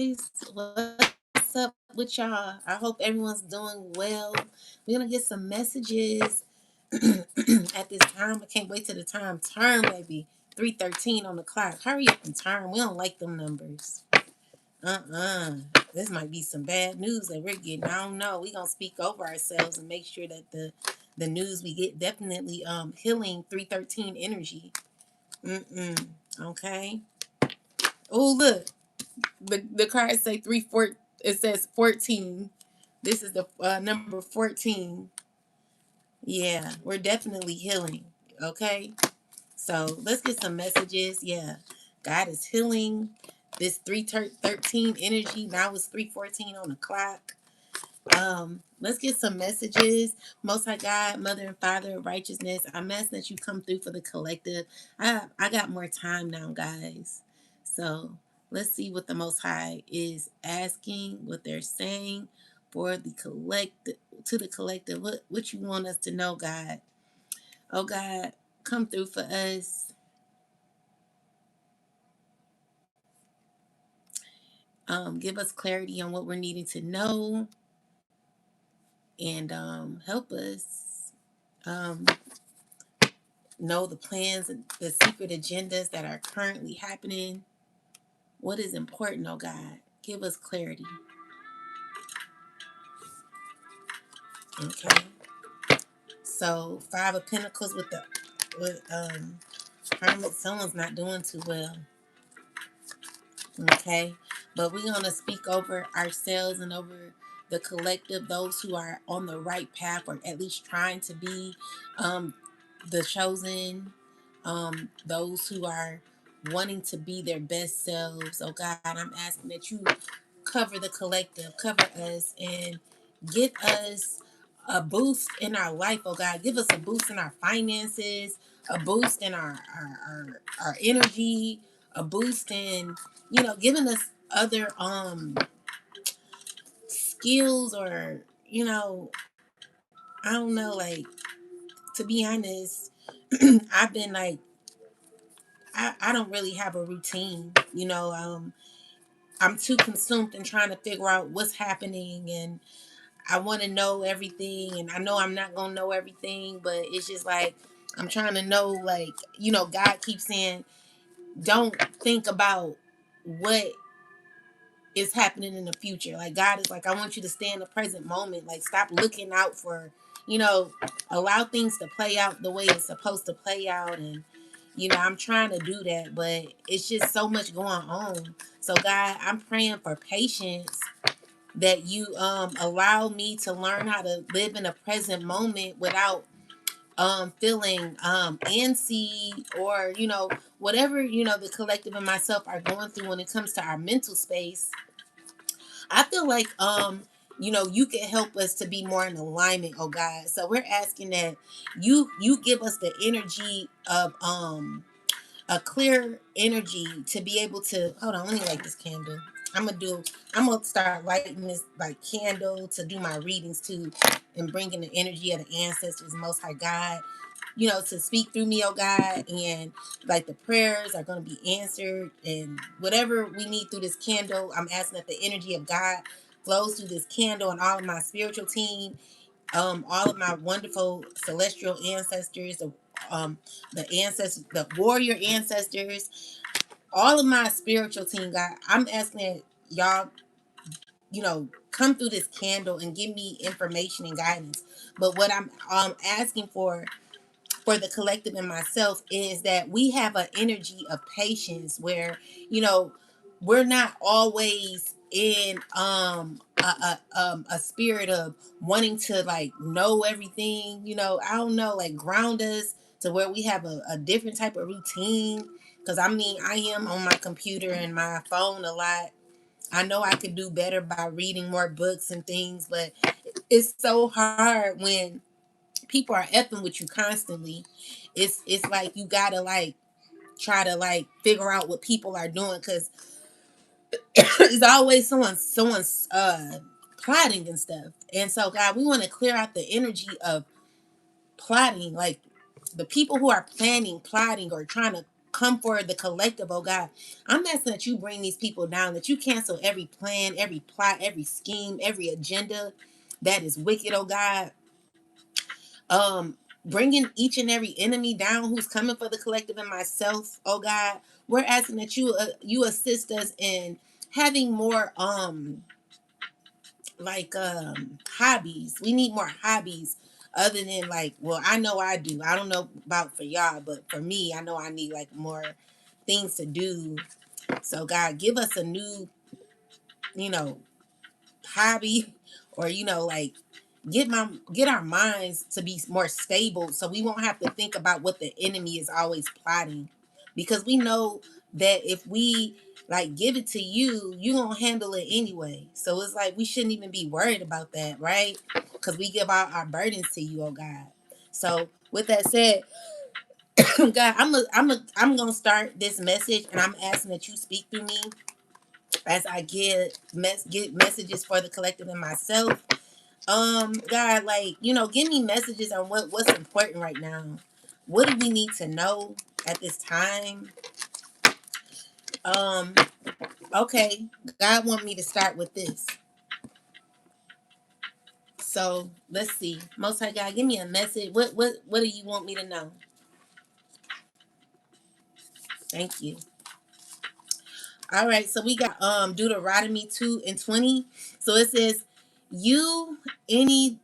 What's up with y'all? I hope everyone's doing well. We're gonna get some messages at this time. I can't wait till the time turn, baby. 3:13 on the clock. Hurry up and turn. We don't like them numbers. Uh-uh. This might be some bad news that we're getting. I don't know. We're gonna speak over ourselves and make sure that the news we get definitely healing 313 energy. Mm-mm. Okay. Oh, look. The cards say 3 4. It says 14. This is the number 14. Yeah, we're definitely healing. Okay, so let's get some messages. Yeah, God is healing this 313 energy. Now it's 3:14 on the clock. Let's get some messages. Most High God, Mother and Father of Righteousness, I'm asking that you come through for the collective. I got more time now, guys. So let's see what the Most High is asking, what they're saying for the collective, to the collective. What you want us to know, God? Oh God, come through for us. Give us clarity on what we're needing to know, and help us. Um, know the plans and the secret agendas that are currently happening. What is important, oh God? Give us clarity. Okay. So 5 of Pentacles with Hermit, someone's not doing too well. Okay. But we're gonna speak over ourselves and over the collective, those who are on the right path or at least trying to be um the chosen, those who are wanting to be their best selves. Oh God, I'm asking that you cover the collective, cover us, and get us a boost in our life. Oh God, give us a boost in our finances, a boost in our energy, a boost in, giving us other skills, or I don't know, like, to be honest, I've been like, I don't really have a routine, I'm too consumed in trying to figure out what's happening, and I want to know everything, and I know I'm not going to know everything, but it's just like I'm trying to know, like, God keeps saying, don't think about what is happening in the future. Like, God is like, I want you to stay in the present moment. Like, stop looking out for, you know, allow things to play out the way it's supposed to play out. And, I'm trying to do that, but it's just so much going on. So, God, I'm praying for patience, that you allow me to learn how to live in a present moment without feeling antsy, or whatever the collective and myself are going through when it comes to our mental space. I feel like you can help us to be more in alignment, oh God. So we're asking that you give us the energy of a clear energy to be able to, hold on, let me light this candle. I'm gonna start lighting this like candle to do my readings too, and bringing the energy of the ancestors, Most High God, to speak through me, oh God, and like the prayers are going to be answered, and whatever we need through this candle, I'm asking that the energy of God flows through this candle, and all of my spiritual team, all of my wonderful celestial ancestors, the ancestors, the warrior ancestors, all of my spiritual team, God, I'm asking that y'all, come through this candle and give me information and guidance. But what I'm asking for the collective and myself is that we have an energy of patience, where you know we're not always in a spirit of wanting to like know everything. I don't know, like, ground us to where we have a different type of routine, because I mean, I am on my computer and my phone a lot. I know I could do better by reading more books and things, but it's so hard when people are effing with you constantly. It's like you gotta like try to like figure out what people are doing, because there's always someone's plotting and stuff. And so, God, we want to clear out the energy of plotting, like the people who are planning, plotting, or trying to come for the collective, oh God. I'm asking that you bring these people down, that you cancel every plan, every plot, every scheme, every agenda that is wicked, oh God. Bringing each and every enemy down who's coming for the collective and myself, oh God. We're asking that you assist us in having more hobbies. We need more hobbies other than like, well, I know I do. I don't know about for y'all, but for me, I know I need like more things to do. So God, give us a new, you know, hobby, or like get our minds to be more stable so we won't have to think about what the enemy is always plotting, because we know that if we like give it to you, you gonna handle it anyway. So it's like we shouldn't even be worried about that, right? Because we give our burdens to you, oh God. So with that said, God, I'm gonna start this message, and I'm asking that you speak through me as I get messages for the collective and myself. God, like, give me messages on what's important right now. What do we need to know at this time? Um, okay, God want me to start with this. So let's see. Most High God, give me a message. What do you want me to know? Thank you. All right, so we got Deuteronomy 2:20. So it says, you any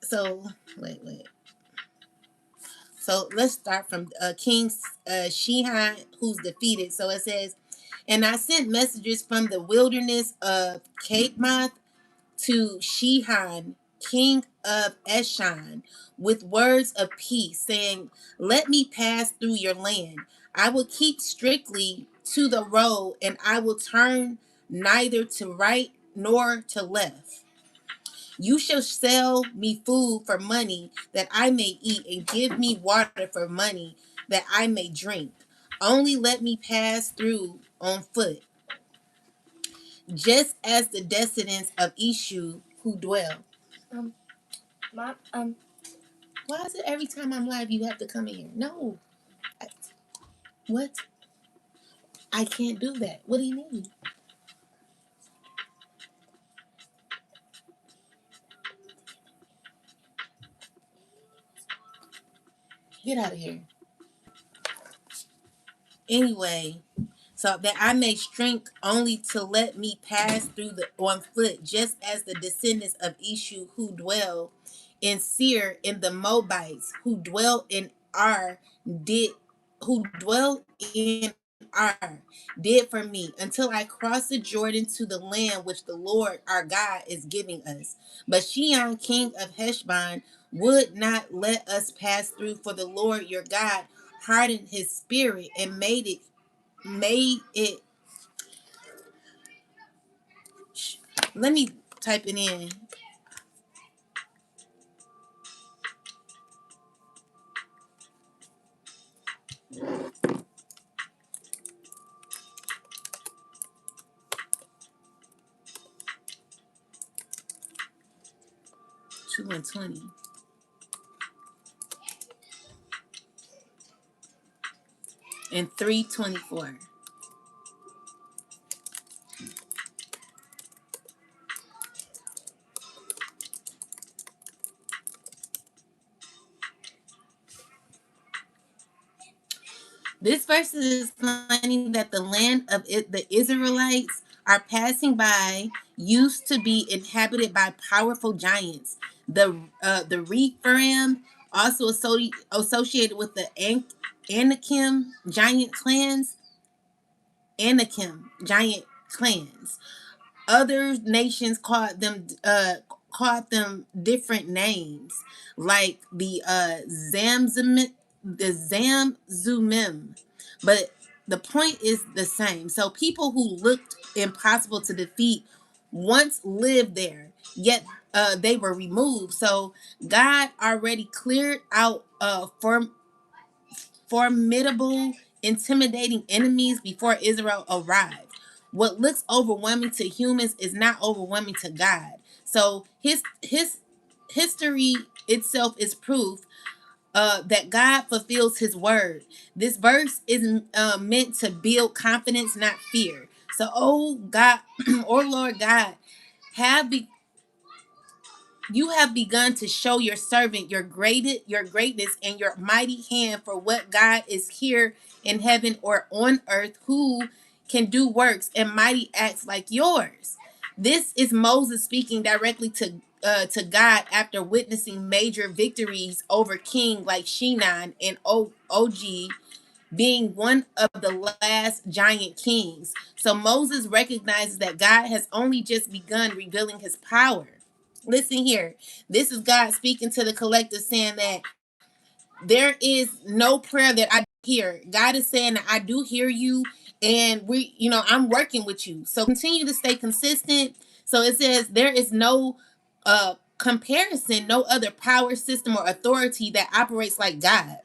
so wait. So let's start from King Shihan, who's defeated. So it says, and I sent messages from the wilderness of Kademoth to Shihan, king of Eshan, with words of peace, saying, let me pass through your land. I will keep strictly to the road, and I will turn neither to right nor to left. You shall sell me food for money that I may eat, and give me water for money that I may drink. Only let me pass through on foot, just as the descendants of Eshu who dwell. Mom, why is it every time I'm live you have to come in here? No. What? I can't do that. What do you mean? Get out of here. Anyway, so that I may strength only to let me pass through the on foot, just as the descendants of Eshu who dwell in Seir, in the Moabites who dwell in Ar did who dwell in Ar did for me, until I cross the Jordan to the land which the Lord our God is giving us. But Shion, king of Heshbon, would not let us pass through, for the Lord your God hardened his spirit and made it. Let me type it in. Two and 20. And 3:24. This verse is explaining that the land of the Israelites are passing by used to be inhabited by powerful giants. The Rephaim, also associated with the Anakim giant clans, Anakim giant clans. Other nations called them different names, like the Zamzumim, but the point is the same. So people who looked impossible to defeat once lived there, yet they were removed. So God already cleared out formidable, intimidating enemies before Israel arrived. What looks overwhelming to humans is not overwhelming to God. So his history itself is proof that God fulfills his word. This verse is meant to build confidence, not fear. So, oh God, oh Lord God, have be you have begun to show your servant your greatness and your mighty hand for what God is here in heaven or on earth who can do works and mighty acts like yours. This is Moses speaking directly to God after witnessing major victories over king like Shinan and Og, being one of the last giant kings. So Moses recognizes that God has only just begun revealing his power. Listen here. This is God speaking to the collective, saying that there is no prayer that I hear. God is saying that I do hear you, and I'm working with you. So continue to stay consistent. So it says there is no comparison, no other power system or authority that operates like God.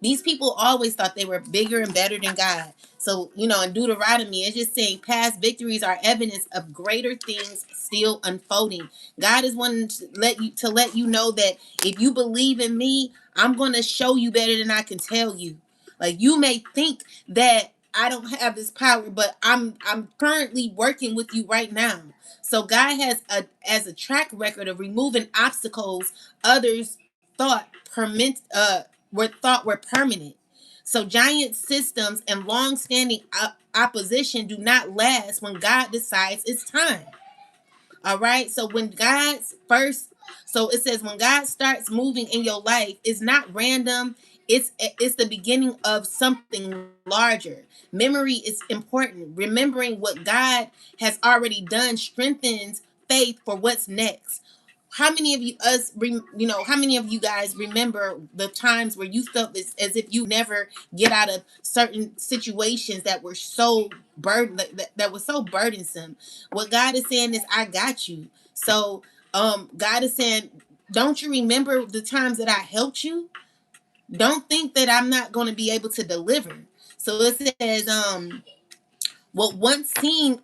These people always thought they were bigger and better than God. So, in Deuteronomy, it's just saying past victories are evidence of greater things still unfolding. God is wanting to let you know that if you believe in me, I'm going to show you better than I can tell you. Like, you may think that I don't have this power, but I'm currently working with you right now. So God has a track record of removing obstacles others thought were permanent. So giant systems and long-standing opposition do not last when God decides it's time. All right. So it says when God starts moving in your life, it's not random. It's the beginning of something larger. Memory is important. Remembering what God has already done strengthens faith for what's next. How many of how many of you guys remember the times where you felt this as if you never get out of certain situations that were so that was so burdensome? What God is saying is, I got you. So God is saying, don't you remember the times that I helped you? Don't think that I'm not going to be able to deliver. So it says, what once seemed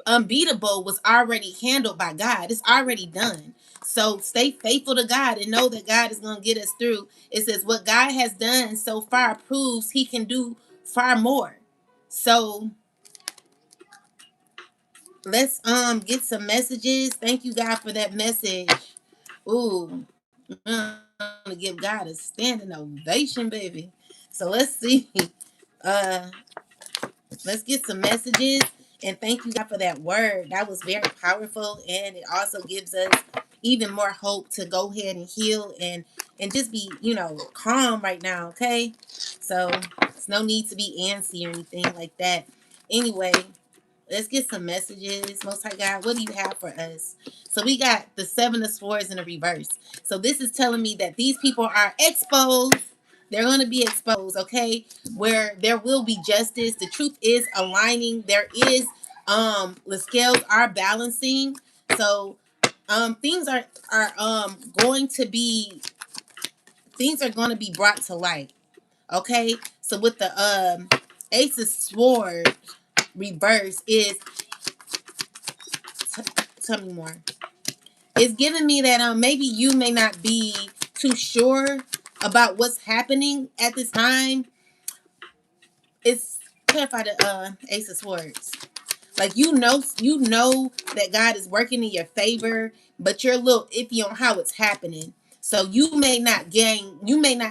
unbeatable was already handled by God. It's already done. So stay faithful to God and know that God is going to get us through. It says what God has done so far proves he can do far more. So let's get some messages. Thank you, God, for that message. Ooh, I'm gonna give God a standing ovation, baby. So let's see. Uh let's get some messages, and thank you God for that word. That was very powerful, and it also gives us even more hope to go ahead and heal and just be calm right now. Okay, so it's no need to be antsy or anything like that. Anyway, let's get some messages. Most High God, what do you have for us? So we got the Seven of Swords in the reverse. So this is telling me that these people are exposed. They're going to be exposed, okay? Where there will be justice. The truth is aligning. There is the scales are balancing. So things are things are going to be brought to light. Okay? So with the Ace of Swords reverse is tell me more. It's giving me that maybe you may not be too sure about what's happening at this time. It's clarify the Ace of Swords. Like you know that God is working in your favor, but you're a little iffy on how it's happening. So you may not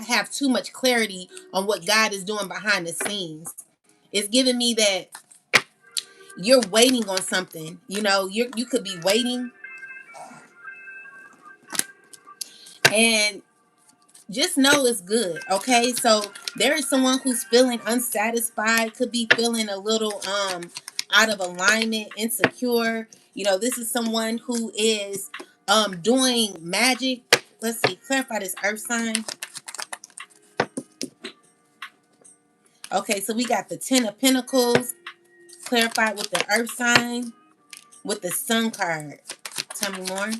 have too much clarity on what God is doing behind the scenes. It's giving me that you're waiting on something. You could be waiting, and just know it's good. Okay, so there is someone who's feeling unsatisfied, could be feeling a little out of alignment, insecure. This is someone who is doing magic. Let's see, clarify this earth sign. Okay, so we got the Ten of Pentacles clarified with the earth sign with the Sun card. Tell me more.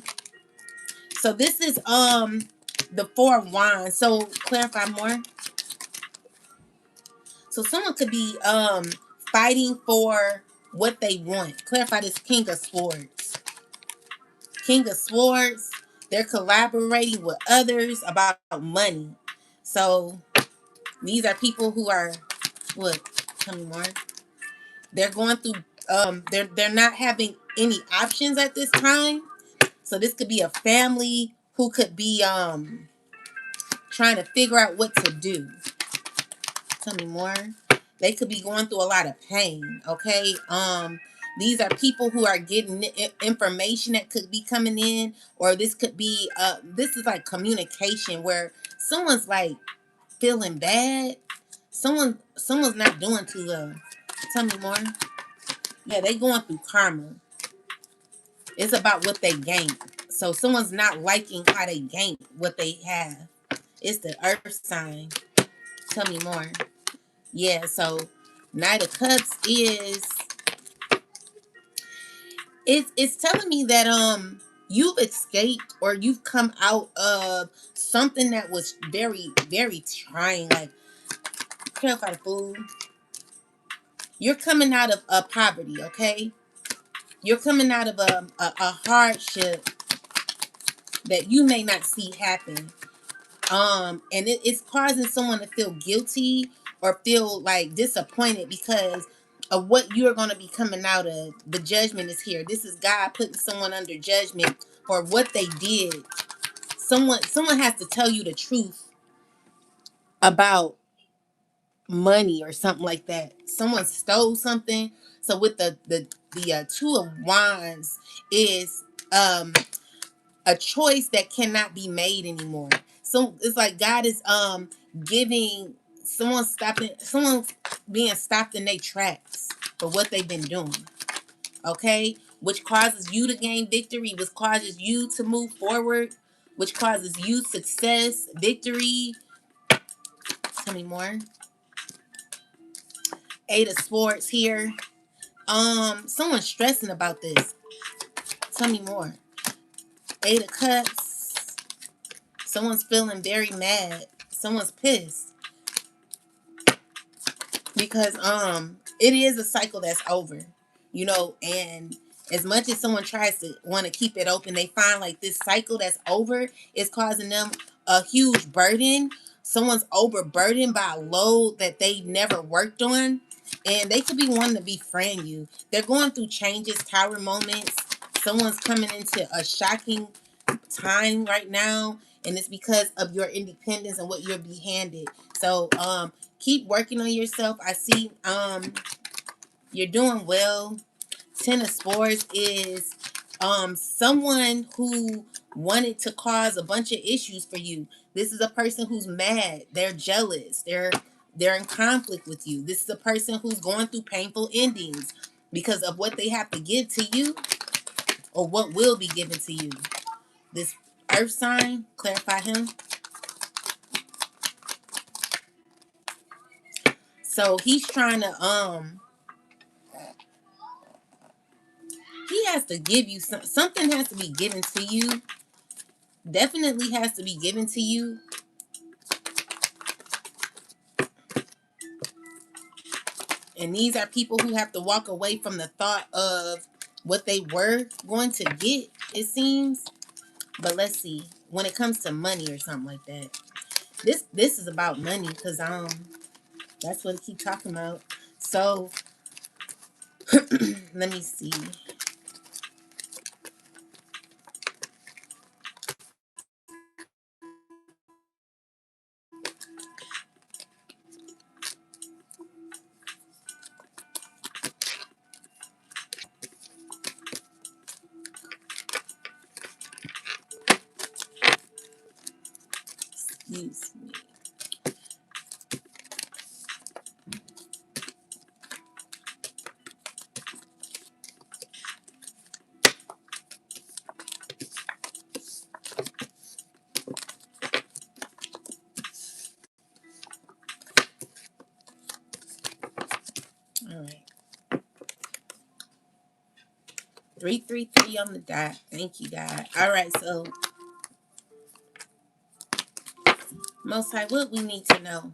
So this is the Four of Wands. So clarify more. So someone could be fighting for what they want. Clarify this King of Swords. King of Swords, they're collaborating with others about money. So these are people who are what? Tell me more. They're going through they're not having any options at this time. So this could be a family who could be trying to figure out what to do. Tell me more. They could be going through a lot of pain, okay? These are people who are getting information that could be coming in, or this could be this is like communication where someone's like feeling bad. Someone's not doing too well. Tell me more. Yeah, they going through karma. It's about what they gain. So someone's not liking how they gain what they have. It's the earth sign. Tell me more. Yeah, so Knight of Cups is it's telling me that you've escaped or you've come out of something that was very, very trying. Like clarify the food. You're coming out of a poverty, okay? You're coming out of a hardship that you may not see happen. And it's causing someone to feel guilty or feel like disappointed because of what you're going to be coming out of. The judgment is here. This is God putting someone under judgment for what they did. Someone has to tell you the truth about money or something like that. Someone stole something. So with the two of wands is a choice that cannot be made anymore. So it's like God is giving someone's being stopped in their tracks for what they've been doing. Okay? Which causes you to gain victory, which causes you to move forward, which causes you success, victory. Tell me more. Eight of Swords here. Someone's stressing about this. Tell me more. Eight of Cups. Someone's feeling very mad. Someone's pissed. Because it is a cycle that's over, and as much as someone tries to want to keep it open, they find like this cycle that's over is causing them a huge burden. Someone's overburdened by a load that they never worked on, and they could be wanting to befriend you. They're going through changes, tower moments. Someone's coming into a shocking time right now, and it's because of your independence and what you're be handed. So keep working on yourself. I see you're doing well. Ten of Swords is someone who wanted to cause a bunch of issues for you. This is a person who's mad, they're jealous, they're in conflict with you. This is a person who's going through painful endings because of what they have to give to you or what will be given to you. This earth sign, clarify him. So he's trying to he has to give you something has to be given to you. Definitely has to be given to you. And these are people who have to walk away from the thought of what they were going to get, it seems. But let's see. When it comes to money or something like that. This is about money because that's what I keep talking about. So let me see. Excuse me. All right. 333 on the dot. Thank you, God. All right, so Most High, what we need to know.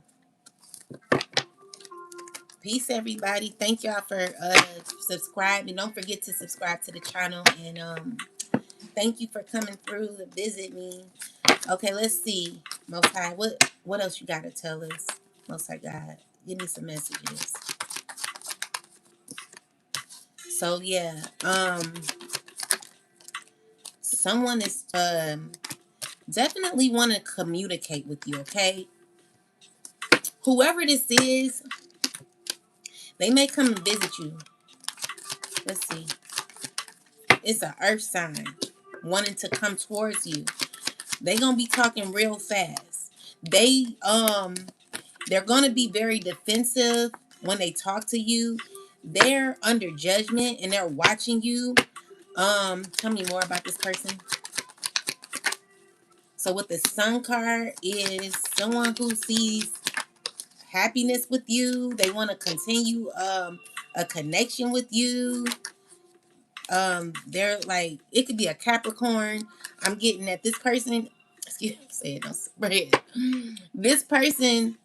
Peace, everybody. Thank y'all for subscribing. Don't forget to subscribe to the channel, and thank you for coming through to visit me. Okay, let's see. Most High, what else you gotta tell us? Most High God, give me some messages. So yeah, someone is definitely want to communicate with you. Okay, whoever this is, they may come and visit you. Let's see. It's an earth sign wanting to come towards you. They gonna be talking real fast. They're gonna be very defensive when they talk to you. They're under judgment and they're watching you. Tell me more about this person. So with the Sun card is someone who sees happiness with you. They want to continue a connection with you. They're like, it could be a Capricorn. I'm getting at this person. Excuse me, say it, don't spread. This person,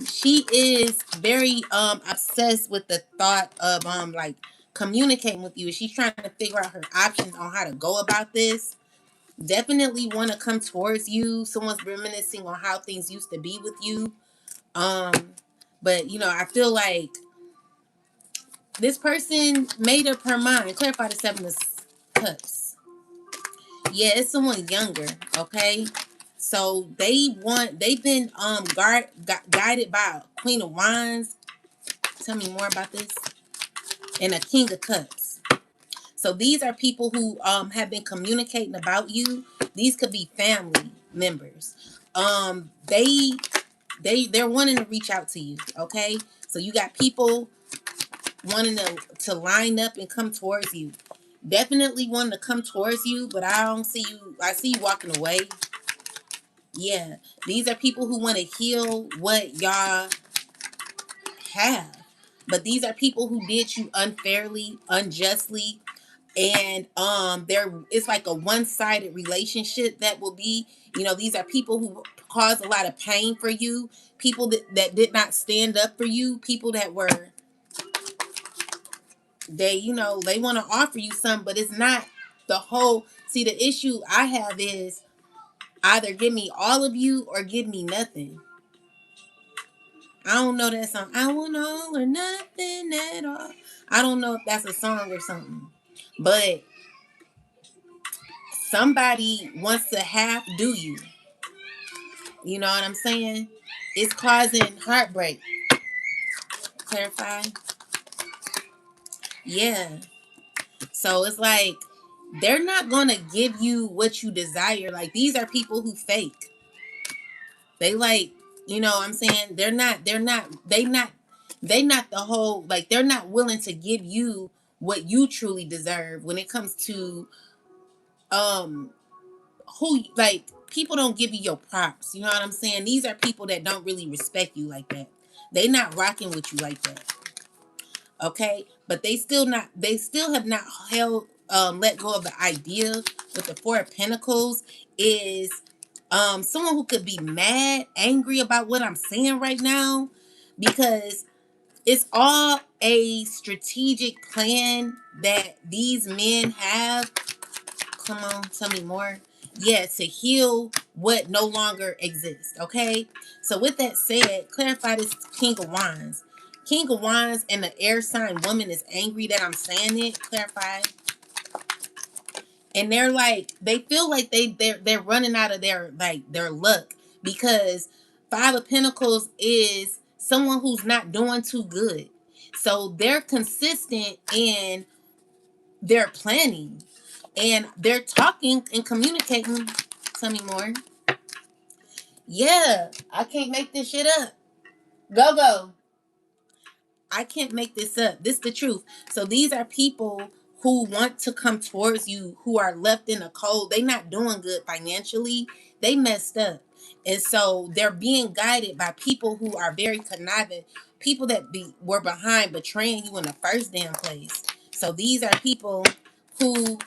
she is very obsessed with the thought of like communicating with you. She's trying to figure out her options on how to go about this. Definitely want to come towards you. Someone's reminiscing on how things used to be with you. But you know, I feel like this person made up her mind. Clarify the Seven of Cups. Yeah, it's someone younger. Okay, so they've been guided by a Queen of Wands. Tell me more about this. And a King of Cups. So these are people who have been communicating about you. These could be family members. They're wanting to reach out to you. Okay, so you got people wanting to line up and come towards you. Definitely wanting to come towards you, but I don't see you. I see you walking away. Yeah, these are people who want to heal what y'all have, but these are people who did you unfairly, unjustly, and there it's like a one-sided relationship that will be. You know, these are people who caused a lot of pain for you. People that did not stand up for you. People that were they want to offer you something, but it's not the whole. See, the issue I have is either give me all of you or give me nothing. I don't know that song. I want all or nothing at all. I don't know if that's a song or something, but somebody wants to half do you. You know what I'm saying? It's causing heartbreak. Clarify. Yeah. So it's like they're not gonna give you what you desire. Like these are people who fake. They like, you know what I'm saying? They not the whole, like they're not willing to give you what you truly deserve when it comes to um who, like, people don't give you your props. You know what I'm saying? These are people that don't really respect you like that. They not rocking with you like that. Okay? But they still have not held let go of the idea with the Four of Pentacles is someone who could be mad, angry about what I'm saying right now, because it's all a strategic plan that these men have. Come on, tell me more. Yeah, to heal what no longer exists. Okay. So with that said, clarify this King of Wands. King of Wands and the air sign woman is angry that I'm saying it. Clarify. And they're like, they feel like they're running out of their luck, because Five of Pentacles is someone who's not doing too good. So they're consistent in their planning and they're talking and communicating. Tell me more. Yeah, I can't make this shit up. Go go. I can't make this up. This is the truth. So these are people who want to come towards you, who are left in the cold. They not doing good financially. They messed up. And so they're being guided by people who are very conniving, people that were behind betraying you in the first damn place. So these are people who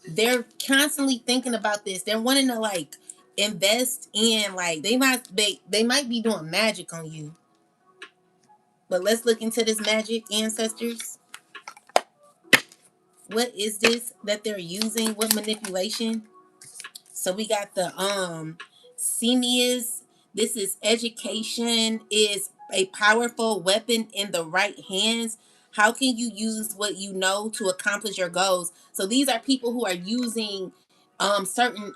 they're constantly thinking about this. They're wanting to like invest in, like they might be doing magic on you. But let's look into this magic, ancestors. What is this that they're using? What manipulation? So we got the Semius. This is education is a powerful weapon in the right hands. How can you use what you know to accomplish your goals? So these are people who are using certain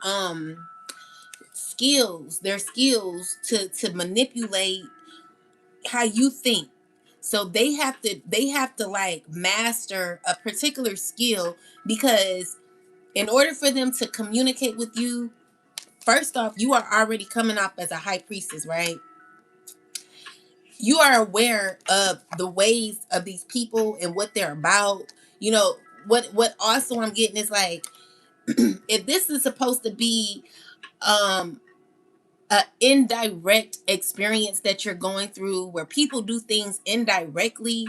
skills, their skills to manipulate how you think. So they have to like master a particular skill, because in order for them to communicate with you, first off, you are already coming off as a high priestess, right? You are aware of the ways of these people and what they're about. You know, what also I'm getting is like, if this is supposed to be um a indirect experience that you're going through where people do things indirectly,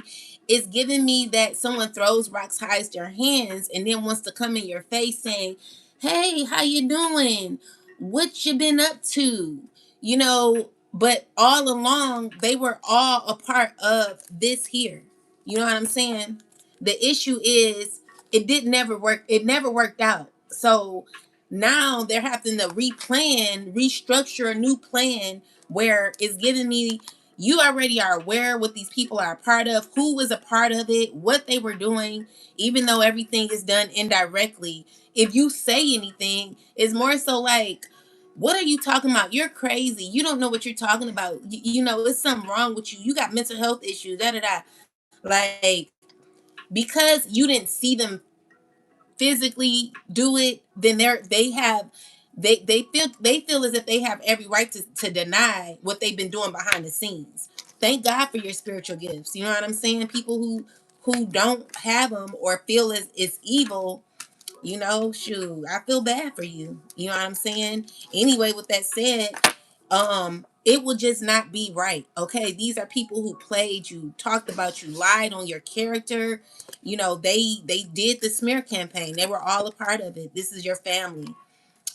is giving me that someone throws rocks, hides their hands, and then wants to come in your face saying, hey, how you doing, what you been up to, you know. But all along they were all a part of this here, you know what I'm saying? The issue is, it never worked out. So now they're having to replan, restructure a new plan where it's giving me, you already are aware what these people are a part of, who was a part of it, what they were doing, even though everything is done indirectly. If you say anything, it's more so like, what are you talking about? You're crazy. You don't know what you're talking about. You know, it's something wrong with you. You got mental health issues, da da da. Like, because you didn't see them physically do it, then they feel as if they have every right to deny what they've been doing behind the scenes. Thank God for your spiritual gifts. You know what I'm saying? People who don't have them or feel as it's evil, you know, shoot, I feel bad for you. You know what I'm saying? Anyway, with that said, it will just not be right. Okay, these are people who played you, talked about you, lied on your character. You know, they did the smear campaign. They were all a part of it. This is your family.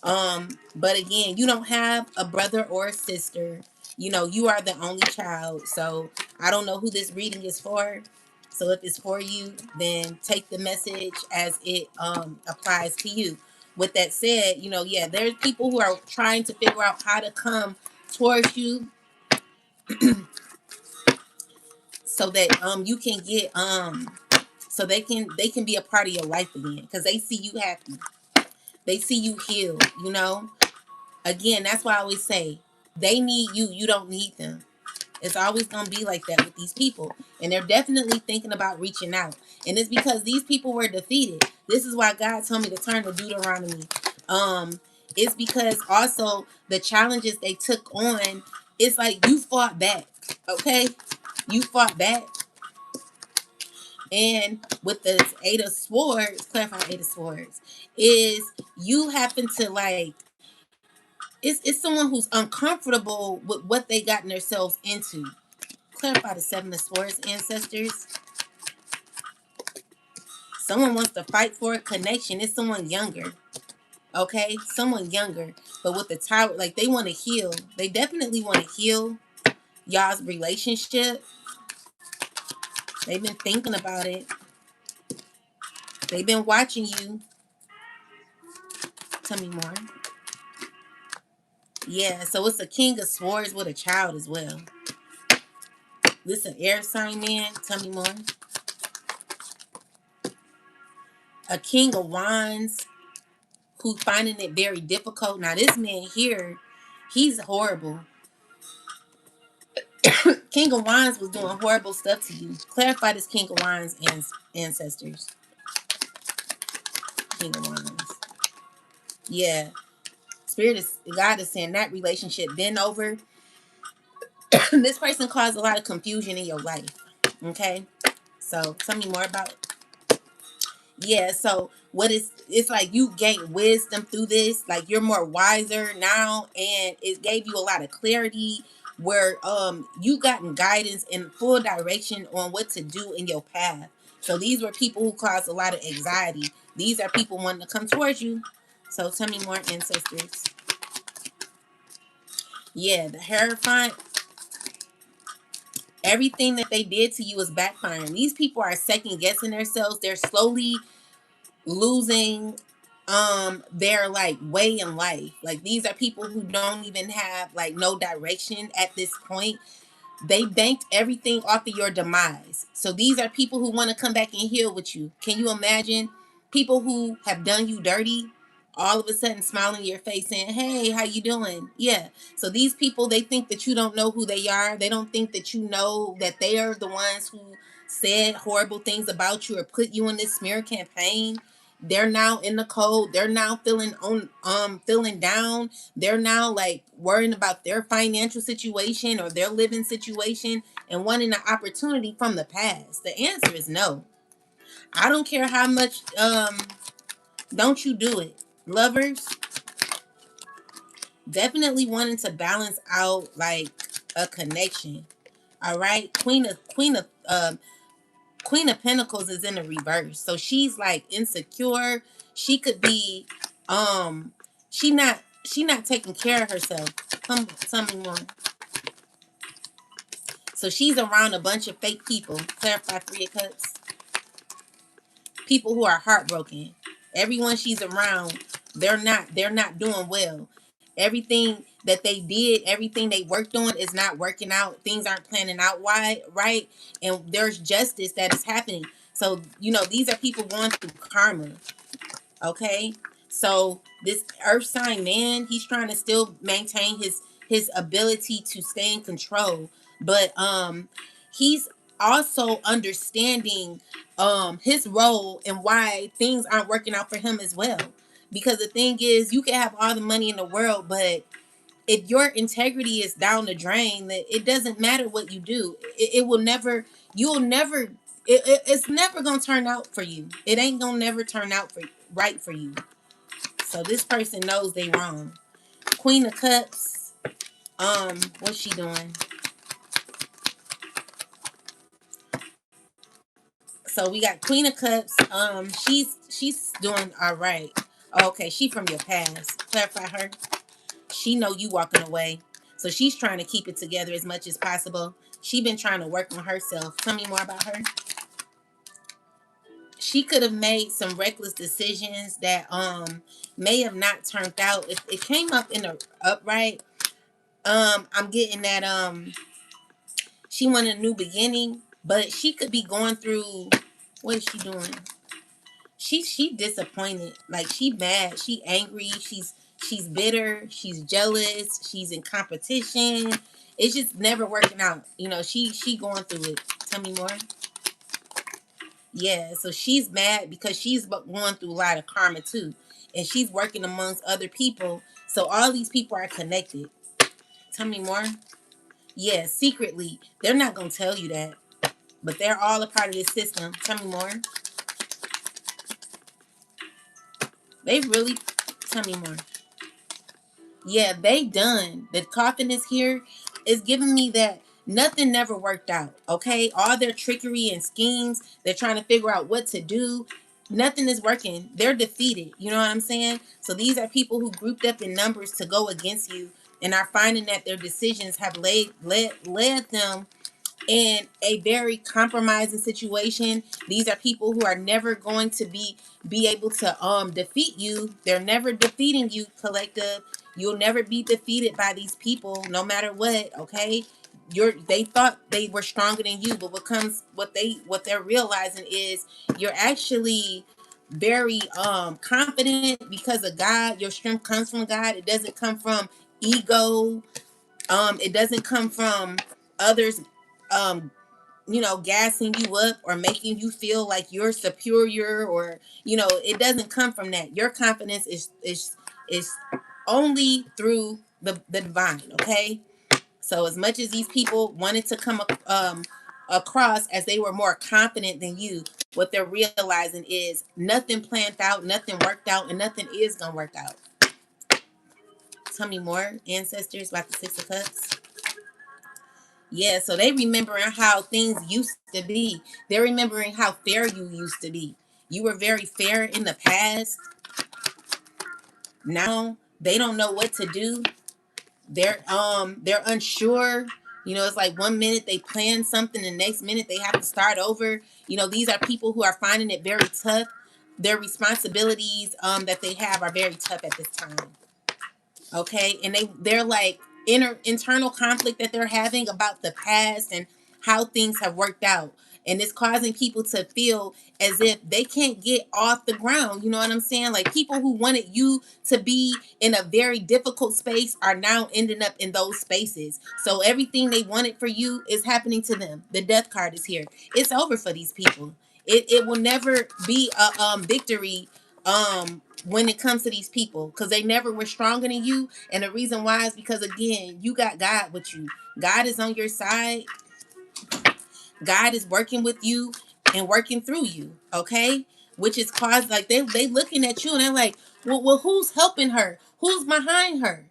But again, you don't have a brother or a sister. You know, you are the only child. So I don't know who this reading is for. So if it's for you, then take the message as it applies to you. With that said, you know, yeah, there's people who are trying to figure out how to come towards you so that you can get so they can be a part of your life again, because they see you happy. They see you healed, you know. Again, that's why I always say, they need you, you don't need them. It's always going to be like that with these people. And they're definitely thinking about reaching out. And it's because these people were defeated. This is why God told me to turn to Deuteronomy. It's because also the challenges they took on, it's like you fought back. Okay? You fought back. And with the Eight of Swords, clarify Eight of Swords, is you happen to like, it's someone who's uncomfortable with what they gotten themselves into. Clarify the Seven of Swords, ancestors. Someone wants to fight for a connection. It's someone younger. Okay? Someone younger. But with the tower, like, they want to heal. They definitely want to heal y'all's relationship. They've been thinking about it. They've been watching you. Tell me more. Yeah, so it's a King of Swords with a child as well. This an air sign man. Tell me more. A King of Wands who's finding it very difficult. Now, this man here, he's horrible. King of Wands was doing horrible stuff to you. Clarify this King of Wands and ancestors. King of Wands. Yeah. God is saying that relationship been over. This person caused a lot of confusion in your life. Okay? So tell me more about it. Yeah, so what is, it's like you gain wisdom through this, like you're more wiser now, and it gave you a lot of clarity where you gotten guidance and full direction on what to do in your path. So these were people who caused a lot of anxiety. These are people wanting to come towards you. So tell me more, ancestors. Yeah, the Hierophant, everything that they did to you is backfiring. These people are second guessing themselves. They're slowly losing their like way in life. Like these are people who don't even have like no direction at this point. They banked everything off of your demise. So these are people who want to come back and heal with you. Can you imagine people who have done you dirty all of a sudden smiling in your face saying, "Hey, how you doing?" Yeah. So these people, they think that you don't know who they are. They don't think that you know that they are the ones who said horrible things about you or put you in this smear campaign. They're now in the cold. They're now feeling down. They're now like worrying about their financial situation or their living situation and wanting an opportunity from the past. The answer is no. I don't care how much don't you do it. Lovers definitely wanting to balance out like a connection. All right. Queen of Pentacles is in the reverse. So she's like insecure. She could be she not taking care of herself. Tell me more. So she's around a bunch of fake people. Clarify 3 of Cups. People who are heartbroken. Everyone she's around, they're not doing well. Everything that they did, everything they worked on is not working out. Things aren't planning out right, and there's justice that is happening. So these are people going through karma. Okay, so this earth sign man, he's trying to still maintain his ability to stay in control, but he's also understanding his role and why things aren't working out for him as well. Because the thing is, you can have all the money in the world, but if your integrity is down the drain, that it doesn't matter what you do. It will never. You'll never. It's never gonna turn out for you. It ain't gonna never turn out right for you. So this person knows they wrong. Queen of Cups. What's she doing? So we got Queen of Cups. She's doing all right. Okay, she from your past. Clarify her. She know you walking away, so she's trying to keep it together as much as possible. She been trying to work on herself. Tell me more about her. She could have made some reckless decisions that may have not turned out. If it came up in the upright, I'm getting that she wanted a new beginning, but she could be going through. What is she doing? She disappointed. Like she mad. She angry. She's bitter. She's jealous. She's in competition. It's just never working out. She going through it. Tell me more. Yeah, so she's mad because she's going through a lot of karma too, and she's working amongst other people. So all these people are connected. Tell me more. Yeah, secretly they're not gonna tell you that, but they're all a part of this system. Tell me more. They really. Tell me more. Yeah, they done. The coffin is here. Is giving me that nothing never worked out. Okay, all their trickery and schemes. They're trying to figure out what to do. Nothing is working. They're defeated. You know what I'm saying? So these are people who grouped up in numbers to go against you and are finding that their decisions have led them in a very compromising situation. These are people who are never going to be able to defeat you. They're never defeating you, collective. You'll never be defeated by these people, no matter what. Okay, they thought they were stronger than you, but what they're realizing is you're actually very confident because of God. Your strength comes from God. It doesn't come from ego. It doesn't come from others um gassing you up or making you feel like you're superior, or it doesn't come from that. Your confidence is only through the divine. Okay, so as much as these people wanted to come across as they were more confident than you, what they're realizing is nothing planned out, nothing worked out, and nothing is gonna work out. Tell me more, ancestors, about the 6 of Cups. Yeah, so they remembering how things used to be. They're remembering how fair you used to be. You were very fair in the past. Now they don't know what to do. They're unsure. It's like one minute they plan something, the next minute they have to start over. These are people who are finding it very tough their responsibilities that they have are very tough at this time. Okay, and they're like internal conflict that they're having about the past and how things have worked out, and it's causing people to feel as if they can't get off the ground. You know what I'm saying? Like, people who wanted you to be in a very difficult space are now ending up in those spaces. So everything they wanted for you is happening to them. The death card is here. It's over for these people. It will never be a victory when it comes to these people, because they never were stronger than you. And the reason why is because, again, you got God with you. God is on your side. God is working with you and working through you. Okay, which is caused, like, they looking at you and they're like, well, who's helping her? Who's behind her?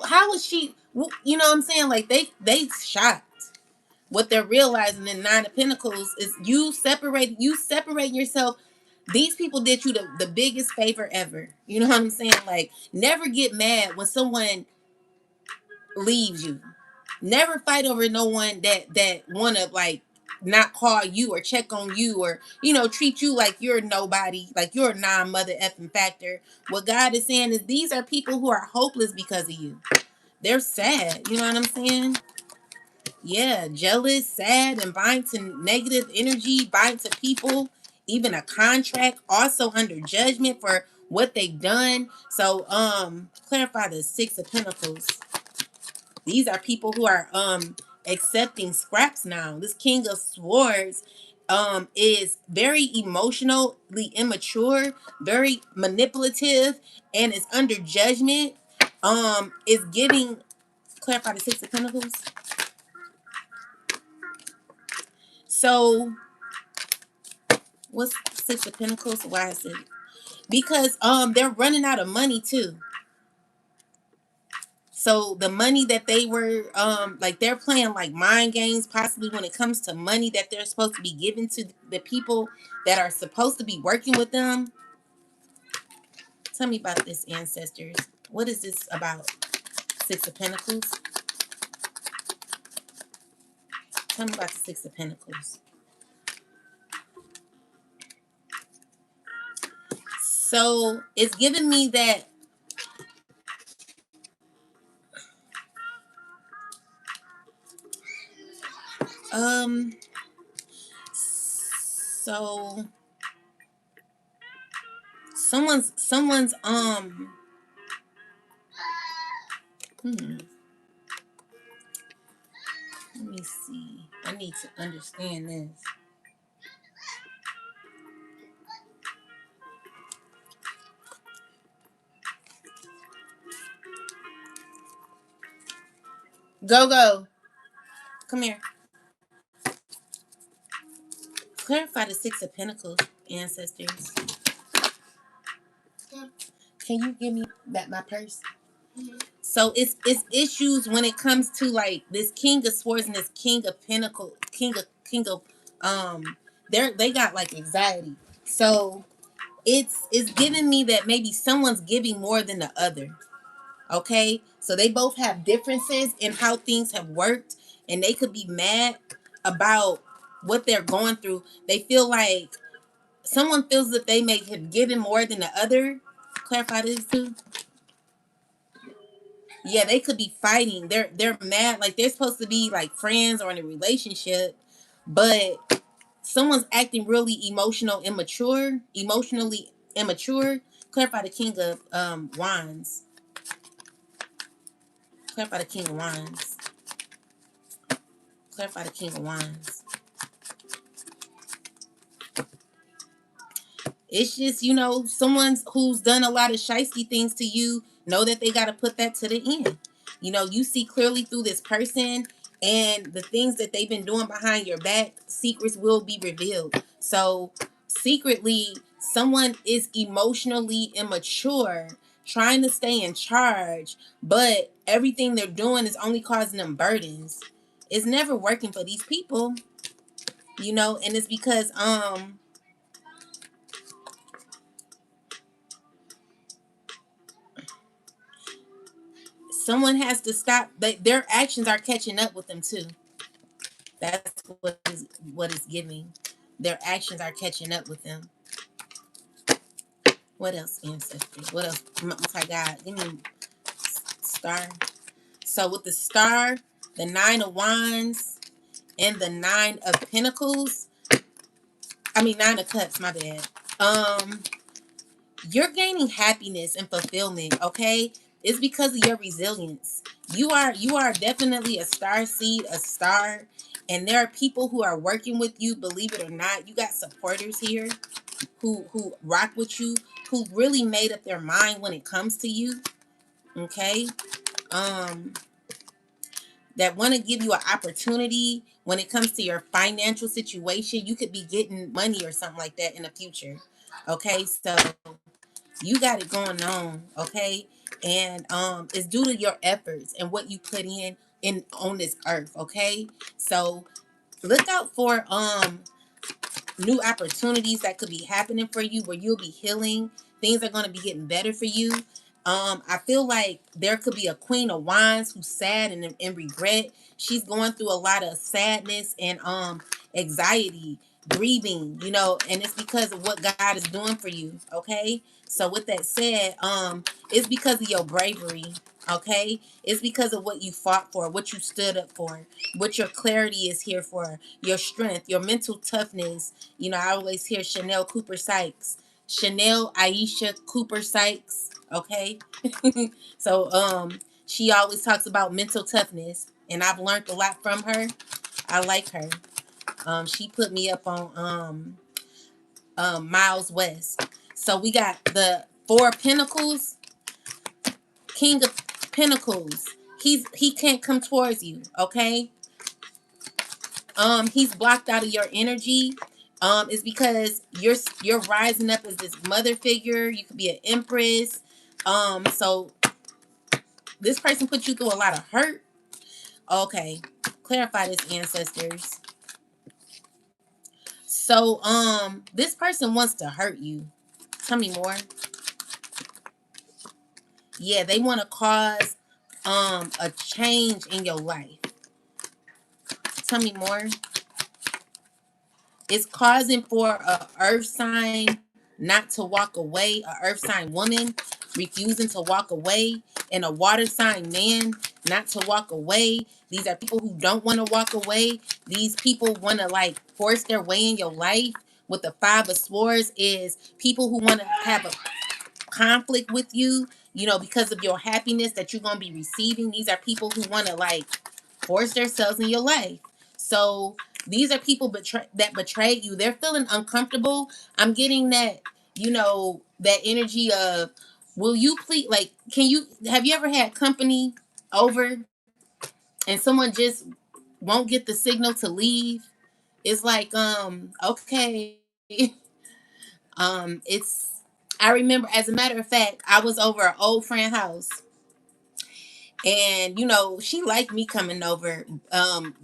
How is she? You know what I'm saying? Like, they shocked. What they're realizing in Nine of Pentacles is you separate yourself. These people did you the biggest favor ever. You know what I'm saying? Like, never get mad when someone leaves you. Never fight over no one that wanna, like, not call you or check on you, or, you know, treat you like you're nobody, like you're a non-mother effing factor. What God is saying is these are people who are hopeless because of you. They're sad. You know what I'm saying? Yeah, jealous, sad, and bind to negative energy, bind to people, even a contract, also under judgment for what they've done. So, clarify the Six of Pentacles. These are people who are accepting scraps now. This King of Swords is very emotionally immature, very manipulative, and is under judgment. Is giving, clarify the Six of Pentacles. So, what's Six of Pentacles? Why is it? Because they're running out of money too. So the money that they were like, they're playing like mind games possibly when it comes to money that they're supposed to be giving to the people that are supposed to be working with them. Tell me about this, ancestors. What is this about? Six of Pentacles. Tell me about the Six of Pentacles. So it's giving me that so someone's let me see. I need to understand this. Go. Come here. Clarify the Six of Pentacles, ancestors. Can you give me back my purse? So it's issues when it comes to, like, this King of Swords and this King of Pentacles, King of they got like anxiety. So it's giving me that maybe someone's giving more than the other. Okay, so they both have differences in how things have worked, and they could be mad about what they're going through. They feel like someone feels that they may have given more than the other. Clarify this too. Yeah, they could be fighting. They're mad, like they're supposed to be like friends or in a relationship, but someone's acting really emotionally immature. Clarify the King of Wands. Clarify the King of Wands. Clarify the King of Wands. It's just, you know, someone who's done a lot of shiesty things to you, know that they got to put that to the end. You know, you see clearly through this person, and the things that they've been doing behind your back, secrets will be revealed. So secretly, someone is emotionally immature, trying to stay in charge, but everything they're doing is only causing them burdens. It's never working for these people, you know, and it's because someone has to stop. Their actions are catching up with them too. That's what is giving. Their actions are catching up with them. What else, ancestors? What else? Multi God. Give me star. So with the star, the 9 of Wands, and the 9 of Pentacles. I mean 9 of Cups. My bad. Um, you're gaining happiness and fulfillment. Okay, it's because of your resilience. You are definitely a star seed, a star, and there are people who are working with you. Believe it or not, you got supporters here who rock with you, who really made up their mind when it comes to you. Okay, um, that want to give you an opportunity when it comes to your financial situation. You could be getting money or something like that in the future. Okay, so you got it going on. Okay, and it's due to your efforts and what you put in on this earth. Okay, so look out for new opportunities that could be happening for you, where you'll be healing. Things are going to be getting better for you. I feel like there could be a Queen of Wands who's sad and in regret. She's going through a lot of sadness and anxiety, grieving, and it's because of what God is doing for you. Okay, so with that said, it's because of your bravery. Okay, it's because of what you fought for, what you stood up for, what your clarity is here for, your strength, your mental toughness. I always hear Chanel Cooper Sykes, Chanel Aisha Cooper Sykes. Okay, so she always talks about mental toughness, and I've learned a lot from her. I like her. She put me up on Miles West. So we got the 4 of Pentacles, King of Pentacles. He can't come towards you. Okay, he's blocked out of your energy. It's because you're rising up as this mother figure. You could be an empress. So this person put you through a lot of hurt. Okay, clarify this, ancestors. So this person wants to hurt you. Tell me more. Yeah, they want to cause a change in your life. Tell me more. It's causing for a earth sign not to walk away, a earth sign woman refusing to walk away, and a water sign man not to walk away. These are people who don't want to walk away. These people want to like force their way in your life. With the 5 of Swords is people who want to have a conflict with you, because of your happiness that you're going to be receiving. These are people who want to like force themselves in your life. So these are people that betrayed you. They're feeling uncomfortable. I'm getting that, that energy of, will you please, like, have you ever had company over and someone just won't get the signal to leave? It's like, okay. It's, I remember, as a matter of fact, I was over an old friend house, and she liked me coming over.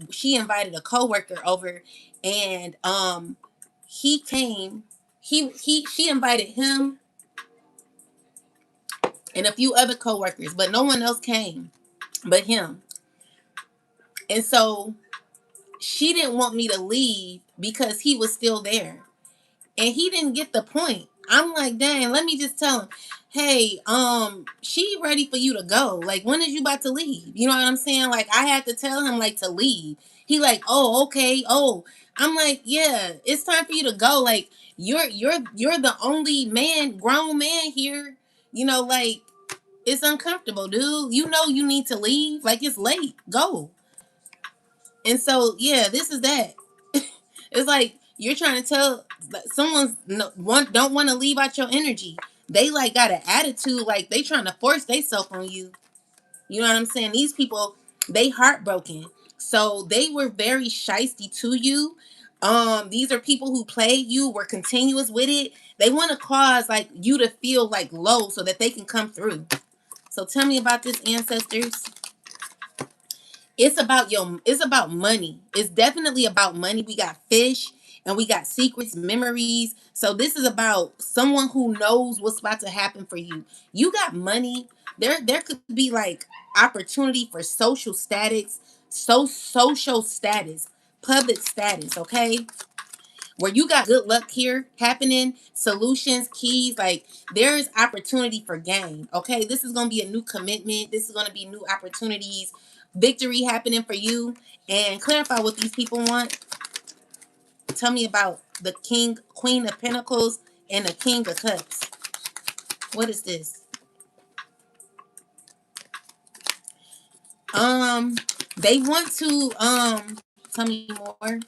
She invited a coworker over, and he came. She invited him and a few other coworkers, but no one else came but him. And so she didn't want me to leave because he was still there. And he didn't get the point. I'm like, dang, let me just tell him, hey, she ready for you to go. Like, when is you about to leave? You know what I'm saying? Like, I had to tell him like to leave. He like, oh, okay. Oh, I'm like, yeah, it's time for you to go. Like, you're the only grown man here. Like, it's uncomfortable, dude. You need to leave. Like, it's late. Go. And so, yeah, this is that. It's like you're trying to tell someone don't want to leave out your energy. They like got an attitude, like they trying to force themselves on you. You know what I'm saying? These people, they heartbroken, so they were very shisty to you. These are people who played you, were continuous with it. They want to cause like you to feel like low so that they can come through. So tell me about this, ancestors. It's about money. It's definitely about money. We got fish and we got secrets, memories. So this is about someone who knows what's about to happen for you. You got money. There could be like opportunity for social status, social status, public status, okay? where you got good luck here happening, solutions, keys, like there's opportunity for gain. Okay, this is gonna be a new commitment. This is gonna be new opportunities, victory happening for you. And clarify what these people want. Tell me about the king, queen of pentacles, and the king of cups. What is this? They want to tell me more.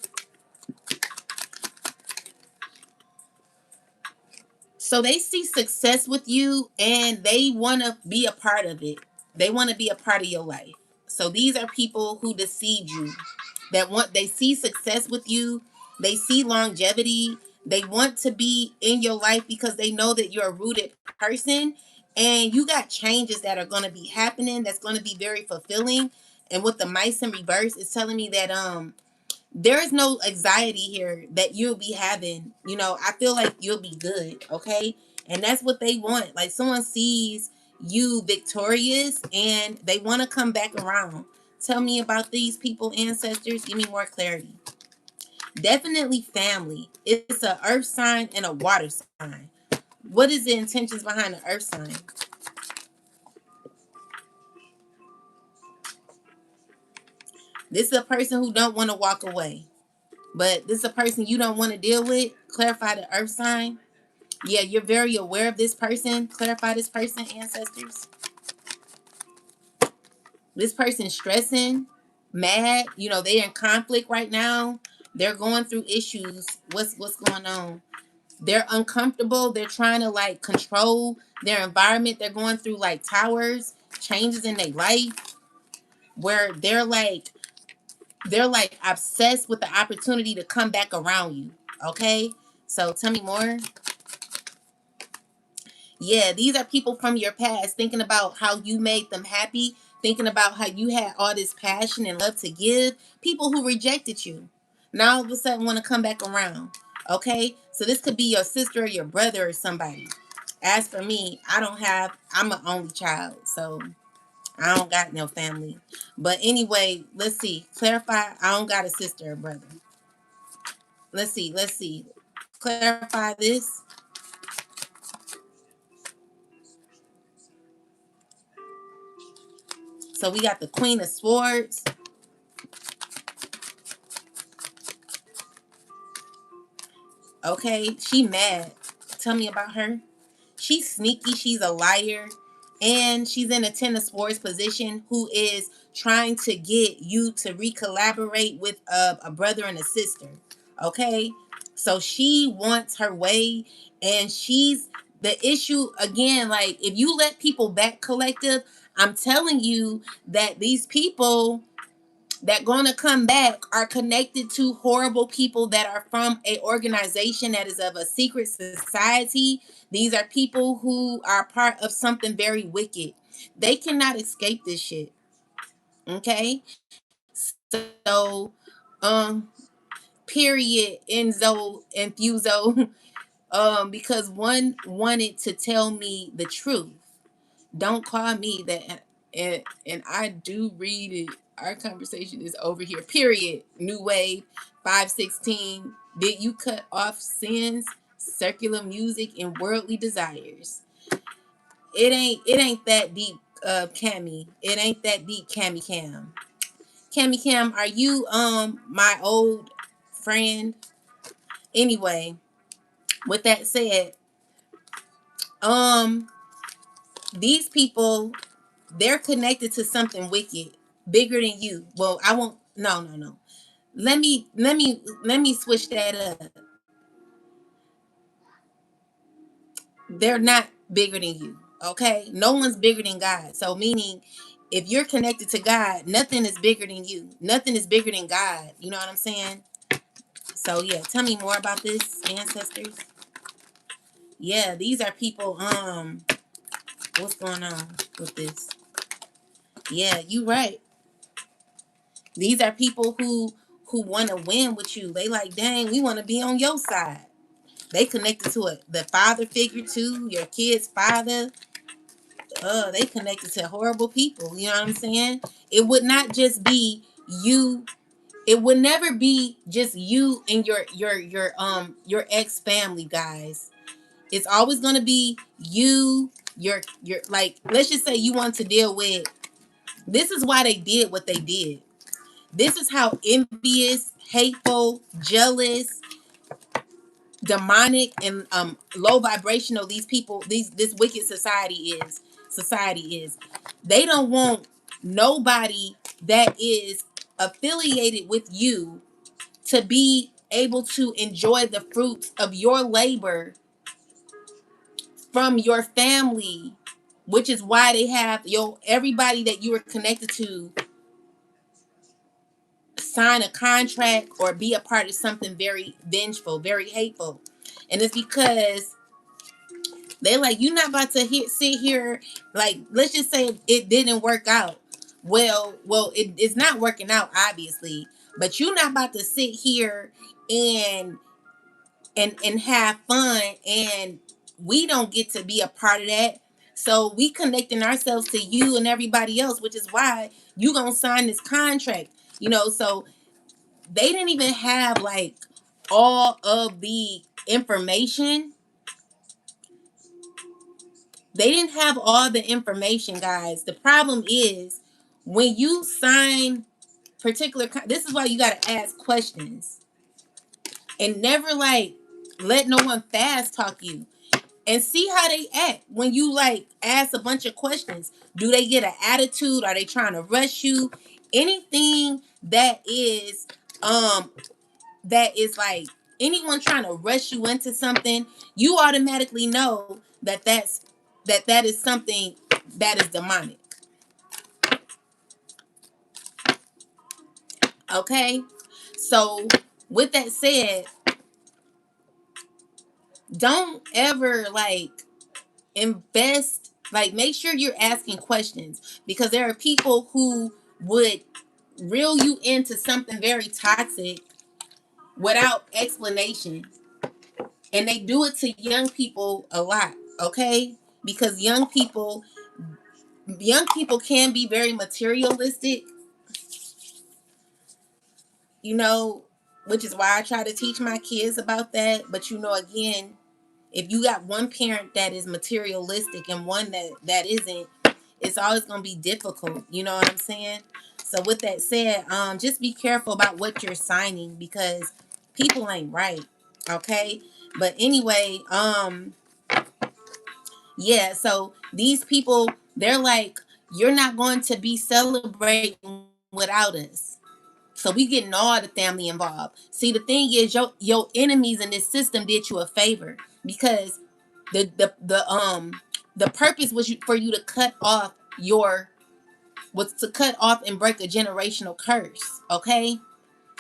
So they see success with you and they want to be a part of it. They want to be a part of your life. So these are people who deceive you. They see success with you. They see longevity. They want to be in your life because they know that you're a rooted person and you got changes that are going to be happening that's going to be very fulfilling. And with the mice in reverse, it's telling me that there is no anxiety here that you'll be having. You know, I feel like you'll be good, okay? And that's what they want. Like someone sees you victorious and they want to come back around. Tell me about these people, ancestors. Give me more clarity. Definitely family. It's a earth sign and a water sign. What is the intentions behind the earth sign? This is a person who don't want to walk away. But this is a person you don't want to deal with. Clarify the earth sign. Yeah, you're very aware of this person. Clarify this person, ancestors. This person stressing, mad. You know, they're in conflict right now. They're going through issues. What's going on? They're uncomfortable. They're trying to like control their environment. They're going through like towers, changes in their life where they're like obsessed with the opportunity to come back around you. Okay? So tell me more. Yeah, these are people from your past thinking about how you made them happy, thinking about how you had all this passion and love to give. People who rejected you now all of a sudden want to come back around. Okay, so this could be your sister or your brother or somebody. As for me, I'm an only child, so I don't got no family. But anyway, let's see. Clarify, I don't got a sister or brother. Let's see. Clarify this. So we got the Queen of Swords. Okay, she mad. Tell me about her. She's sneaky. She's a liar, and she's in a ten of swords position. Who is trying to get you to recollaborate with a brother and a sister? Okay, so she wants her way, and she's the issue again. Like if you let people back collective, I'm telling you that these people that going to come back are connected to horrible people that are from a organization that is of a secret society. These are people who are part of something very wicked. They cannot escape this shit. Okay? So period Enzo and Fuso because one wanted to tell me the truth. Don't call me that. And I do read it. Our conversation is over here. Period. New Wave 516. Did you cut off sins, circular music, and worldly desires? It ain't that deep, Cammy. It ain't that deep, Cammy Cam. Cammy Cam, are you my old friend? Anyway, with that said, um these people, they're connected to something wicked, bigger than you. Well, I won't. No, no, no. Let me switch that up. They're not bigger than you. Okay, no one's bigger than God. So meaning, if you're connected to God, nothing is bigger than you. Nothing is bigger than God. You know what I'm saying? So yeah, tell me more about this, ancestors. Yeah, these are people. What's going on with this? Yeah, you right. These are people who want to win with you. They like, dang, we want to be on your side. They connected to it. The father figure too, your kid's father. They connected to horrible people. You know what I'm saying? It would not just be you It would never be just you and your ex family, guys. It's always gonna be you, your like, let's just say you want to deal with, this is why they did what they did. This is how envious, hateful, jealous, demonic, and low vibrational these people, this wicked society is. They don't want nobody that is affiliated with you to be able to enjoy the fruits of your labor from your family, which is why they have your everybody that you are connected to sign a contract or be a part of something very vengeful, very hateful. And it's because they like, you're not about to sit here, like, let's just say it didn't work out. It's not working out, obviously, but you're not about to sit here and have fun, and we don't get to be a part of that. So we connecting ourselves to you and everybody else, which is why you gonna sign this contract. So they didn't even have like all of the information. They didn't have all the information, guys. The problem is when you sign this is why you got to ask questions and never like let no one fast talk you, and see how they act when you like ask a bunch of questions. Do they get an attitude? Are they trying to rush you? Anything that is like anyone trying to rush you into something, you automatically know that is something that is demonic. Okay? So with that said, don't ever like invest, like make sure you're asking questions, because there are people who would reel you into something very toxic without explanation, and they do it to young people a lot. Okay? Because young people can be very materialistic, you know which is why I try to teach my kids about that. But again, if you got one parent that is materialistic and one that isn't, it's always going to be difficult. You know what I'm saying? So with that said, just be careful about what you're signing, because people ain't right. Okay? But anyway, yeah, so these people, they're like, you're not going to be celebrating without us. So we getting all the family involved. See, the thing is, your enemies in this system did you a favor, because the purpose was for you to cut off and break a generational curse. Okay?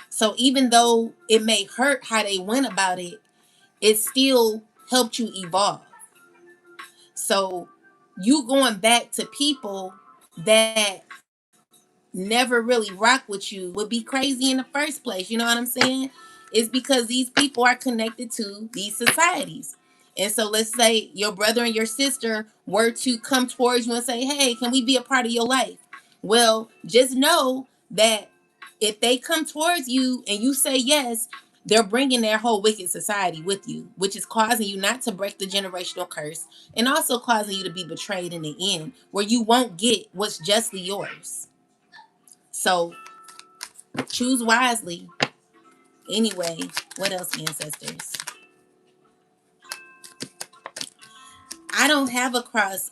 So even though it may hurt how they went about it, it still helped you evolve. So you going back to people that never really rock with you would be crazy in the first place. You know what I'm saying? It's because these people are connected to these societies. And so let's say your brother and your sister were to come towards you and say, hey, can we be a part of your life? Well, just know that if they come towards you and you say yes, they're bringing their whole wicked society with you, which is causing you not to break the generational curse, and also causing you to be betrayed in the end, where you won't get what's justly yours. So choose wisely. Anyway, what else, ancestors? I don't have a cross,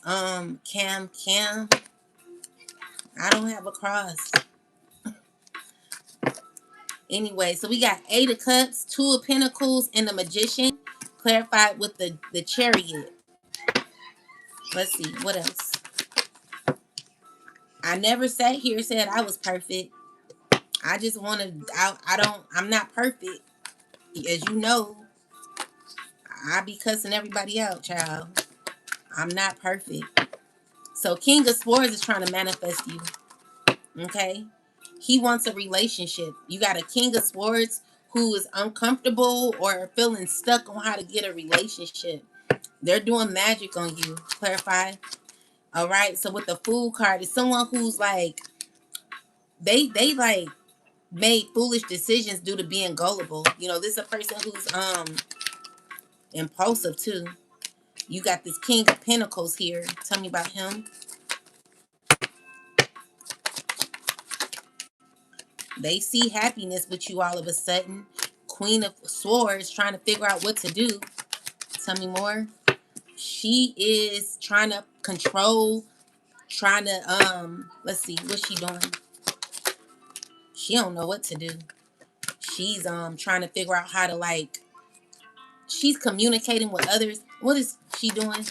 Cam. I don't have a cross. Anyway, so we got 8 of Cups, 2 of Pentacles, and the Magician, clarified with the Chariot. Let's see, what else? I never sat here and said I was perfect. I just want to, I'm not perfect. As you know, I be cussing everybody out, child. I'm not perfect. So King of Swords is trying to manifest you. Okay? He wants a relationship. You got a King of Swords who is uncomfortable or feeling stuck on how to get a relationship. They're doing magic on you. Clarify. All right. So with the Fool card, it's someone who's like, they like, made foolish decisions due to being gullible. You know, this is a person who's impulsive too. You got this King of Pentacles here. Tell me about him. They see happiness with you all of a sudden. Queen of Swords trying to figure out what to do. Tell me more. She is trying to control, trying to let's see, what's she doing? She don't know what to do. She's trying to figure out how to, like, she's communicating with others. What is she doing?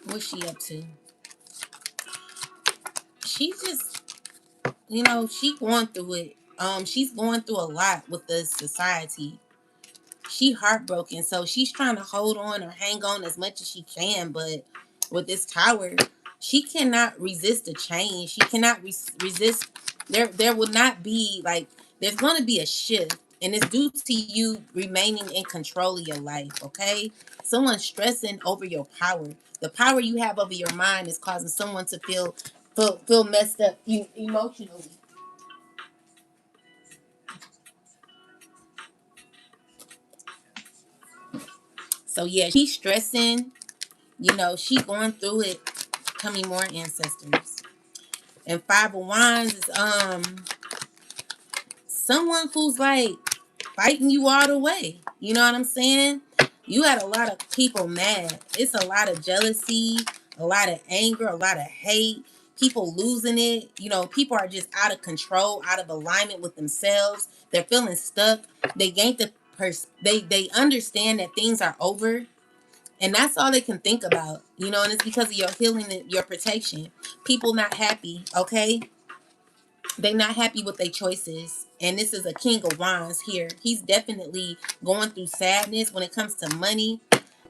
What's she up to? She's just, you know, she going through it. She's going through a lot with the society. She heartbroken, so she's trying to hold on or hang on as much as she can. But with this Tower, she cannot resist the change. She cannot resist. There will not be, like, there's going to be a shift, and it's due to you remaining in control of your life. Okay, someone's stressing over your power. The power you have over your mind is causing someone to feel messed up emotionally. So yeah, she's stressing. You know, she going through it. Tell me more, ancestors. And Five of Wands is someone who's like fighting you all the way. You know what I'm saying? You had a lot of people mad. It's a lot of jealousy, a lot of anger, a lot of hate, people losing it. You know, people are just out of control, out of alignment with themselves. They're feeling stuck. They gained the they understand that things are over. And that's all they can think about, you know, and it's because of your healing and your protection. People not happy, okay? They not happy with their choices. And this is a King of Wands here. He's definitely going through sadness when it comes to money.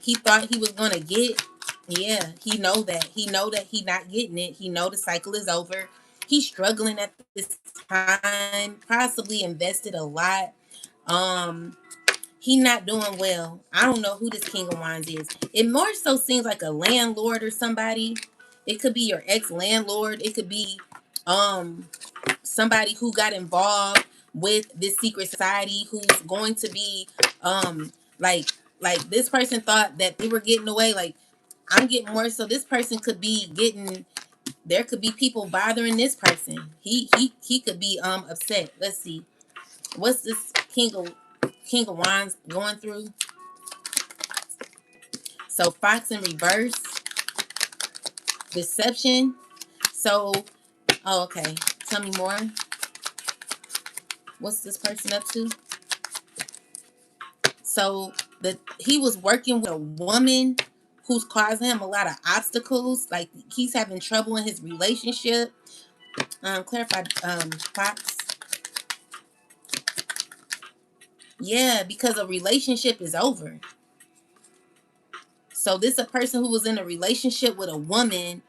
He thought he was gonna get, yeah, he know that. He know that he not getting it. He know the cycle is over. He's struggling at this time, possibly invested a lot. Um, he not doing well. I don't know who this King of Wands is. It more so seems like a landlord or somebody. It could be your ex-landlord. It could be somebody who got involved with this secret society who's going to be um like this person thought that they were getting away. Like, I'm getting more so this person could be getting, there could be people bothering this person. He could be upset. Let's see. What's this King of Wands going through? So Fox in reverse, deception. So, oh, okay. Tell me more. What's this person up to? So he was working with a woman who's causing him a lot of obstacles. Like, he's having trouble in his relationship. Clarify, Fox. Yeah, because a relationship is over. So this is a person who was in a relationship with a woman.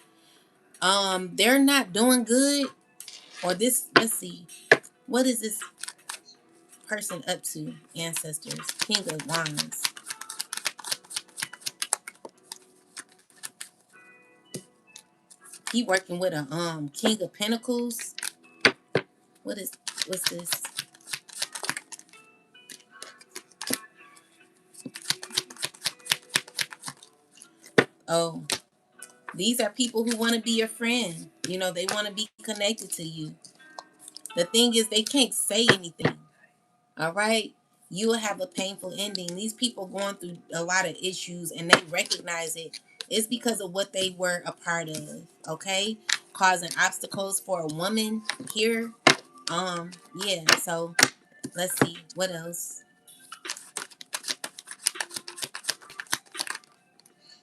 They're not doing good. Or this, let's see. What is this person up to, ancestors? King of Wands. He working with a King of Pentacles. What is, what's this? Oh, these are people who want to be your friend. You know, they want to be connected to you. The thing is, they can't say anything. All right? You will have a painful ending. These people going through a lot of issues and they recognize it. It's because of what they were a part of. Okay? Causing obstacles for a woman here. Yeah, so let's see. What else?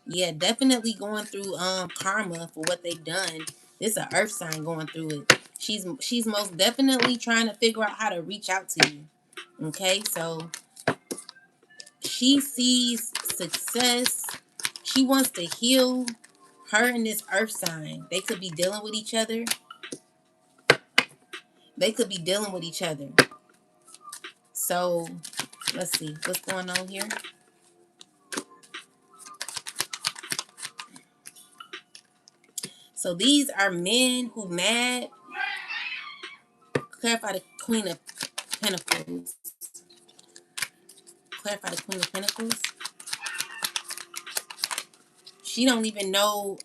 Yeah, definitely going through karma for what they've done. This an earth sign going through it. She's most definitely trying to figure out how to reach out to you. Okay, so she sees success. She wants to heal. Her and this earth sign, they could be dealing with each other. They could be dealing with each other. So let's see what's going on here. So So these are men who mad. Clarify the Queen of Pentacles. Clarify the Queen of Pentacles. She don't even know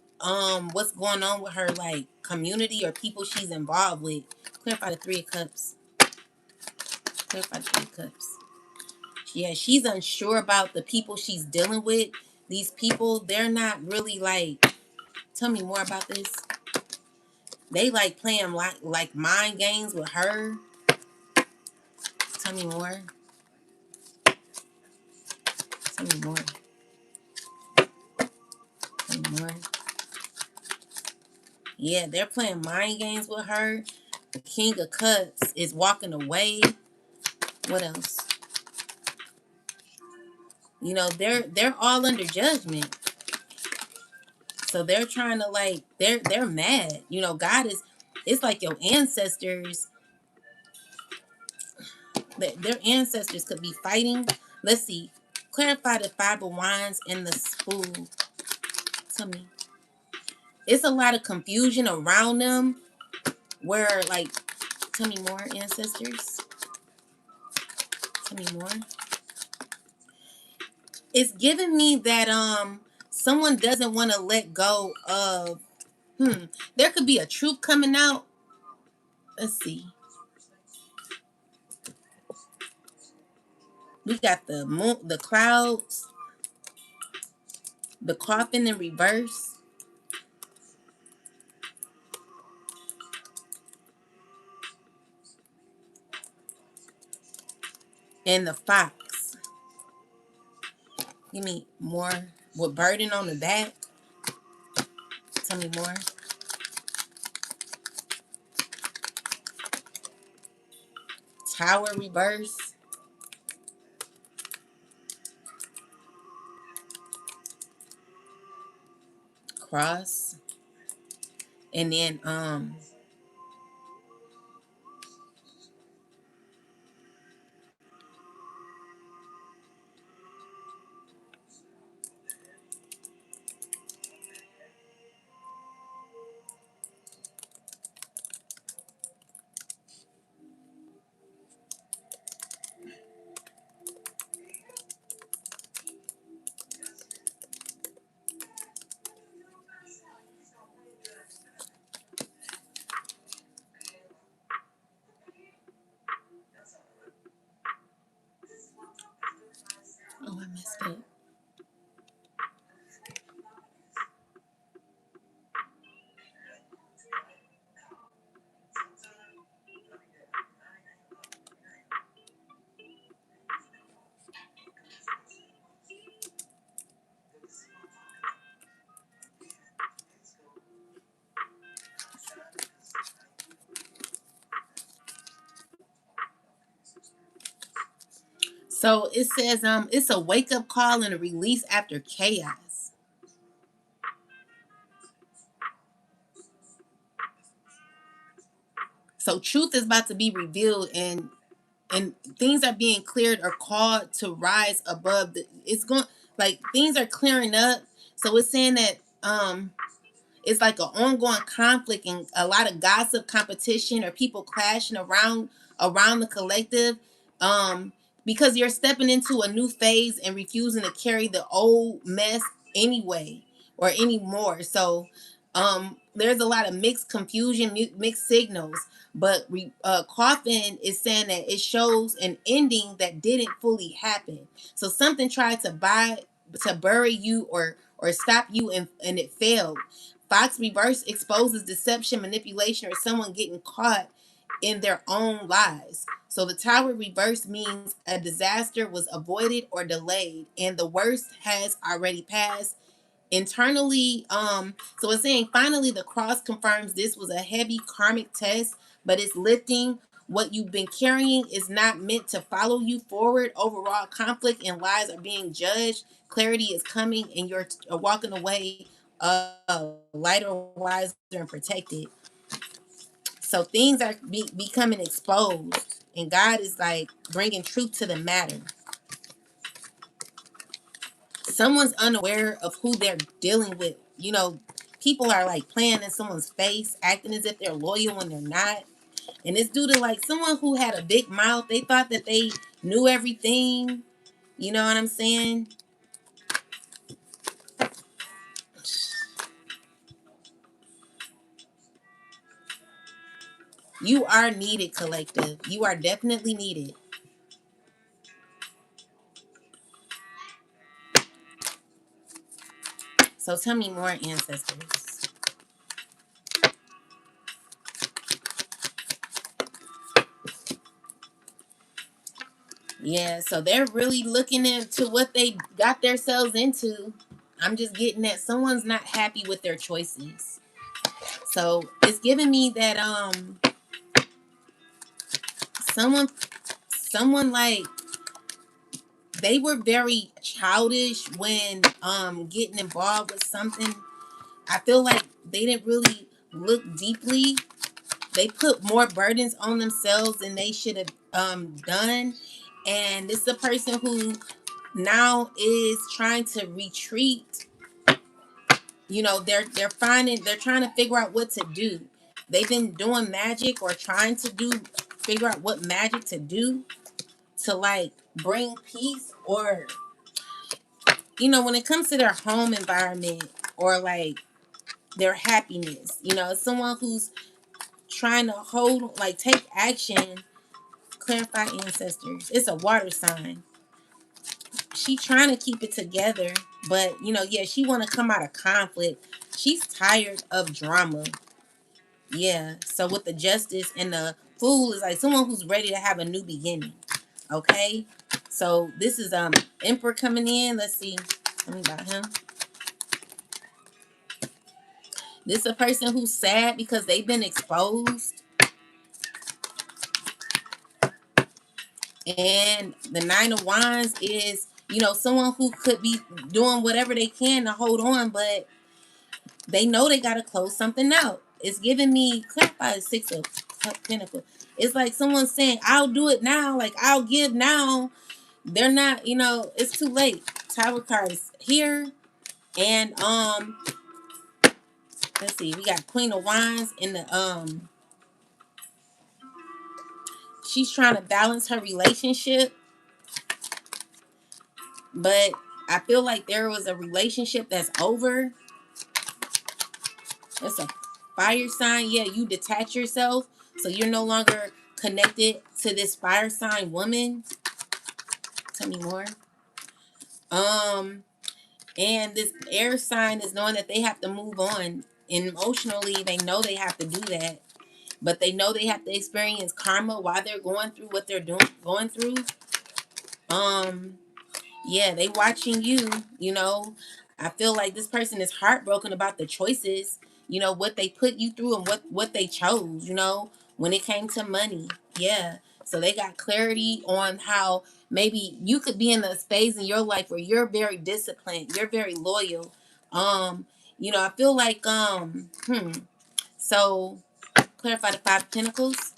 what's going on with her like community or people she's involved with. Clarify the Three of Cups. Clarify the Three of Cups. Yeah, she's unsure about the people she's dealing with. These people, they're not really like. Tell me more about this. They like playing like mind games with her. Tell me more. Tell me more. Tell me more. Yeah, they're playing mind games with her. The King of Cups is walking away. What else? You know, they're all under judgment. So they're trying to like they're mad. You know, God is it's like your ancestors, their ancestors could be fighting. Let's see. Clarify the Five of Wands and the Spool. Tell me. It's a lot of confusion around them where like tell me more, ancestors. Tell me more. It's giving me that someone doesn't want to let go of there could be a truth coming out. Let's see. We got the moon, the clouds, the coffin in reverse, and the fox. Give me more. With burden on the back. Tell me more. Tower reverse. Cross. And then oh, I messed up. So it says it's a wake up call and a release after chaos. So truth is about to be revealed and things are being cleared or called to rise above the it's going like things are clearing up. So it's saying that it's like an ongoing conflict and a lot of gossip, competition, or people clashing around the collective. Um, because you're stepping into a new phase and refusing to carry the old mess anyway or anymore. So there's a lot of mixed confusion, mixed signals. But Coffin is saying that it shows an ending that didn't fully happen. So something tried to bury you or stop you and it failed. Fox reverse exposes deception, manipulation, or someone getting caught in their own lies. So the tower reverse means a disaster was avoided or delayed, and the worst has already passed. Internally, so it's saying finally the cross confirms this was a heavy karmic test, but it's lifting what you've been carrying is not meant to follow you forward. Overall conflict and lies are being judged. Clarity is coming, and you're walking away lighter, wiser, and protected. So things are becoming exposed, and God is like bringing truth to the matter. Someone's unaware of who they're dealing with. You know, people are like playing in someone's face, acting as if they're loyal when they're not. And it's due to like someone who had a big mouth. They thought that they knew everything. You know what I'm saying? You are needed, collective. You are definitely needed. So tell me more, ancestors. Yeah, so they're really looking into what they got themselves into. I'm just getting that someone's not happy with their choices. So it's giving me that someone someone like they were very childish when getting involved with something. I feel like they didn't really look deeply. They put more burdens on themselves than they should have done. And this is a person who now is trying to retreat. You know, they're trying to figure out what to do. They've been doing magic or trying to figure out what magic to do to like bring peace, or when it comes to their home environment or like their happiness. It's someone who's trying to take action. Clarify, ancestors. It's a water sign. She trying to keep it together, but yeah, she want to come out of conflict. She's tired of drama. Yeah. So with the justice and the fool is like someone who's ready to have a new beginning. Okay. So this is Emperor coming in. Let's see. Tell me about him. This is a person who's sad because they've been exposed. And the Nine of Wands is, someone who could be doing whatever they can to hold on, but they know they got to close something out. It's giving me, clarify the Six of Pentacles. It's like someone saying, I'll do it now. Like, I'll give now. They're not, it's too late. Tower cards here. And, let's see. We got Queen of Wands in the, she's trying to balance her relationship. But I feel like there was a relationship that's over. That's a fire sign. Yeah, you detach yourself. So you're no longer connected to this fire sign woman. Tell me more. And this air sign is knowing that they have to move on. And emotionally, they know they have to do that. But they know they have to experience karma while they're going through what they're going through. Yeah, they watching you. I feel like this person is heartbroken about the choices, what they put you through and what they chose, when it came to money. Yeah. So they got clarity on how maybe you could be in a phase in your life where you're very disciplined, you're very loyal. I feel like so clarify the Five of Pentacles.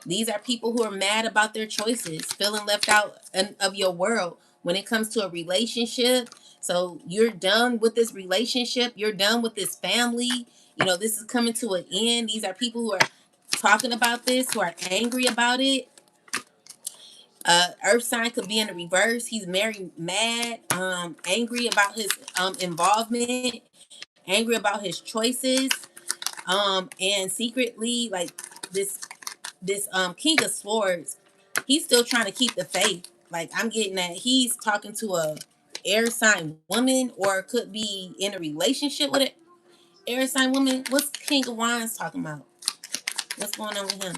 These are people who are mad about their choices, feeling left out of your world when it comes to a relationship. So you're done with this relationship. You're done with this family. This is coming to an end. These are people who are talking about this, who are angry about it. Earth sign could be in the reverse. He's very mad, angry about his involvement, angry about his choices, and secretly like this King of Swords, he's still trying to keep the faith. Like I'm getting that he's talking to a air sign woman, or could be in a relationship with an air sign woman. What's King of Wands talking about? What's going on with him?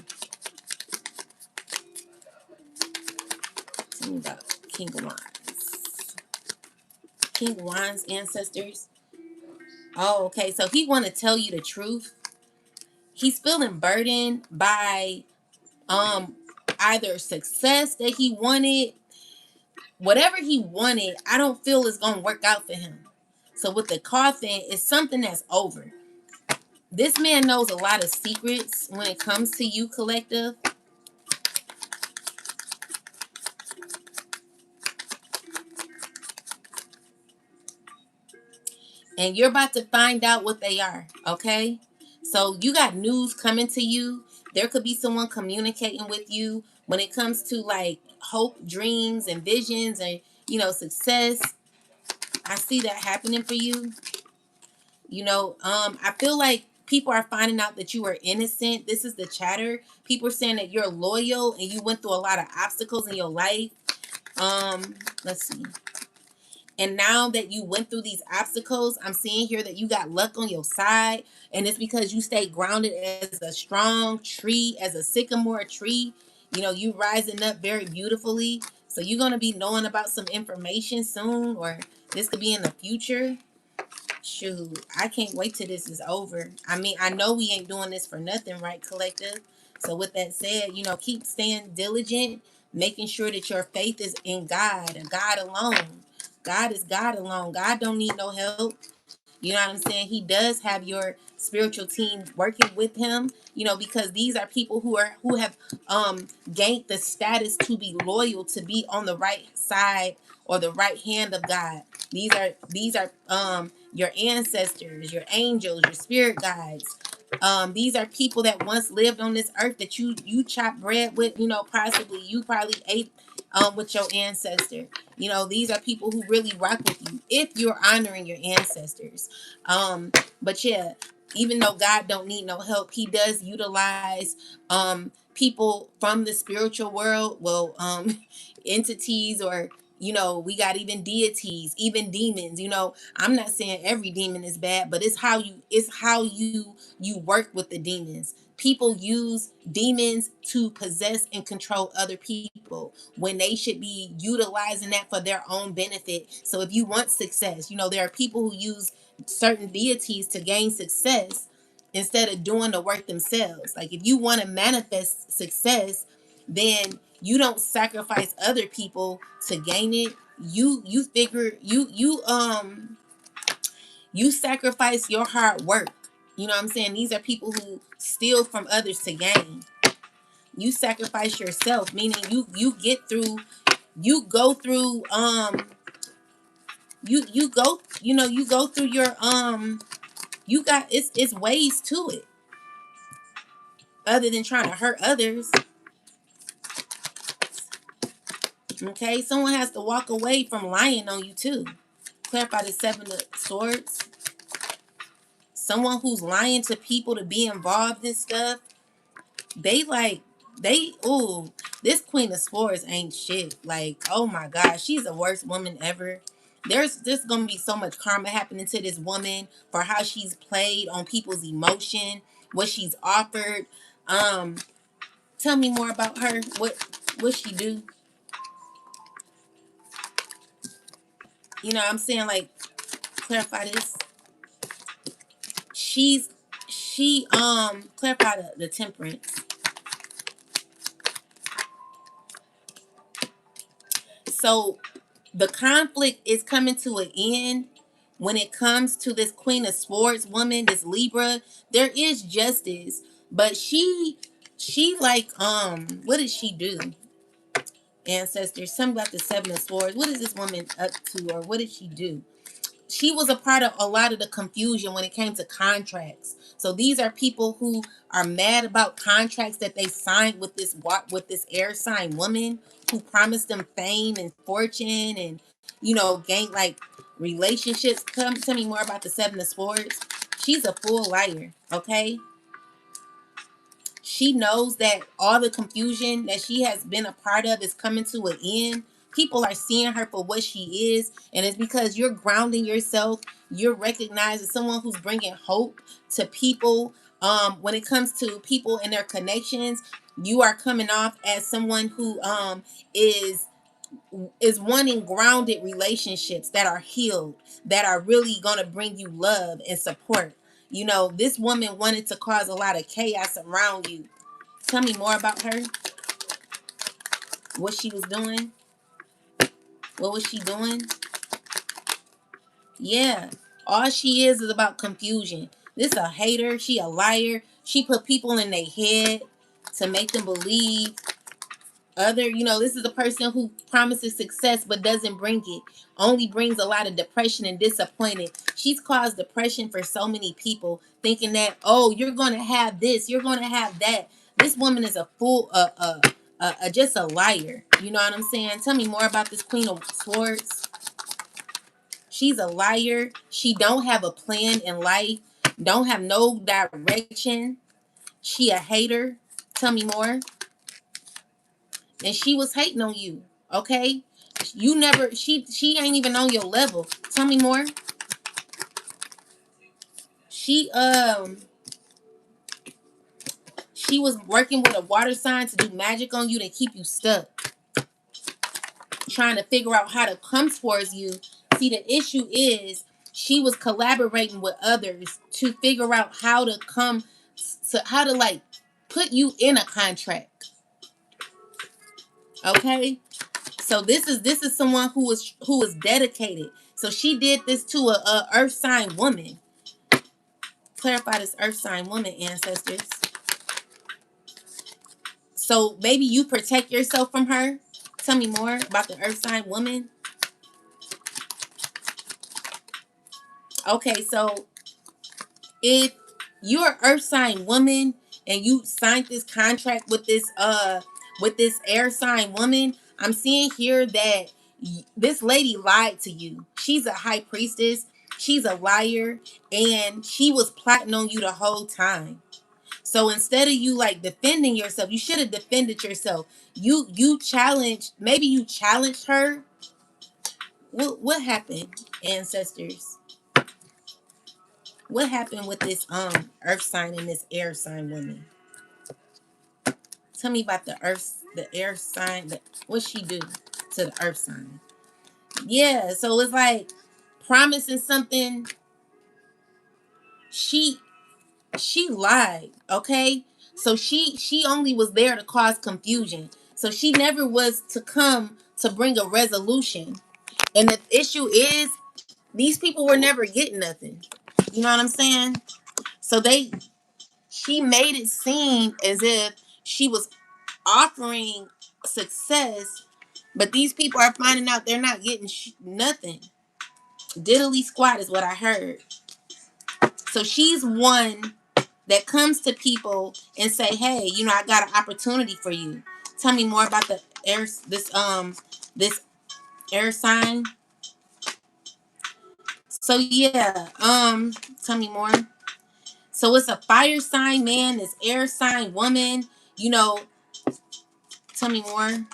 Tell me about King of Wands. King of Wands, ancestors. Oh, okay. So he want to tell you the truth. He's feeling burdened by either success that he wanted. Whatever he wanted, I don't feel is going to work out for him. So with the coffin, it's something that's over. This man knows a lot of secrets when it comes to you, collective. And you're about to find out what they are, okay? So you got news coming to you. There could be someone communicating with you when it comes to like hope, dreams, and visions, and success. I see that happening for you. I feel like people are finding out that you are innocent. This is the chatter. People are saying that you're loyal and you went through a lot of obstacles in your life. Let's see. And now that you went through these obstacles, I'm seeing here that you got luck on your side. And it's because you stay grounded as a strong tree, as a sycamore tree. You rising up very beautifully. So you're going to be knowing about some information soon, or this could be in the future. Shoot, I can't wait till this is over. I mean, I know we ain't doing this for nothing, right, collective? So with that said, keep staying diligent, making sure that your faith is in God and God alone. God is God alone. God don't need no help. You know what I'm saying? He does have your spiritual team working with him, because these are people who have gained the status to be loyal, to be on the right side or the right hand of God. These are your ancestors, your angels, your spirit guides. These are people that once lived on this earth that you chop bread with, possibly you probably ate with your ancestor. These are people who really rock with you if you're honoring your ancestors. But yeah, even though God don't need no help, he does utilize people from the spiritual world, well, entities, or we got even deities, even demons. I'm not saying every demon is bad, but it's how you work with the demons. People use demons to possess and control other people when they should be utilizing that for their own benefit. So if you want success, there are people who use certain deities to gain success instead of doing the work themselves. Like if you want to manifest success, then you don't sacrifice other people to gain it. You figure you sacrifice your hard work. You know what I'm saying? These are people who steal from others to gain. You sacrifice yourself, meaning you get through, you go through you go you go through your you got it's ways to it other than trying to hurt others. Okay, someone has to walk away from lying on you too. Clarify the seven of swords. Someone who's lying to people to be involved in stuff, they like ooh, this queen of swords ain't shit. Like, oh my gosh, she's the worst woman ever. There's gonna be so much karma happening to this woman for how she's played on people's emotion, what she's offered. um Tell me more about her. What she do? I'm saying, like, clarify this. She clarify the temperance. So the conflict is coming to an end when it comes to this queen of swords woman, this Libra. There is justice, but she like what did she do? Ancestors, something about the seven of swords. What is this woman up to, or what did she do? She was a part of a lot of the confusion when it came to contracts. So these are people who are mad about contracts that they signed with this air sign woman who promised them fame and fortune and gain like relationships. Come tell me more about the seven of swords. She's a full liar, okay? She knows that all the confusion that she has been a part of is coming to an end. People are seeing her for what she is, and it's because you're grounding yourself. You're recognizing someone who's bringing hope to people. When it comes to people and their connections, you are coming off as someone who is wanting grounded relationships that are healed, that are really gonna bring you love and support. This woman wanted to cause a lot of chaos around you. Tell me more about her. What she was doing. What was she doing? Yeah. All she is about confusion. This a hater. She a liar. She put people in their head to make them believe Other, this is a person who promises success but doesn't bring it, only brings a lot of depression and disappointment. She's caused depression for so many people, thinking that, oh, you're going to have this, you're going to have that. This woman is a fool, just a liar. You know what I'm saying? Tell me more about this Queen of Swords. She's a liar. She don't have a plan in life, don't have no direction. She a hater. Tell me more. And she was hating on you. Okay, you never. She ain't even on your level. Tell me more. She she was working with a water sign to do magic on you to keep you stuck, trying to figure out how to come towards you. See, the issue is she was collaborating with others to figure out how to come to how to like put you in a contract. Okay, so this is someone who was dedicated. So she did this to a earth sign woman. Clarify this earth sign woman, ancestors. So maybe you protect yourself from her. Tell me more about the earth sign woman. Okay, so if you're an earth sign woman and you signed this contract with this air sign woman, I'm seeing here that this lady lied to you. She's a high priestess. She's a liar, and she was plotting on you the whole time. So instead of you like defending yourself, you should have defended yourself. You challenged, maybe you challenged her. What happened, ancestors? What happened with this earth sign and this air sign woman? Tell me about the air sign. What she do to the earth sign? Yeah, so it's like promising something. She she lied. Okay, so she only was there to cause confusion. So she never was to come to bring a resolution. And the issue is these people were never getting nothing. You know what I'm saying? So she made it seem as if she was offering success, but these people are finding out they're not getting nothing. Diddly squat is what I heard. So she's one that comes to people and say, "Hey, I got an opportunity for you. Tell me more about the air this air sign." So yeah, tell me more. So it's a fire sign man, this air sign woman, you know, tell me more.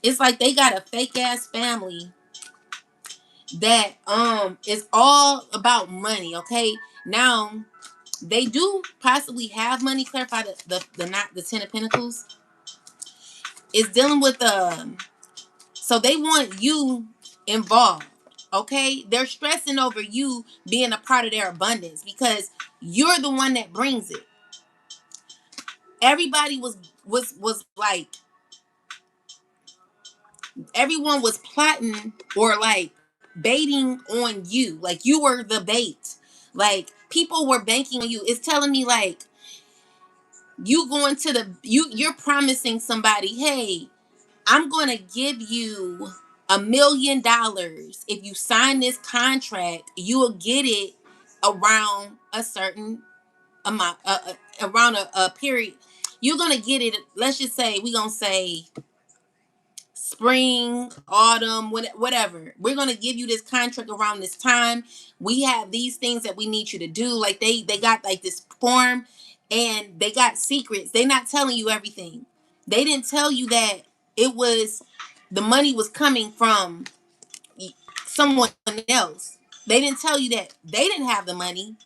It's like they got a fake ass family that is all about money, okay? Now they do possibly have money. Clarify the not the 10 of Pentacles is dealing with so they want you involved. Okay, they're stressing over you being a part of their abundance because you're the one that brings it. Everybody was like, everyone was plotting or like baiting on you, like you were the bait. Like people were banking on you. It's telling me like you going to you're promising somebody, hey, I'm gonna give you $1 million if you sign this contract. You will get it around a certain amount, around a period. You're gonna get it. Let's just say we're gonna say spring, autumn, whatever. We're gonna give you this contract around this time. We have these things that we need you to do. Like they got like this form, and they got secrets. They're not telling you everything. They didn't tell you that it was the money was coming from someone else. They didn't tell you that they didn't have the money.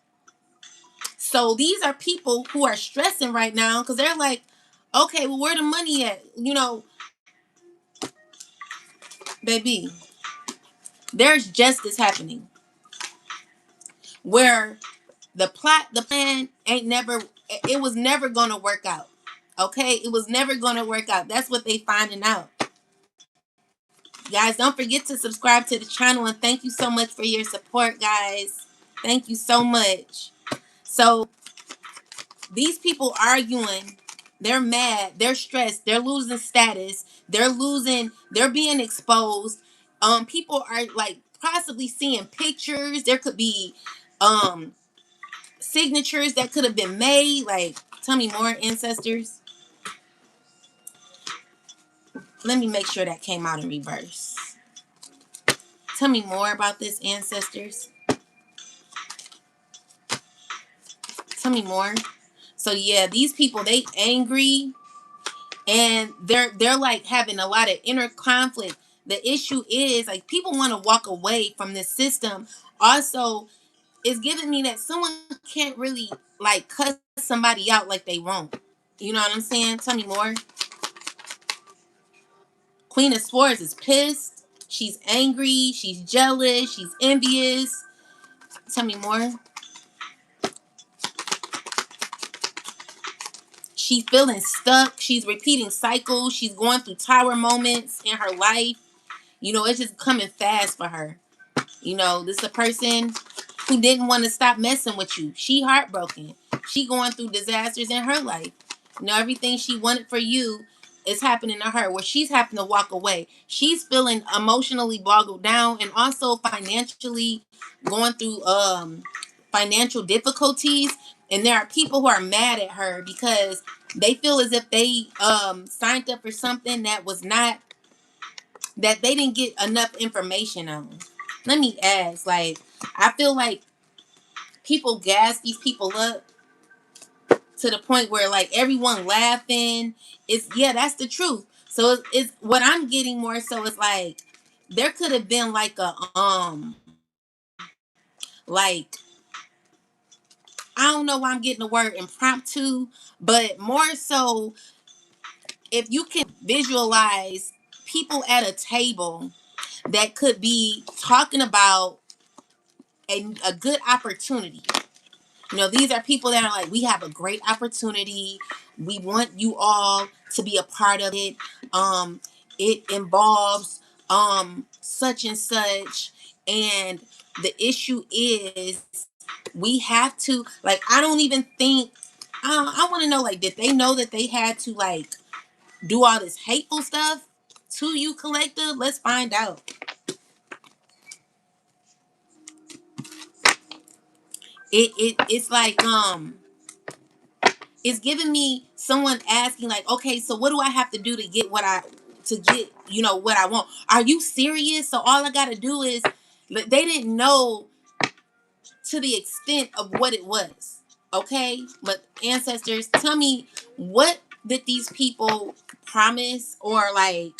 So these are people who are stressing right now because they're like, okay, well, where the money at? Baby, there's justice happening where the plan ain't never, it was never gonna work out. Okay, it was never gonna work out. That's what they finding out. Guys, don't forget to subscribe to the channel, and thank you so much for your support, guys. Thank you so much. So these people arguing They're mad, they're stressed, they're losing status, they're being exposed. People are like possibly seeing pictures. There could be um signatures that could have been made. Like, tell me more, ancestors. Let me make sure that came out in reverse. Tell me more about this, ancestors. Tell me more. So yeah, these people, they angry, and they're like having a lot of inner conflict. The issue is like people want to walk away from this system. Also, it's giving me that someone can't really like cuss somebody out like they won't. You know what I'm saying? Tell me more. Queen of Swords is pissed. She's angry. She's jealous. She's envious. Tell me more. She's feeling stuck. She's repeating cycles. She's going through tower moments in her life. You know, it's just coming fast for her. You know, this is a person who didn't want to stop messing with you. She heartbroken. She going through disasters in her life. You know, everything she wanted for you is happening to her, where she's having to walk away. She's feeling emotionally boggled down, and also financially going through financial difficulties. And there are people who are mad at her because they feel as if they signed up for something that was not, that they didn't get enough information on. Let me ask, like, I feel like people gas these people up to the point where like everyone laughing. It's, yeah, that's the truth. So it's what I'm getting more so is like there could have been like a like, I don't know why I'm getting the word impromptu, but more so if you can visualize people at a table that could be talking about a good opportunity. You know, these are people that are like, we have a great opportunity. We want you all to be a part of it. It involves such and such. And the issue is we have to, like, I don't even think, I want to know, like, did they know that they had to like do all this hateful stuff to you, collective? Let's find out. It's like it's giving me someone asking like, okay, so what do I have to do to get what I, to get, you know, what I want? Are you serious? So all I gotta do is, they didn't know to the extent of what it was. Okay, but ancestors, tell me, what did these people promise, or like,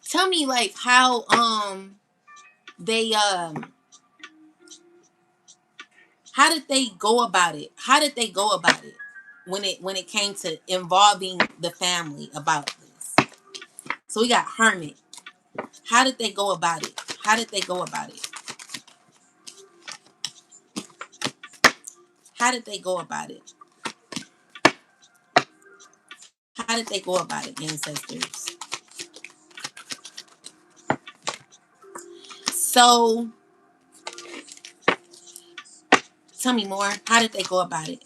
tell me like how they how did they go about it? How did they go about it when it came to involving the family about this? So we got Hermit. How did they go about it? How did they go about it? How did they go about it? How did they go about it, ancestors? So tell me more. How did they go about it?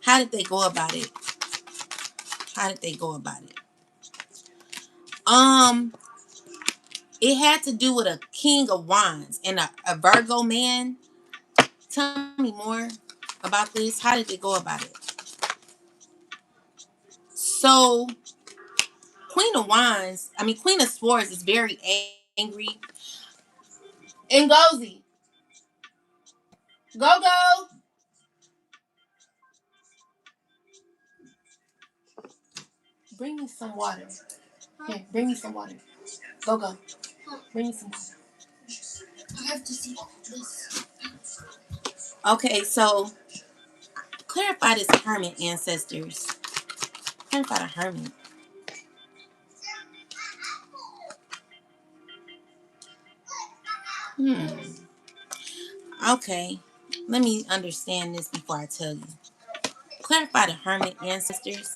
How did they go about it? How did they go about it? Um, it had to do with a King of Wands and a Virgo man. Tell me more about this. How did they go about it? So Queen of Swords is very angry. Ngozi, go go. Bring me some water. Here, bring me some water. Go go. Bring me some water. I have to see this. Okay, so clarify this hermit, ancestors. Clarify the hermit. Hmm. Okay. Let me understand this before I tell you. Clarify the hermit, ancestors.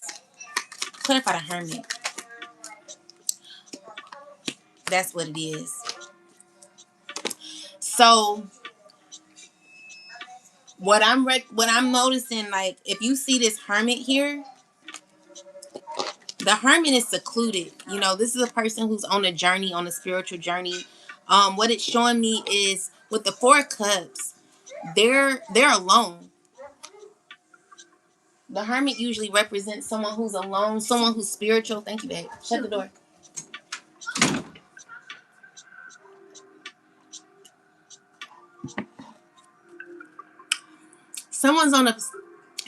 Clarify the hermit. That's what it is. So What I'm noticing, like if you see this hermit here, the hermit is secluded. You know, this is a person who's on a journey, on a spiritual journey. What it's showing me is with the four cups, they're alone. The hermit usually represents someone who's alone, someone who's spiritual. Thank you, babe. Shut the door. Someone's on a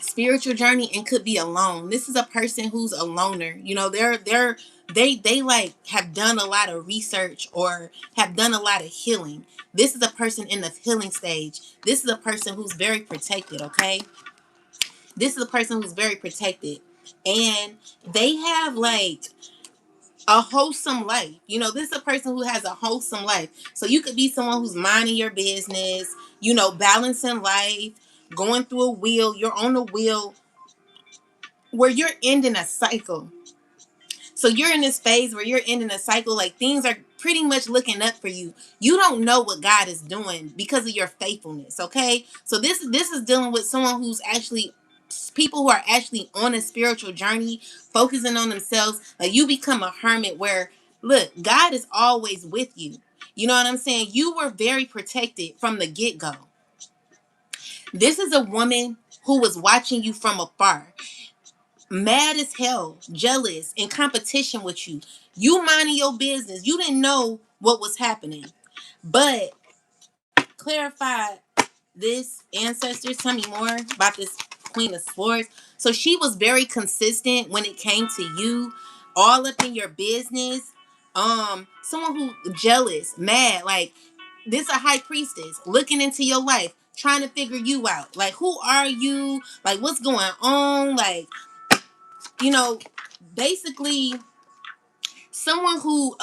spiritual journey and could be alone. This is a person who's a loner. You know, they like have done a lot of research or have done a lot of healing. This is a person in the healing stage. This is a person who's very protected, okay? This is a person who's very protected. And they have like a wholesome life. You know, this is a person who has a wholesome life. So you could be someone who's minding your business, you know, balancing life, going through a wheel. You're on a wheel where you're ending a cycle. So you're in this phase where you're ending a cycle, like things are pretty much looking up for you. You don't know what God is doing because of your faithfulness, okay? So this is dealing with someone who's actually people who are actually on a spiritual journey, focusing on themselves. Like you become a hermit where look, God is always with you. You know what I'm saying? You were very protected from the get-go. This is a woman who was watching you from afar, mad as hell, jealous, in competition with you. You minding your business. You didn't know what was happening. But clarify this, ancestors. Tell me more about this Queen of Swords. So she was very consistent when it came to you, all up in your business. Someone who jealous, mad, like this a high priestess looking into your life, trying to figure you out. Like who are you? Like what's going on? Like you know, basically someone who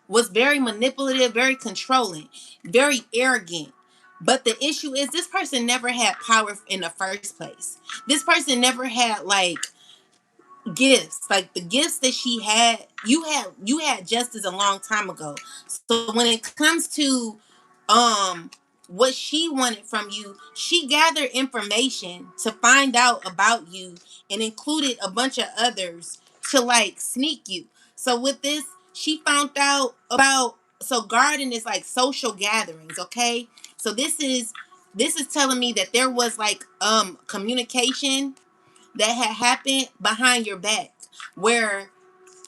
was very manipulative, very controlling, very arrogant. But the issue is this person never had power in the first place. This person never had like gifts, like the gifts that she had. You had justice a long time ago. So when it comes to um what she wanted from you, she gathered information to find out about you and included a bunch of others to like sneak you. So with this, she found out about, so garden is like social gatherings, okay? So this is telling me that there was like communication that had happened behind your back where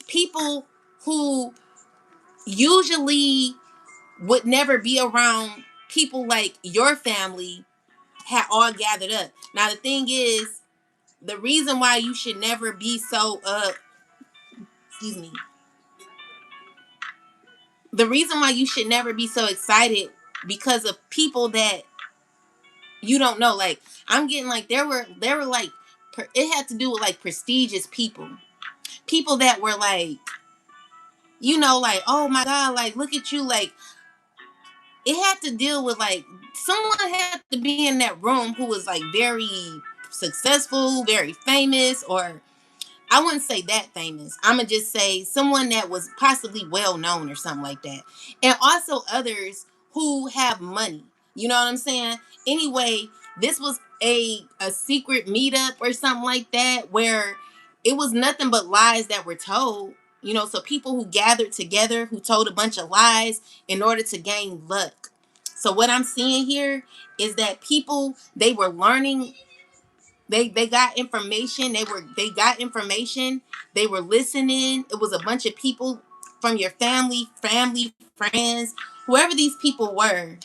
people who usually would never be around people like your family had all gathered up. Now the thing is, the reason why you should never be so excuse me. The reason why you should never be so excited because of people that you don't know. Like I'm getting like there were like it had to do with like prestigious people. People that were like, you know, like, oh my God, like look at you, like it had to deal with like someone had to be in that room who was like very successful, very famous, or I wouldn't say that famous. I'm gonna just say someone that was possibly well known or something like that. And also others who have money. You know what I'm saying? Anyway, this was a secret meetup or something like that where it was nothing but lies that were told. You know, so people who gathered together who told a bunch of lies in order to gain luck. So what I'm seeing here is that people, they were learning, they got information, they got information, they were listening. It was a bunch of people from your family, friends, whoever these people were,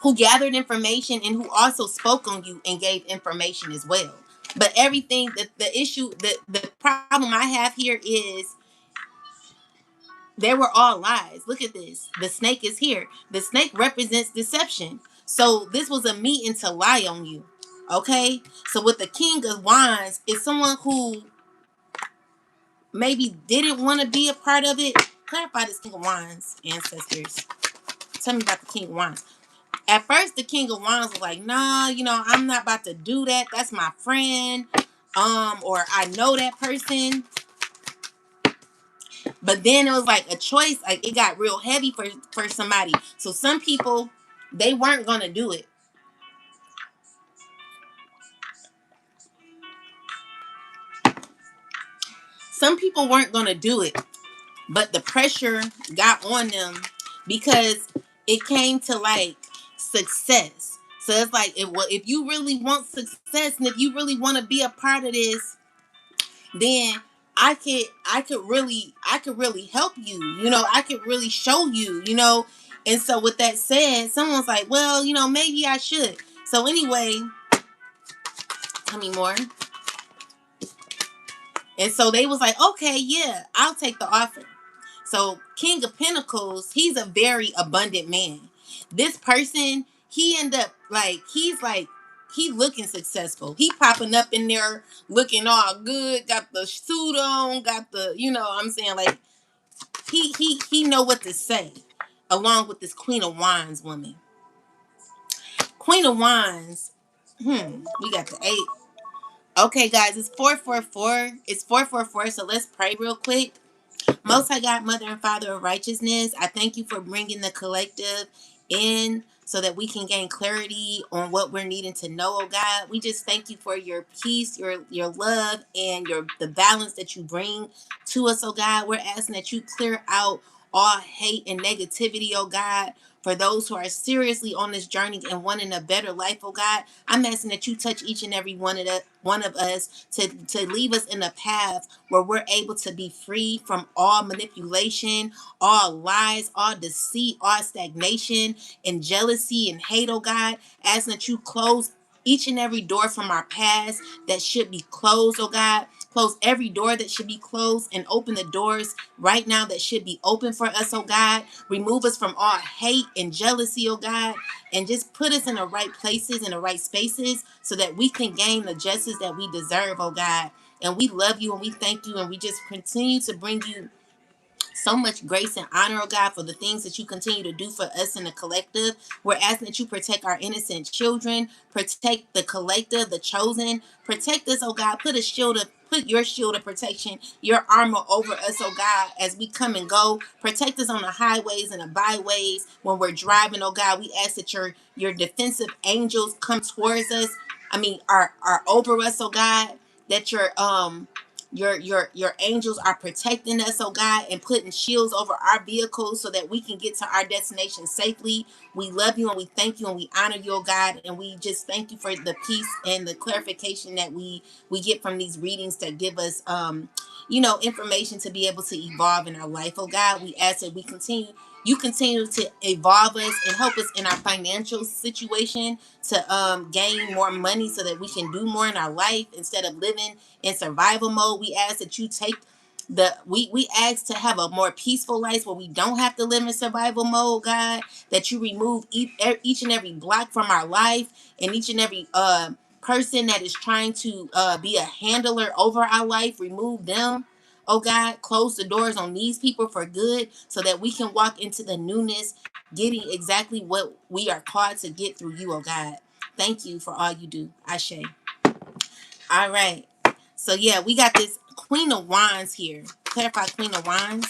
who gathered information and who also spoke on you and gave information as well. But everything that the issue, the problem I have here is they were all lies. Look at this. The snake is here. The snake represents deception. So this was a meeting to lie on you. Okay? So with the King of Wands, is someone who maybe didn't want to be a part of it. Clarify this King of Wands, ancestors. Tell me about the King of Wands. At first, the King of Wands was like, nah, you know, I'm not about to do that. That's my friend. Or I know that person. But then it was like a choice, like it got real heavy for somebody. So some people, they weren't gonna do it. some people weren't going to do it, but the pressure got on them because it came to like success. So it's like, if you really want success and if you really want to be a part of this, then I could really help you. I could really show you. And so with that said, someone's like, well, maybe I should. So anyway, tell me more. And so they was like, okay, yeah, I'll take the offer. So King of Pentacles, he's a very abundant man. This person, he end up he looking successful. He popping up in there looking all good, got the suit on, got the, what I'm saying, like he know what to say, along with this Queen of Wands woman. Queen of Wands, we got the 8. Okay, guys, it's 444. It's 444. So let's pray real quick. Most High God, Mother and Father of Righteousness, I thank you for bringing the collective in so that we can gain clarity on what we're needing to know, oh God. We just thank you for your peace, your love, and the balance that you bring to us, oh God. We're asking that you clear out all hate and negativity, oh God. For those who are seriously on this journey and wanting a better life, oh God, I'm asking that you touch each and every one of us to leave us in a path where we're able to be free from all manipulation, all lies, all deceit, all stagnation, and jealousy and hate, oh God. Asking that you close each and every door from our past that should be closed, oh God. Close every door that should be closed and open the doors right now that should be open for us, oh God. Remove us from all hate and jealousy, oh God, and just put us in the right places, in the right spaces, so that we can gain the justice that we deserve, oh God. And we love you and we thank you and we just continue to bring you so much grace and honor, oh God, for the things that you continue to do for us in the collective. We're asking that you protect our innocent children, protect the collective, the chosen, protect us, oh God. Put your shield of protection, your armor over us, oh God, as we come and go. Protect us on the highways and the byways when we're driving, oh God. We ask that your defensive angels come towards us. I mean, are over us, oh God. That your angels are protecting us, oh God, and putting shields over our vehicles so that we can get to our destination safely. We love you and we thank you and we honor you, oh God, and we just thank you for the peace and the clarification that we get from these readings that give us information to be able to evolve in our life, oh God. We ask that you continue to evolve us and help us in our financial situation to gain more money so that we can do more in our life instead of living in survival mode. We ask that you take we ask to have a more peaceful life where we don't have to live in survival mode, God. That you remove each and every block from our life and each and every person that is trying to be a handler over our life. Remove them, oh God. Close the doors on these people for good so that we can walk into the newness, getting exactly what we are called to get through you, oh God. Thank you for all you do. Ashe. All right. So yeah, we got this Queen of Wands here. Clarify Queen of Wands.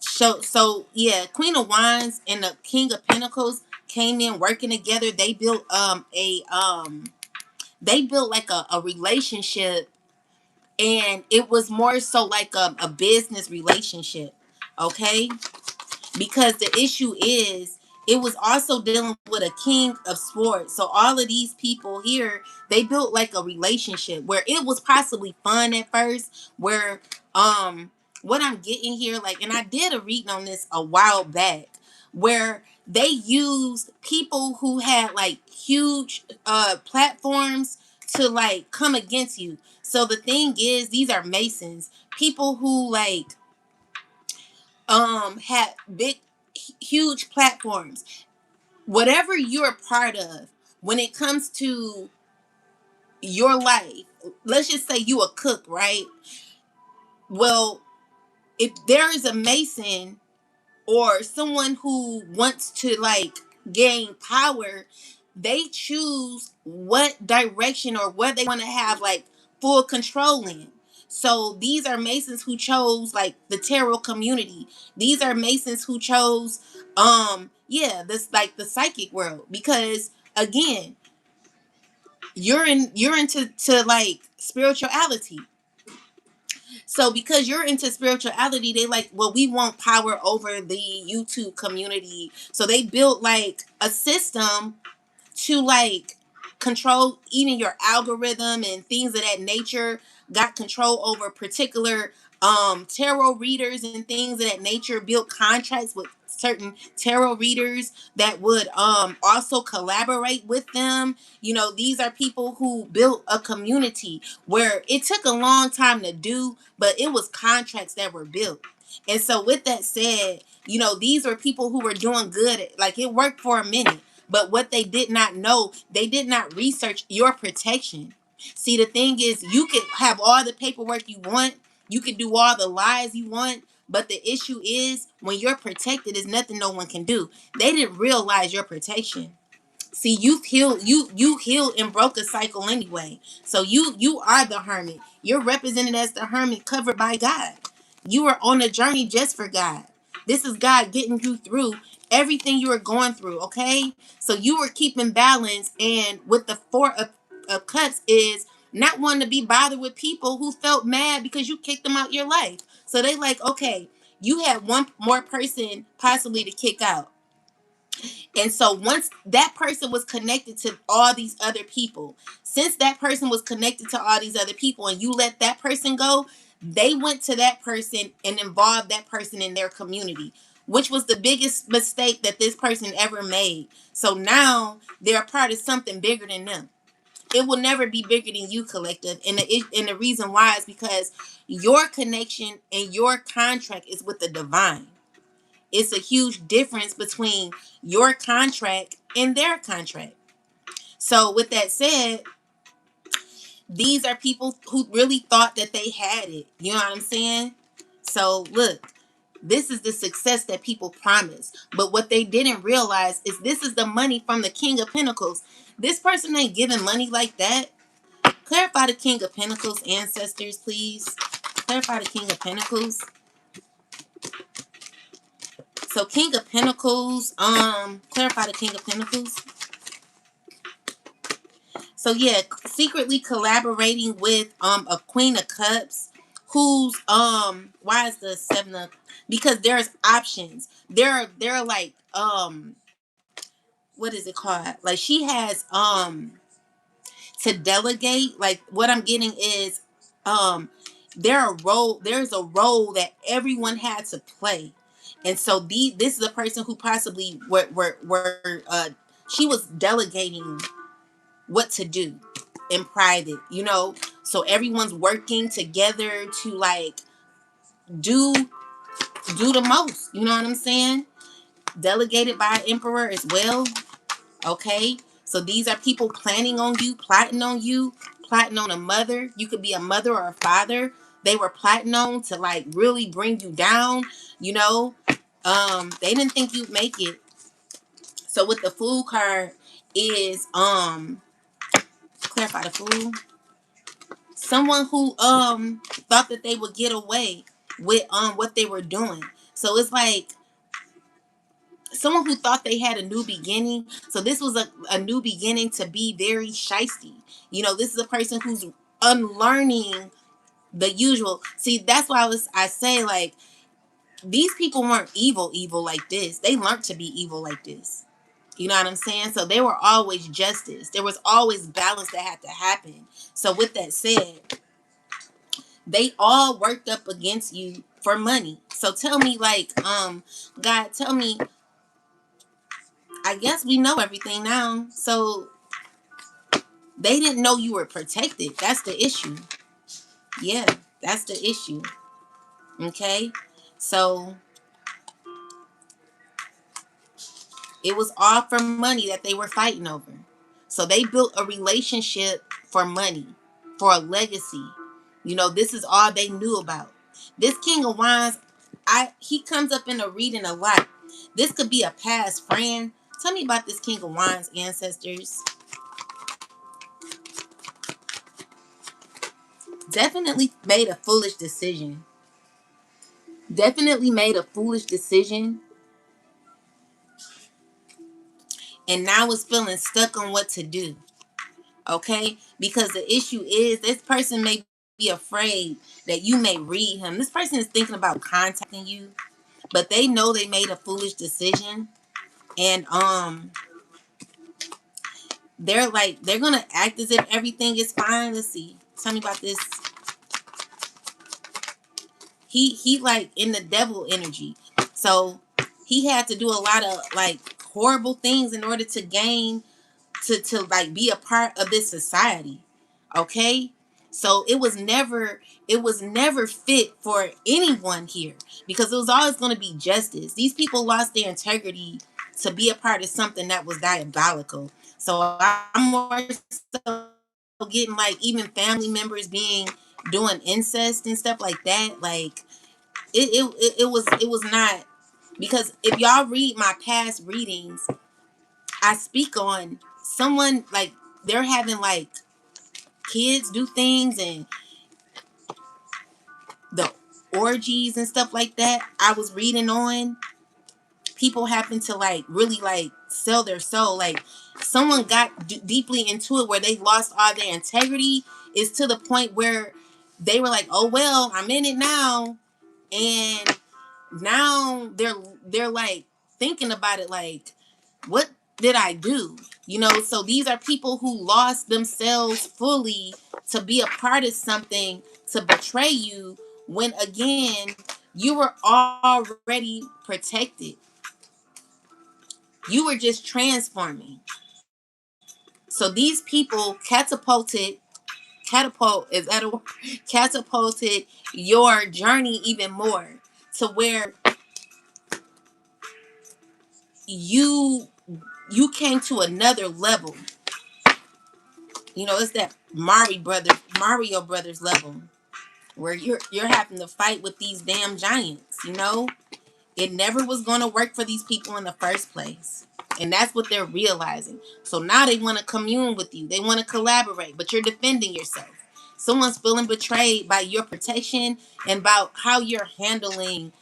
So yeah, Queen of Wands and the King of Pentacles came in working together. They built like a relationship, and it was more so like a business relationship. Okay? Because the issue is it was also dealing with a king of swords. So all of these people here, they built like a relationship where it was possibly fun at first, where what I'm getting here, like, and I did a reading on this a while back, where they used people who had like huge platforms to like come against you. So the thing is, these are Masons, people who like had big huge platforms. Whatever you're a part of, when it comes to your life, let's just say you a cook, right? Well, if there is a Mason or someone who wants to like gain power, they choose what direction or what they want to have like full control in. So these are Masons who chose like the tarot community. These are Masons who chose this like the psychic world, because again, you're into like spirituality. So because you're into spirituality, they like, well, we want power over the YouTube community. So they built like a system to like control even your algorithm and things of that nature. Got control over particular tarot readers and things of that nature. Built contracts with certain tarot readers that would also collaborate with them. You know, these are people who built a community where it took a long time to do, but it was contracts that were built. And so with that said, you know, these were people who were doing good. Like it worked for a minute. But what they did not know, they did not research your protection. See, the thing is, you could have all the paperwork you want, you could do all the lies you want, but the issue is when you're protected, there's nothing no one can do. They didn't realize your protection. See, you healed and broke a cycle anyway. So you are the hermit. You're represented as the hermit covered by God. You are on a journey just for God. This is God getting you through everything you are going through, okay? So you are keeping balance, and with the four of cups is not wanting to be bothered with people who felt mad because you kicked them out your life. So they like, okay, you had one more person possibly to kick out. And so once that person was connected to all these other people, since that person was connected to all these other people and you let that person go, they went to that person and involved that person in their community, which was the biggest mistake that this person ever made. So now they're a part of something bigger than them. It will never be bigger than you, collective. And the reason why is because your connection and your contract is with the divine. It's a huge difference between your contract and their contract. So with that said, these are people who really thought that they had it. You know what I'm saying? So look, this is the success that people promise. But what they didn't realize is this is the money from the King of Pentacles. This person ain't giving money like that. Clarify the King of Pentacles, ancestors, please. Clarify the King of Pentacles. So King of Pentacles, clarify the King of Pentacles. So yeah, secretly collaborating with a Queen of Cups who's why is the seven of, because there's options. There are like what is it called? Like she has to delegate. Like what I'm getting is there's a role that everyone had to play. And so this is a person who possibly were she was delegating what to do in private, you know, so everyone's working together to like do the most, you know what I'm saying? Delegated by emperor as well. Okay, so these are people planning on you, plotting on you, plotting on a mother. You could be a mother or a father. They were plotting on to like really bring you down, you know. They didn't think you'd make it. So with the Fool card is clarify the Fool. Someone who thought that they would get away with what they were doing. So it's like someone who thought they had a new beginning. So this was a new beginning to be very shisty. You know, this is a person who's unlearning the usual. See, that's why I say like these people weren't evil like this. They learned to be evil like this. You know what I'm saying? So there were always justice. There was always balance that had to happen. So with that said, they all worked up against you for money. So tell me, like, God, tell me, I guess we know everything now. So they didn't know you were protected. That's the issue. Yeah, that's the issue. Okay. So it was all for money that they were fighting over. So they built a relationship for money, for a legacy. You know, this is all they knew about. This King of Wands, he comes up in a reading a lot. This could be a past friend. Tell me about this King of Wands, ancestors. Definitely made a foolish decision. Definitely made a foolish decision. And now is feeling stuck on what to do. Okay? because the issue is this person may be afraid that you may read him. This person is thinking about contacting you, but they know they made a foolish decision, and they're gonna act as if everything is fine. Let's see. Tell me about this. He like in the devil energy. So he had to do a lot of like horrible things in order to gain to like be a part of this society. Okay? So it was never fit for anyone here because it was always going to be justice. These people lost their integrity to be a part of something that was diabolical. So I'm more so getting like even family members being doing incest and stuff like that. Like it was not, because if y'all read my past readings, I speak on someone like they're having like kids do things and the orgies and stuff like that. I was reading on people happen to like really like sell their soul. Like someone got deeply into it where they lost all their integrity. Is to the point where they were like, "Oh well, I'm in it now," and now they're like thinking about it like, what did I do? So these are people who lost themselves fully to be a part of something to betray you when again you were already protected. You were just transforming. So these people catapult is that a word? Catapulted your journey even more to where you you came to another level. It's that Mario Brothers level where you're having to fight with these damn giants. It never was going to work for these people in the first place. And that's what they're realizing. So now they want to commune with you. They want to collaborate, but you're defending yourself. Someone's feeling betrayed by your protection and about how you're handling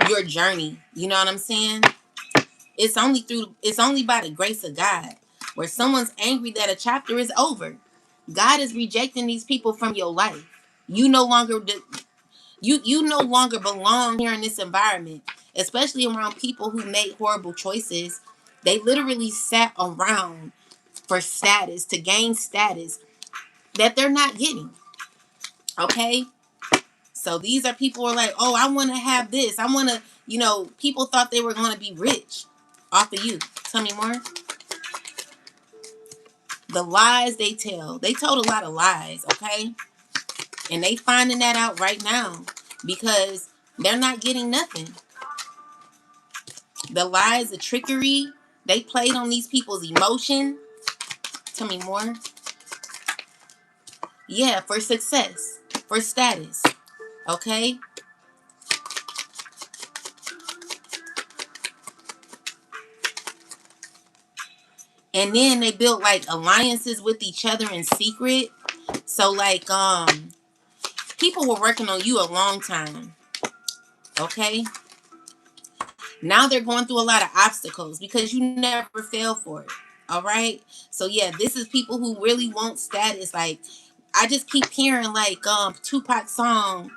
your journey. You know what I'm saying? It's only by the grace of God where someone's angry that a chapter is over. God is rejecting these people from your life. You no longer you no longer belong here in this environment, especially around people who made horrible choices. They literally sat around for status, to gain status that they're not getting. Okay? So these are people who are like, "Oh, I want to have this. I want to, people thought they were going to be rich off of you." Tell me more. The lies they tell. They told a lot of lies, okay? And they finding that out right now because they're not getting nothing. The lies, the trickery, they played on these people's emotion. Tell me more. Yeah, for success, for status, okay? And then they built like alliances with each other in secret. So like people were working on you a long time, okay? Now they're going through a lot of obstacles because you never fell for it. All right. So yeah, this is people who really want status. Like I just keep hearing like Tupac song.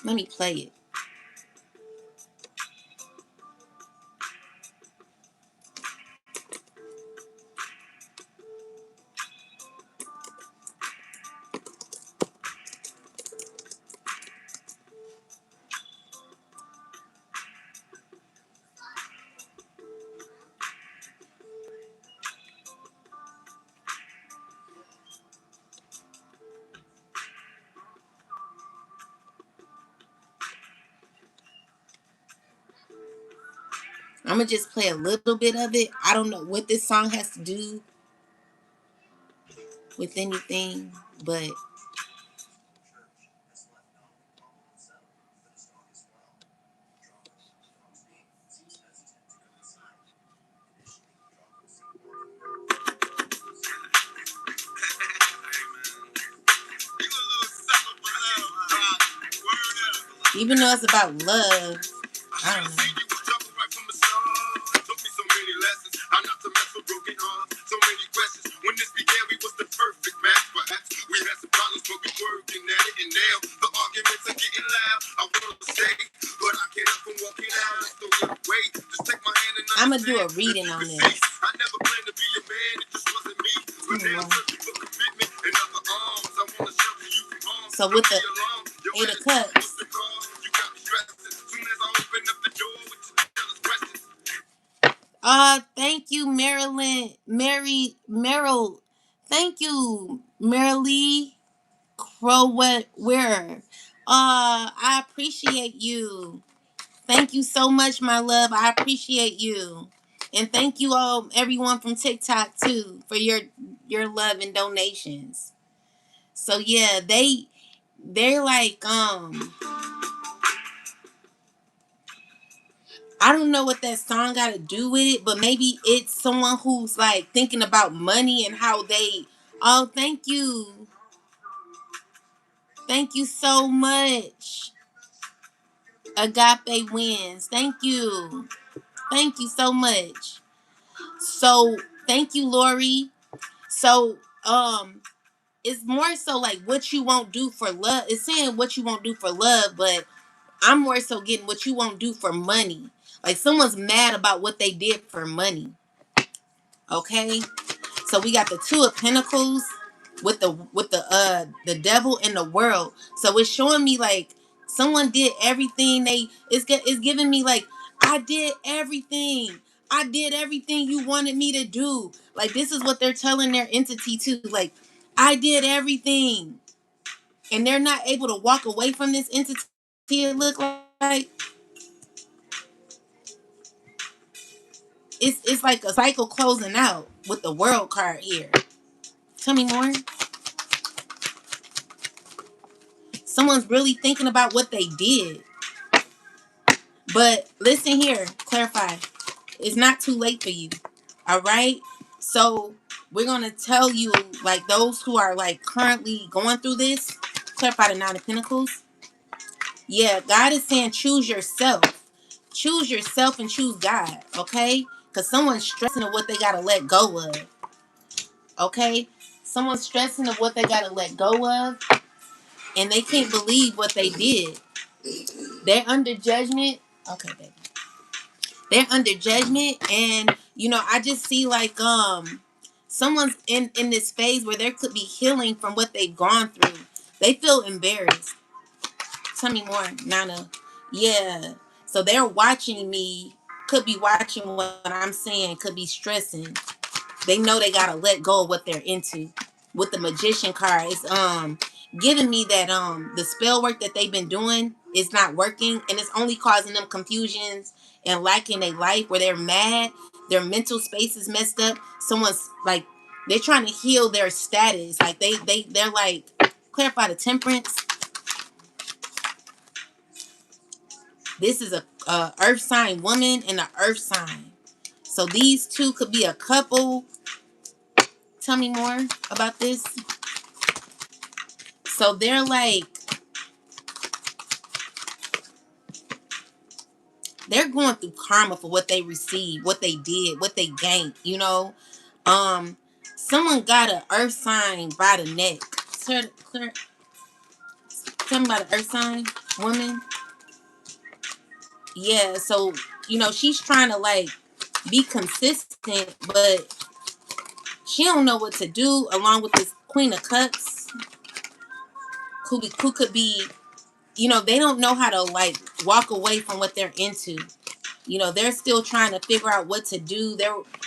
Let me play it. I'm gonna just play a little bit of it. I don't know what this song has to do with anything, but even though it's about love, I don't know. I'm gonna do a reading on this. So with the Eight of Cups. Thank you, Marilyn, Merrill. Thank you, Marilee Crowet Wearer. I appreciate you. Thank you so much, my love. I appreciate you. And thank you all, everyone from TikTok too, for your love and donations. So yeah, they're like I don't know what that song got to do with it, but maybe it's someone who's like thinking about money and how they. Oh, thank you. Thank you so much. Agape wins. Thank you. Thank you so much. So, thank you, Lori. So, it's more so like what you won't do for love. It's saying what you won't do for love, but I'm more so getting what you won't do for money. Like someone's mad about what they did for money. Okay? So we got the Two of Pentacles with the devil in the world. So it's showing me like someone did everything it's giving me like I did everything. I did everything you wanted me to do. Like this is what they're telling their entity too. Like I did everything. And they're not able to walk away from this entity. It look like it's like a cycle closing out with the world card here. Tell me more. Someone's really thinking about what they did. But listen here, clarify. It's not too late for you. All right? So we're going to tell you, like those who are like currently going through this, clarify the Nine of Pentacles. Yeah, God is saying choose yourself. Choose yourself and choose God, okay? Because someone's stressing of what they got to let go of, okay? Someone's stressing of what they got to let go of, and they can't believe what they did. They're under judgment. Okay, baby. They're under judgment, and I just see like someone's in this phase where there could be healing from what they've gone through. They feel embarrassed. Tell me more, Nana. Yeah. So they're watching me, could be watching what I'm saying, could be stressing. They know they gotta let go of what they're into. With the Magician card, it's giving me that the spell work that they've been doing is not working, and it's only causing them confusions and lacking a life where they're mad, their mental space is messed up. Someone's like they're trying to heal their status. Like they're like clarify the Temperance. This is a earth sign woman and an earth sign. So these two could be a couple. Tell me more about this. So they're like they're going through karma for what they received, what they did, what they gained. Um someone got an earth sign by the neck. Tell me about an earth sign woman. Yeah, so she's trying to like be consistent, but she don't know what to do along with this Queen of Cups. Who could be, they don't know how to like walk away from what they're into. They're still trying to figure out what to do.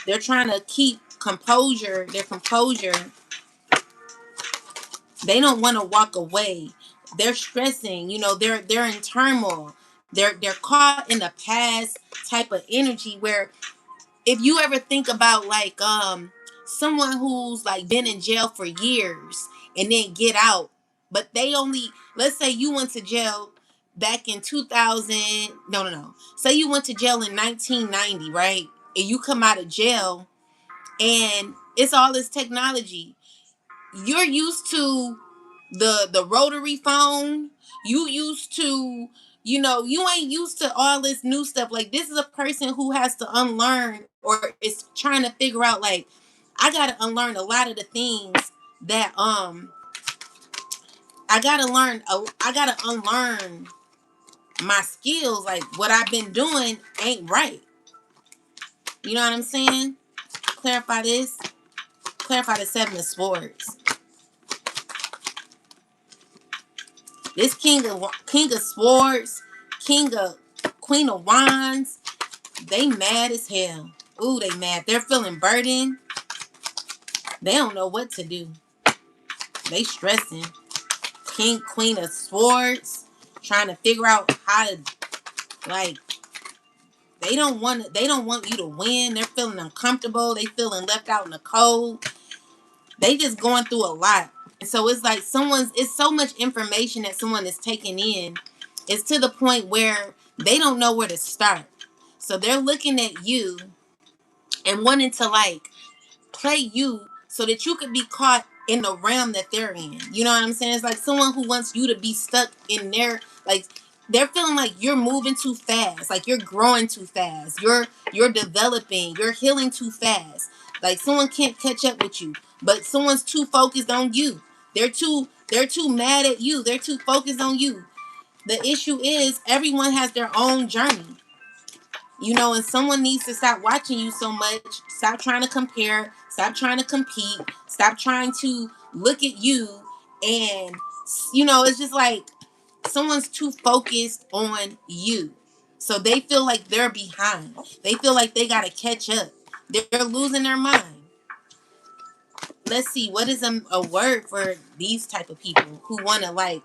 They're trying to keep composure, their composure. They don't want to walk away. They're stressing, they're in turmoil. They're caught in the past type of energy where if you ever think about like someone who's like been in jail for years and then get out, but they only, let's say you went to jail back in 2000. No, say you went to jail in 1990, right? And you come out of jail and it's all this technology. You're used to the rotary phone. You used to, you ain't used to all this new stuff. Like this is a person who has to unlearn or is trying to figure out like I gotta unlearn a lot of the things that I gotta unlearn my skills. Like what I've been doing ain't right. You know what I'm saying? Clarify this. Clarify the Seven of Swords. This King of Swords, King of Queen of Wands, they mad as hell. Ooh, they mad. They're feeling burdened. They don't know what to do. They stressing. Queen of Swords, trying to figure out how to, like, they don't want you to win. They're feeling uncomfortable. They feeling left out in the cold. They just going through a lot. So it's like it's so much information that someone is taking in. It's to the point where they don't know where to start. So they're looking at you and wanting to, like, play you so that you could be caught in the realm that they're in. You know what I'm saying? It's like someone who wants you to be stuck in their, like, they're feeling like you're moving too fast, like you're growing too fast, you're developing, you're healing too fast. Like someone can't catch up with you, but someone's too focused on you. They're too mad at you. They're too focused on you. The issue is everyone has their own journey. You know, and someone needs to stop watching you so much. Stop trying to compare. Stop trying to compete. Stop trying to look at you. And, you know, it's just like someone's too focused on you. So they feel like they're behind. They feel like they got to catch up. They're losing their mind. Let's see. What is a word for these type of people who want to, like,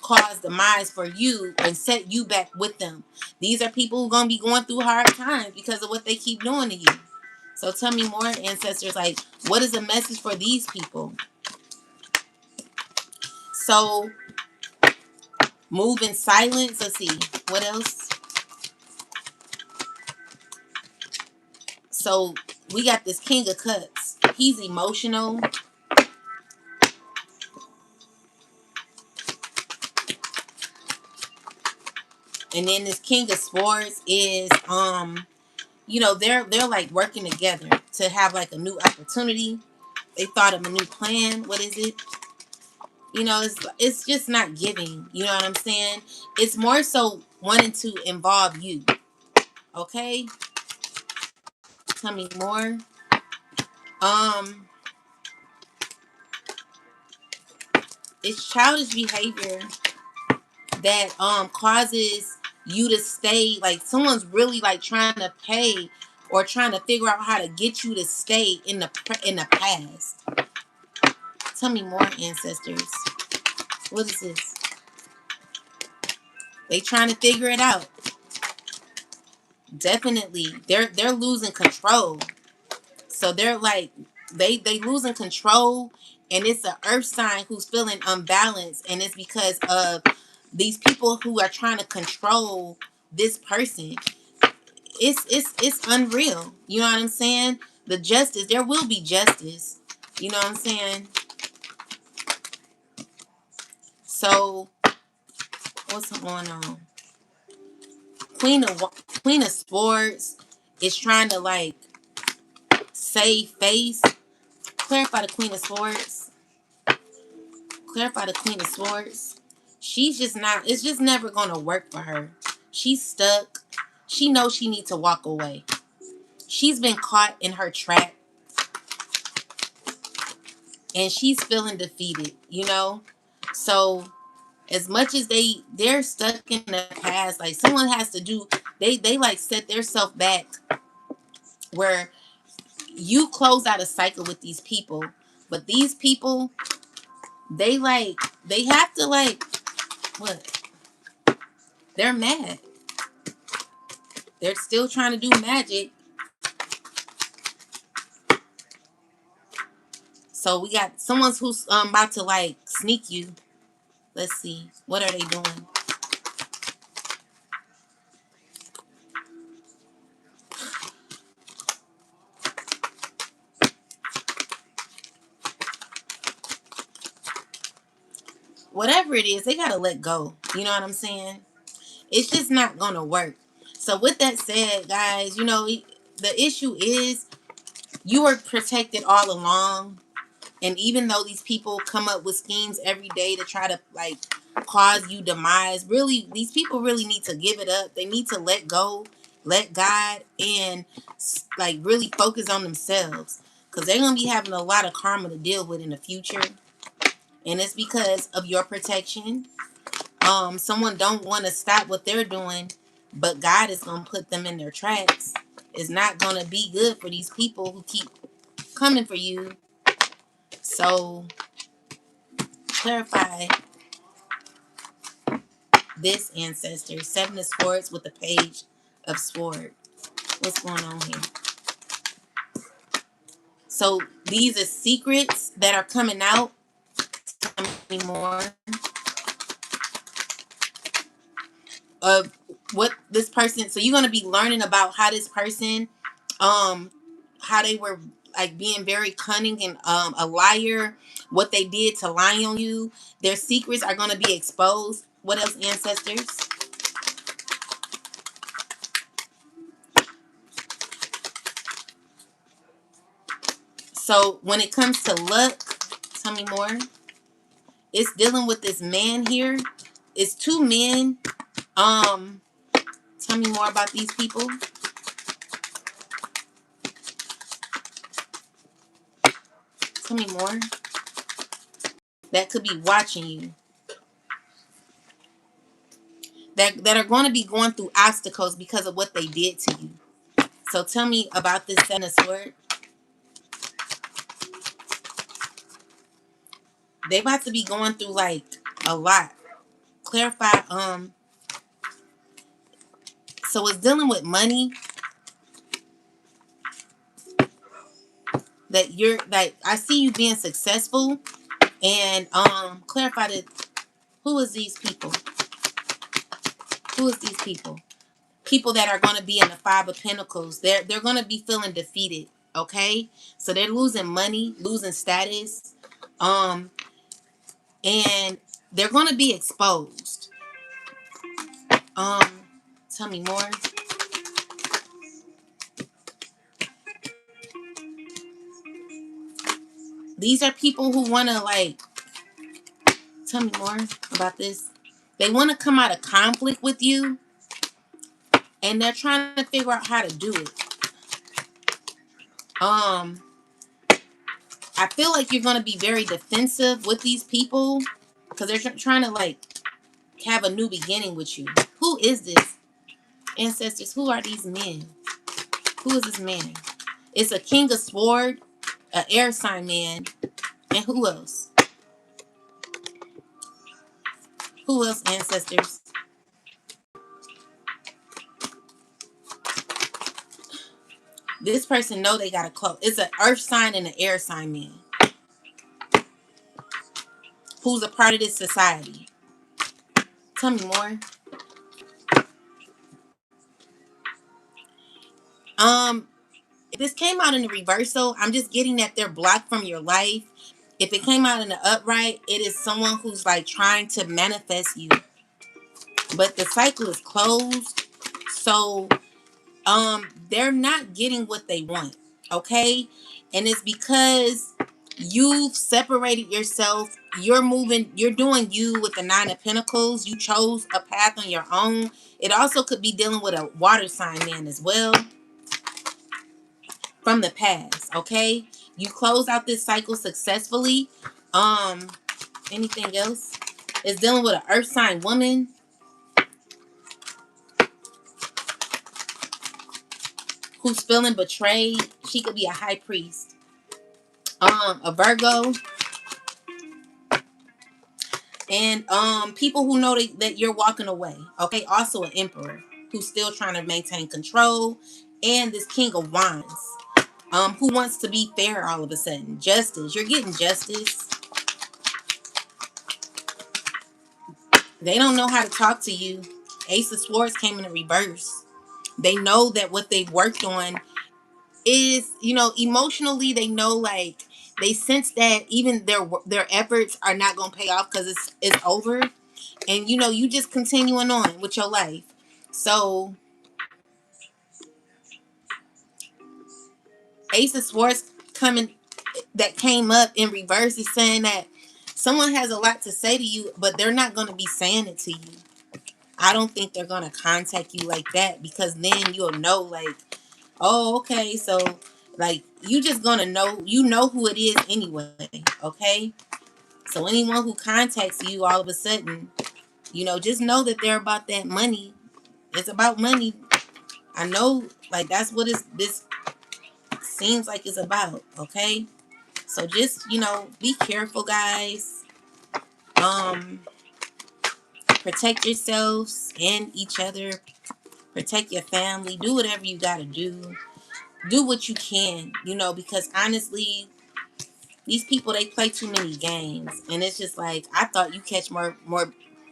cause demise for you and set you back with them? These are people who are going to be going through hard times because of what they keep doing to you. So tell me more, ancestors. Like, what is the message for these people? So move in silence. Let's see. What else? So we got this King of Cups. He's emotional. And then this King of Swords is you know, they're like working together to have like a new opportunity. They thought of a new plan. What is it? You know, it's just not giving. You know what I'm saying? It's more so wanting to involve you. Okay? Tell me more. Um, it's childish behavior that causes you to stay, like someone's really like trying to pay or trying to figure out how to get you to stay in the past. Tell me more, ancestors. What is this? They trying to figure it out. Definitely, they're losing control. So they're like they losing control, and it's an earth sign who's feeling unbalanced, and it's because of these people who are trying to control this person. It's unreal. You know what I'm saying? The justice, there will be justice. You know what I'm saying? So what's going on? Queen of Swords is trying to, like, save face. Clarify the Queen of Swords. Clarify the Queen of Swords. She's just not, it's just never gonna work for her. She's stuck. She knows she needs to walk away. She's been caught in her trap. And she's feeling defeated, you know? So as much as they're stuck in the past, like someone has to do, they like set their self back where you close out a cycle with these people. But these people, they have to, like, what? They're mad. They're still trying to do magic. So we got someone who's about to, like, sneak you. Let's see. What are they doing? Whatever it is, they gotta let go. You know what I'm saying? It's just not gonna work. So with that said, guys, you know, the issue is you were protected all along. And even though these people come up with schemes every day to try to, like, cause you demise, really, these people really need to give it up. They need to let go let God and like really focus on themselves, because they're gonna be having a lot of karma to deal with in the future, and it's because of your protection. Someone don't want to stop what they're doing, but God is gonna put them in their tracks. It's not gonna be good for these people who keep coming for you. So clarify this, ancestor. Seven of Swords with the Page of Sword. What's going on here? So these are secrets that are coming out. Tell me more of what this person. So you're gonna be learning about how this person, how they were like being very cunning and a liar. What they did to lie on you. Their secrets are gonna be exposed. What else, ancestors? So when it comes to luck, tell me more. It's dealing with this man here. It's two men. Tell me more about these people. Tell me more. That could be watching you. That are going to be going through obstacles because of what they did to you. So tell me about this Seven of Swords. They about to be going through like a lot. Clarify. So it's dealing with money. That you're like, I see you being successful, and clarify that. Who is these people? Who is these people? People that are going to be in the Five of Pentacles. They're going to be feeling defeated. Okay, so they're losing money, losing status, and they're going to be exposed. Tell me more. These are people who want to like. Tell me more about this. They want to come out of conflict with you, and they're trying to figure out how to do it. I feel like you're going to be very defensive with these people because they're trying to like have a new beginning with you. Who is this? Ancestors, who are these men? Who is this man? It's a King of Sword, an air sign man, and who else? Who else, ancestors? This person know they got a close. It's an earth sign and an air sign man who's a part of this society. Tell me more. If this came out in the reversal, I'm just getting that they're blocked from your life. If it came out in the upright, it is someone who's like trying to manifest you. But the cycle is closed. So they're not getting what they want. Okay? And it's because you've separated yourself. You're doing you with the Nine of Pentacles. You chose a path on your own. It also could be dealing with a water sign man as well from the past. Okay? You close out this cycle successfully. Anything else? It's dealing with an earth sign woman who's feeling betrayed. She could be a high priest. A Virgo. And people who know that you're walking away. Okay, also an emperor who's still trying to maintain control. And this King of Wands. Who wants to be fair all of a sudden. Justice. You're getting justice. They don't know how to talk to you. Ace of Swords came in a reverse. They know that what they've worked on is, emotionally, they know, like, they sense that even their efforts are not going to pay off because it's over. And, you just continuing on with your life. So, Ace of Swords that came up in reverse is saying that someone has a lot to say to you, but they're not going to be saying it to you. I don't think they're gonna contact you like that, because then you'll know, like, oh, okay, so like you just gonna know, you know who it is anyway, okay? So anyone who contacts you all of a sudden, just know that they're about that money. It's about money. I know, like, that's what this seems like it's about, okay? So just, be careful, guys. Um, Protect yourselves and each other. Protect your family. Do whatever you gotta do. Do what you can, because honestly, these people, they play too many games, and it's just like, I thought you catch more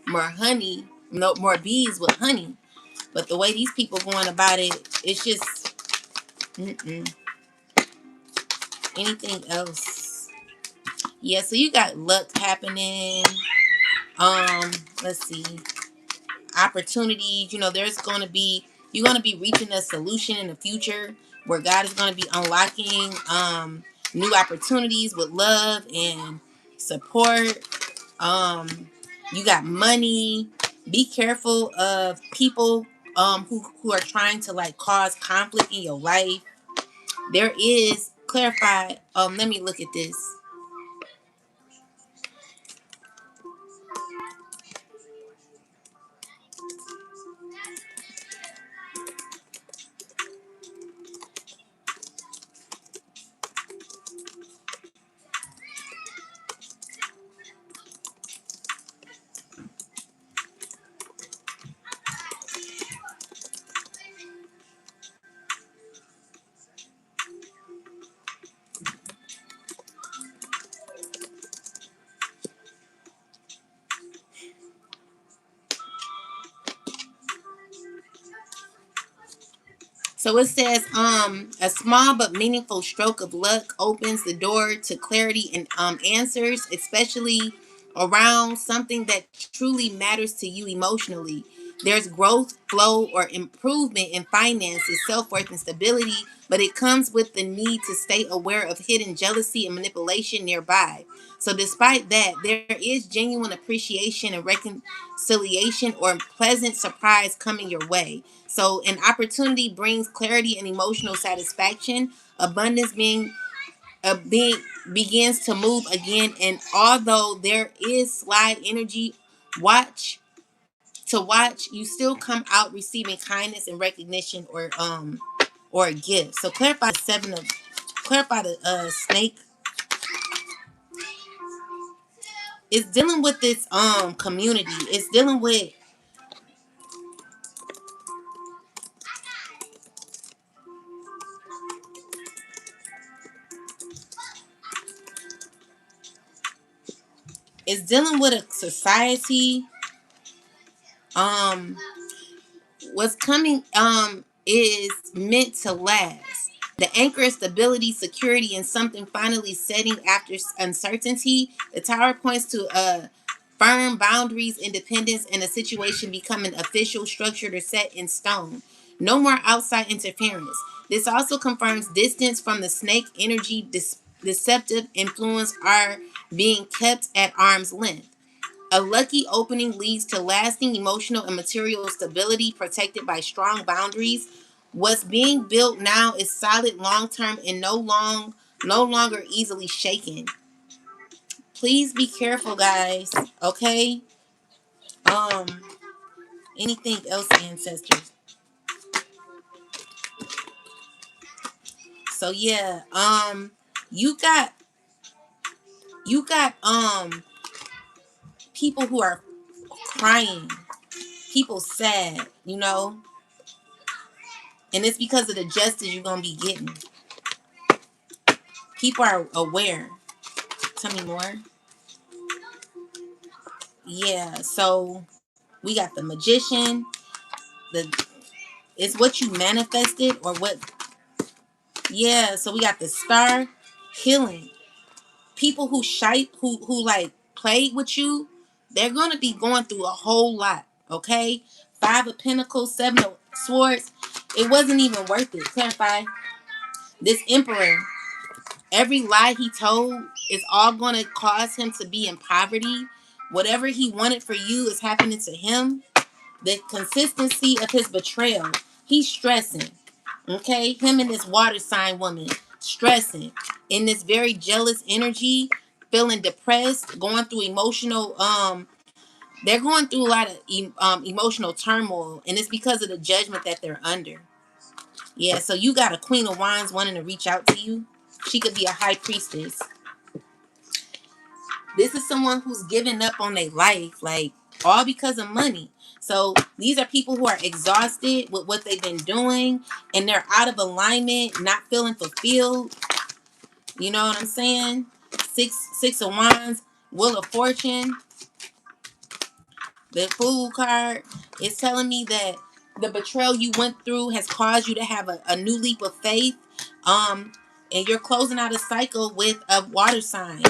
honey, no more bees with honey, but the way these people going about it, it's just mm-mm. Anything else? Yeah, so you got luck happening. Um, let's see, opportunities. There's going to be, you're going to be reaching a solution in the future where God is going to be unlocking new opportunities with love and support. Um, you got money. Be careful of people who are trying to like cause conflict in your life. There is clarify. Let me look at this. So it says, a small but meaningful stroke of luck opens the door to clarity and answers, especially around something that truly matters to you emotionally. There's growth, flow, or improvement in finances, self-worth, and stability, but it comes with the need to stay aware of hidden jealousy and manipulation nearby. So despite that, there is genuine appreciation and reconciliation or pleasant surprise coming your way. So an opportunity brings clarity and emotional satisfaction. Abundance being begins to move again, and although there is slide energy, watch watch, you still come out receiving kindness and recognition, or a gift. So clarify the snake is dealing with this community. It's dealing with, a society. um what's coming is meant to last. The anchor is stability, security, and something finally setting after uncertainty. The tower points to firm boundaries, independence, and a situation becoming official, structured, or set in stone. No more outside interference. This also confirms distance from the snake energy. Deceptive influence are being kept at arm's length. A lucky opening leads to lasting emotional and material stability protected by strong boundaries. What's being built now is solid, long term, and no longer easily shaken. Please be careful, guys. Okay? Um Anything else, ancestors? So yeah, you got people who are crying, people sad, and it's because of the justice you're gonna be getting. People are aware. Tell me more. Yeah, so we got the magician. The It's what you manifested or what. Yeah, so we got the star, healing. People who who like played with you, they're gonna be going through a whole lot. Okay, Five of Pentacles, Seven of Swords. It wasn't even worth it. Clarify. This Emperor, every lie he told is all gonna cause him to be in poverty. Whatever he wanted for you is happening to him. The consistency of his betrayal. He's stressing. Okay, him and this water sign woman stressing in this very jealous energy, feeling depressed, going through emotional. They're going through a lot of emotional turmoil, and it's because of the judgment that they're under. Yeah, so you got a Queen of Wands wanting to reach out to you. She could be a high priestess. This is someone who's giving up on their life, like all because of money. So these are people who are exhausted with what they've been doing, and they're out of alignment, not feeling fulfilled. You know what I'm saying? Six of Wands, Wheel of Fortune, the Fool card is telling me that the betrayal you went through has caused you to have a new leap of faith. Um, and you're closing out a cycle with a water sign.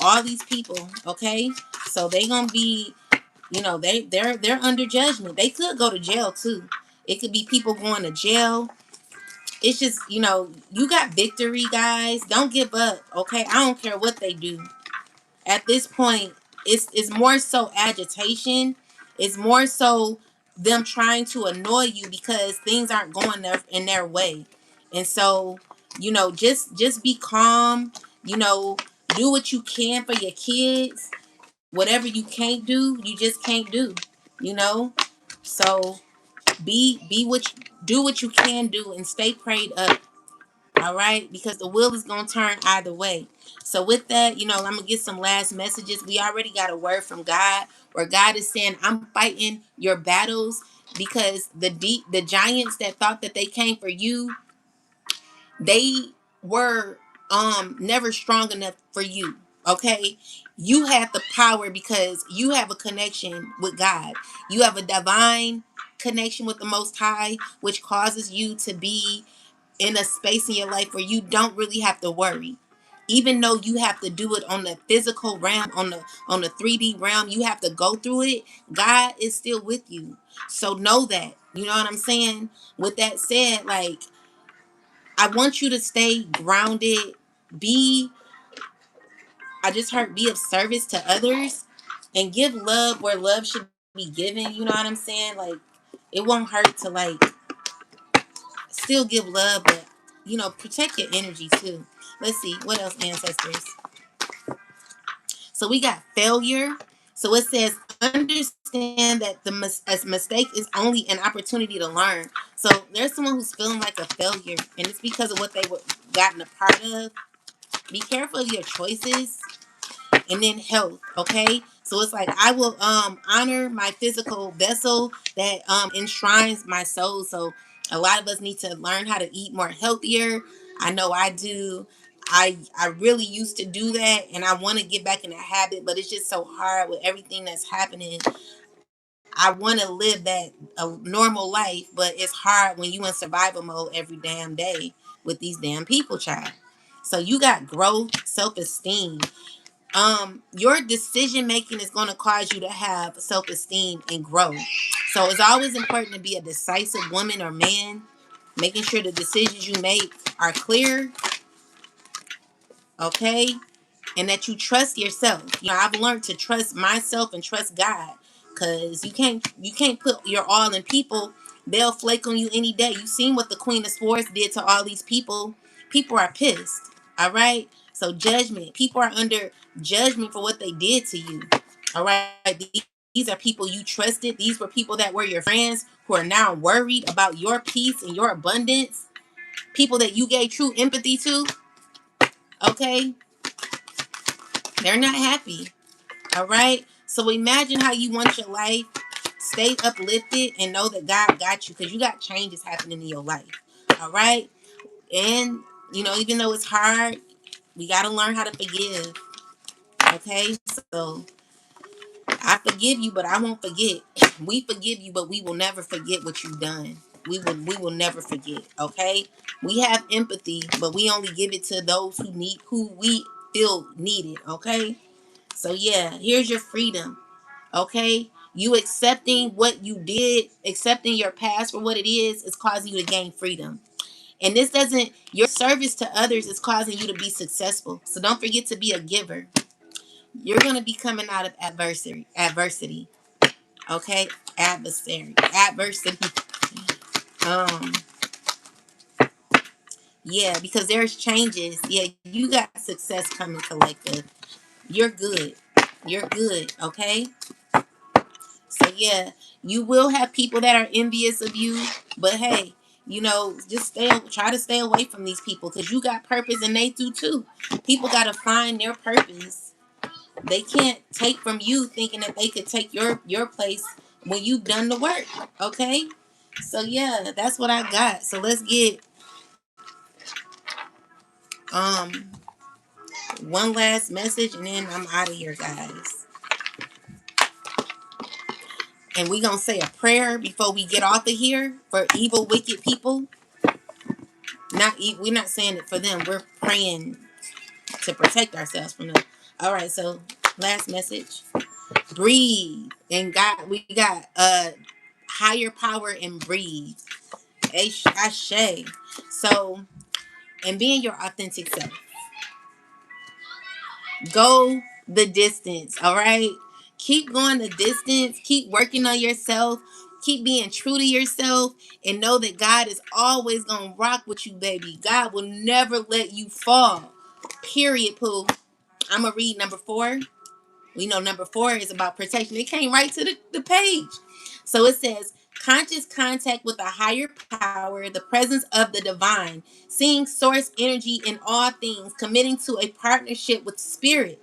All these people, okay? So they gonna be, they're under judgment. They could go to jail too. It could be people going to jail. It's just, you got victory, guys. Don't give up, okay? I don't care what they do. At this point, it's more so agitation. It's more so them trying to annoy you because things aren't going in their way. And so, just be calm. Do what you can for your kids. Whatever you can't do, you just can't do. You know. So do what you can do and stay prayed up. All right, because the wheel is going to turn either way. So with that, I'm going to get some last messages. We already got a word from God where God is saying, I'm fighting your battles, because the giants that thought that they came for you, they were never strong enough for you. Okay, you have the power because you have a connection with God. You have a divine connection with the Most High, which causes you to be in a space in your life where you don't really have to worry. Even though you have to do it on the physical realm, on the 3D realm, you have to go through it. God is still with you. So know that. You know what I'm saying? With that said, like, I want you to stay grounded. Be I just heard be of service to others and give love where love should be given. You know what I'm saying? Like, it won't hurt to, like, still give love, but protect your energy too. Let's see what else, ancestors. So we got failure. So it says understand that a mistake is only an opportunity to learn. So there's someone who's feeling like a failure, and it's because of what they were gotten a part of. Be careful of your choices. And then health, okay? So it's like, I will honor my physical vessel that enshrines my soul. So a lot of us need to learn how to eat more healthier. I know I do. I really used to do that, and I want to get back in the habit, but it's just so hard with everything that's happening. I want to live that a normal life, but it's hard when you in survival mode every damn day with these damn people, child. So you got growth, self-esteem. Your decision making is going to cause you to have self-esteem and grow. So it's always important to be a decisive woman or man, making sure the decisions you make are clear, okay, and that you trust yourself. I've learned to trust myself and trust God, because you can't put your all in people. They'll flake on you any day. You seen what the Queen of Swords did to all these people. People are pissed. All right. So judgment. People are under judgment for what they did to you. All right. These are people you trusted. These were people that were your friends who are now worried about your peace and your abundance. People that you gave true empathy to. Okay. They're not happy. All right. So imagine how you want your life. Stay uplifted and know that God got you, because you got changes happening in your life. All right. And, even though it's hard, we got to learn how to forgive. Okay. So I forgive you, but I won't forget. We forgive you, but we will never forget what you've done. We will never forget. Okay. We have empathy, but we only give it to those who we feel needed. Okay. So yeah, here's your freedom. Okay, you accepting what you did, accepting your past for what it is causing you to gain freedom. And your service to others is causing you to be successful. So don't forget to be a giver. You're going to be coming out of adversity. Okay, adversity. Um, yeah, because there's changes. Yeah, you got success coming, collective. You're good. You're good. Okay. So yeah, you will have people that are envious of you, but hey, just try to stay away from these people because you got purpose and they do too. People got to find their purpose. They can't take from you thinking that they could take your place when you've done the work. Okay? So yeah, that's what I got. So let's get um one last message and then I'm out of here, guys. And we gonna say a prayer before we get off of here for evil, wicked people. We're not saying it for them. We're praying to protect ourselves from them. All right. So last message: breathe. And God, we got higher power and breathe. Ashe. So, and being your authentic self. Go the distance. All right. Keep going the distance. Keep working on yourself. Keep being true to yourself and know that God is always going to rock with you, baby. God will never let you fall. Period, Pooh. I'm going to read number 4. We know number 4 is about protection. It came right to the page. So it says, conscious contact with a higher power, the presence of the divine, seeing source energy in all things, committing to a partnership with spirit.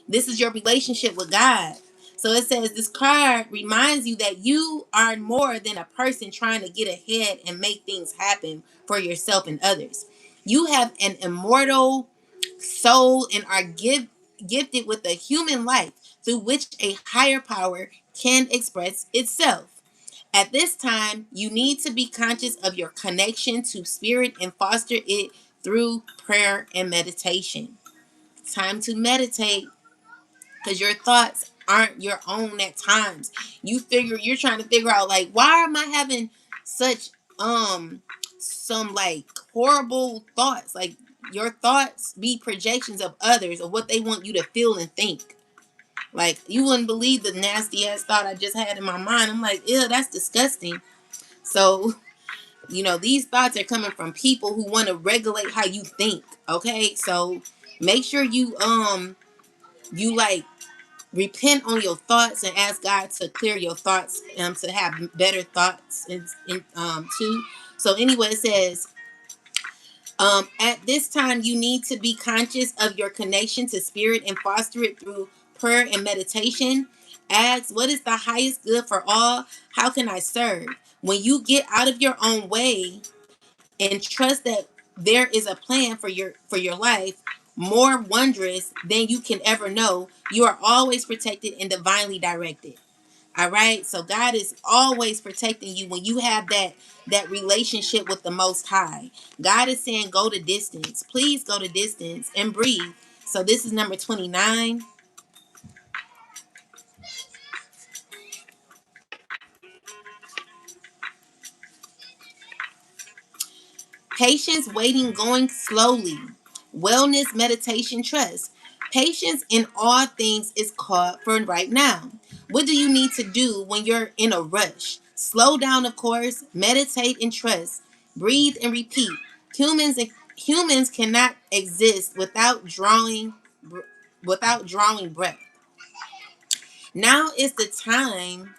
This is your relationship with God. So it says this card reminds you that you are more than a person trying to get ahead and make things happen for yourself and others. You have an immortal soul and are gifted with a human life through which a higher power can express itself. At this time, you need to be conscious of your connection to spirit and foster it through prayer and meditation. Time to meditate because your thoughts aren't your own at times. You're trying to figure out like, why am I having such some like horrible thoughts? Like, your thoughts be projections of others of what they want you to feel and think. Like, you wouldn't believe the nasty ass thought I just had in my mind. I'm like, ew, that's disgusting. So these thoughts are coming from people who want to regulate how you think. Okay, so make sure you like repent on your thoughts and ask God to clear your thoughts, to have better thoughts and too. So anyway, it says at this time you need to be conscious of your connection to spirit and foster it through prayer and meditation. Ask, what is the highest good for all? How can I serve? When you get out of your own way and trust that there is a plan for your life more wondrous than you can ever know, you are always protected and divinely directed. All right, so God is always protecting you when you have that relationship with the Most High. God is saying go to distance. Please go to distance and breathe. So this is number 29. Patience, waiting, going slowly. Wellness, meditation, trust. Patience in all things is called for right now. What do you need to do when you're in a rush? Slow down, of course. Meditate and trust. Breathe and repeat. Humans cannot exist without drawing breath. Now is the time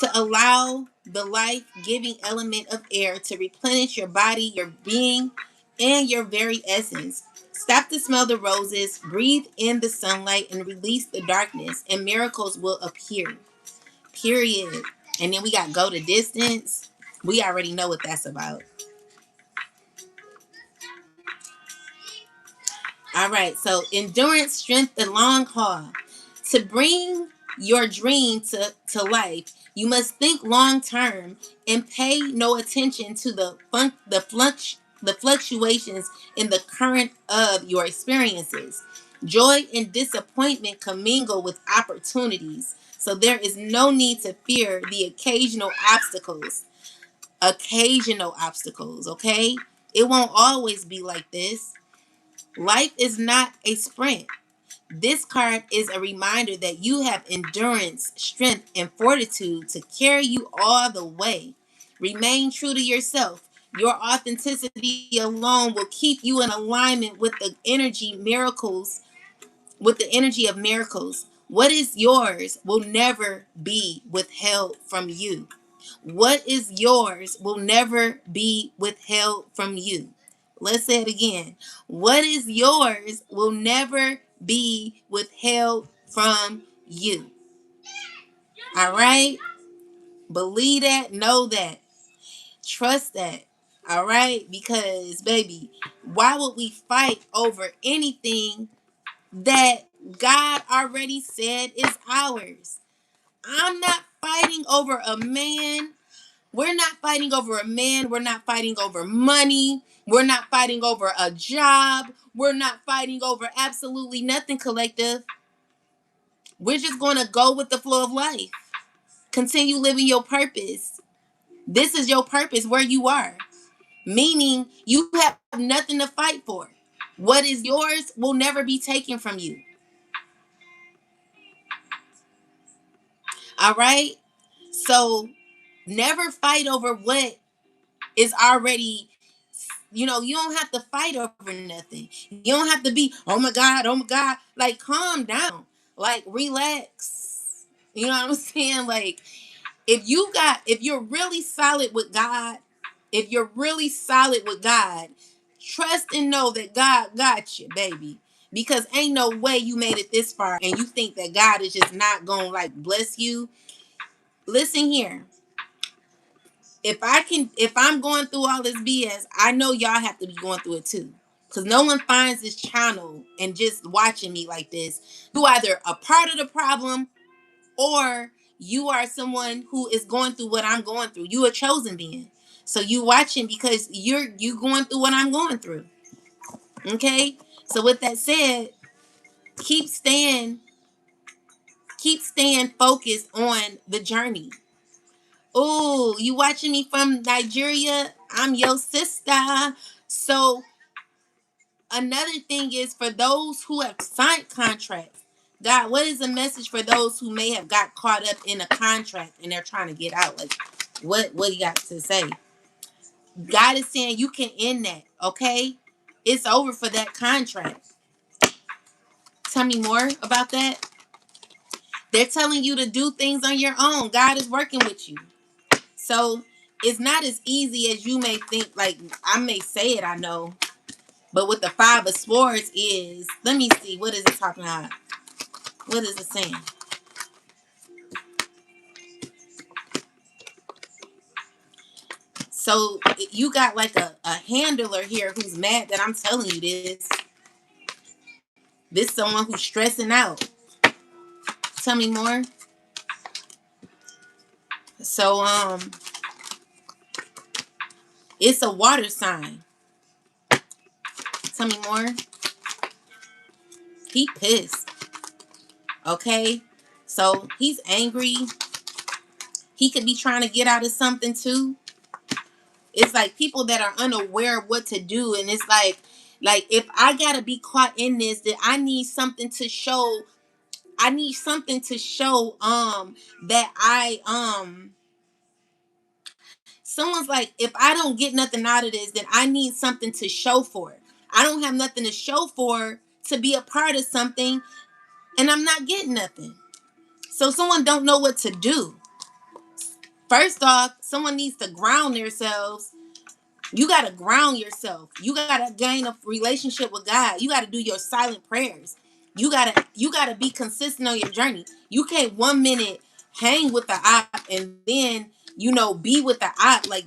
to allow the life giving element of air to replenish your body, your being, and your very essence. Stop to smell the roses, breathe in the sunlight, and release the darkness, and miracles will appear. Period. And then we got go the distance. We already know what that's about. All right, so endurance, strength, and long haul. To bring your dream to life, you must think long term and pay no attention to the fluctuations in the current of your experiences. Joy and disappointment commingle with opportunities, so there is no need to fear the occasional obstacles. Occasional obstacles, okay? It won't always be like this. Life is not a sprint. This card is a reminder that you have endurance, strength, and fortitude to carry you all the way. Remain true to yourself. Your authenticity alone will keep you in alignment with the energy of miracles. What is yours will never be withheld from you. What is yours will never be withheld from you. Let's say it again. What is yours will never be withheld from you. All right? Believe that, know that, trust that. All right? Because, baby, why would we fight over anything that God already said is ours? I'm not fighting over a man. We're not fighting over a man. We're not fighting over money. We're not fighting over a job. We're not fighting over absolutely nothing, collective. We're just going to go with the flow of life. Continue living your purpose. This is your purpose where you are. Meaning you have nothing to fight for. What is yours will never be taken from you. All right? So never fight over what is already, you don't have to fight over nothing. You don't have to be, oh my God, oh my God. Like, calm down. Like, relax. You know what I'm saying? Like, if you're really solid with God, if you're really solid with God, trust and know that God got you, baby. Because ain't no way you made it this far and you think that God is just not gonna like bless you. Listen here. If I'm going through all this BS, I know y'all have to be going through it too. Because no one finds this channel and just watching me like this. You either a part of the problem or you are someone who is going through what I'm going through. You a chosen being. So you watching because you going through what I'm going through. Okay? So with that said, keep staying focused on the journey. Oh, you watching me from Nigeria? I'm your sister. So another thing is for those who have signed contracts. God, what is the message for those who may have got caught up in a contract and they're trying to get out? Like, what you got to say? God is saying you can end that, okay? It's over for that contract. Tell me more about that. They're telling you to do things on your own. God is working with you. So it's not as easy as you may think. Like, I may say it, I know. But with the Five of Swords is, let me see, what is it talking about? What is it saying? So you got like a handler here who's mad that I'm telling you this. This someone who's stressing out. Tell me more. So it's a water sign. Tell me more. He pissed. Okay? So he's angry. He could be trying to get out of something too. It's like people that are unaware of what to do, and it's like if I gotta be caught in this, then I need something to show. I need something to show that someone's like, if I don't get nothing out of this, then I need something to show for it. I don't have nothing to show for to be a part of something, and I'm not getting nothing. So someone don't know what to do. First off, someone needs to ground themselves. You got to ground yourself. You got to gain a relationship with God. You got to do your silent prayers. You got to be consistent on your journey. You can't 1 minute hang with the op and then be with the op like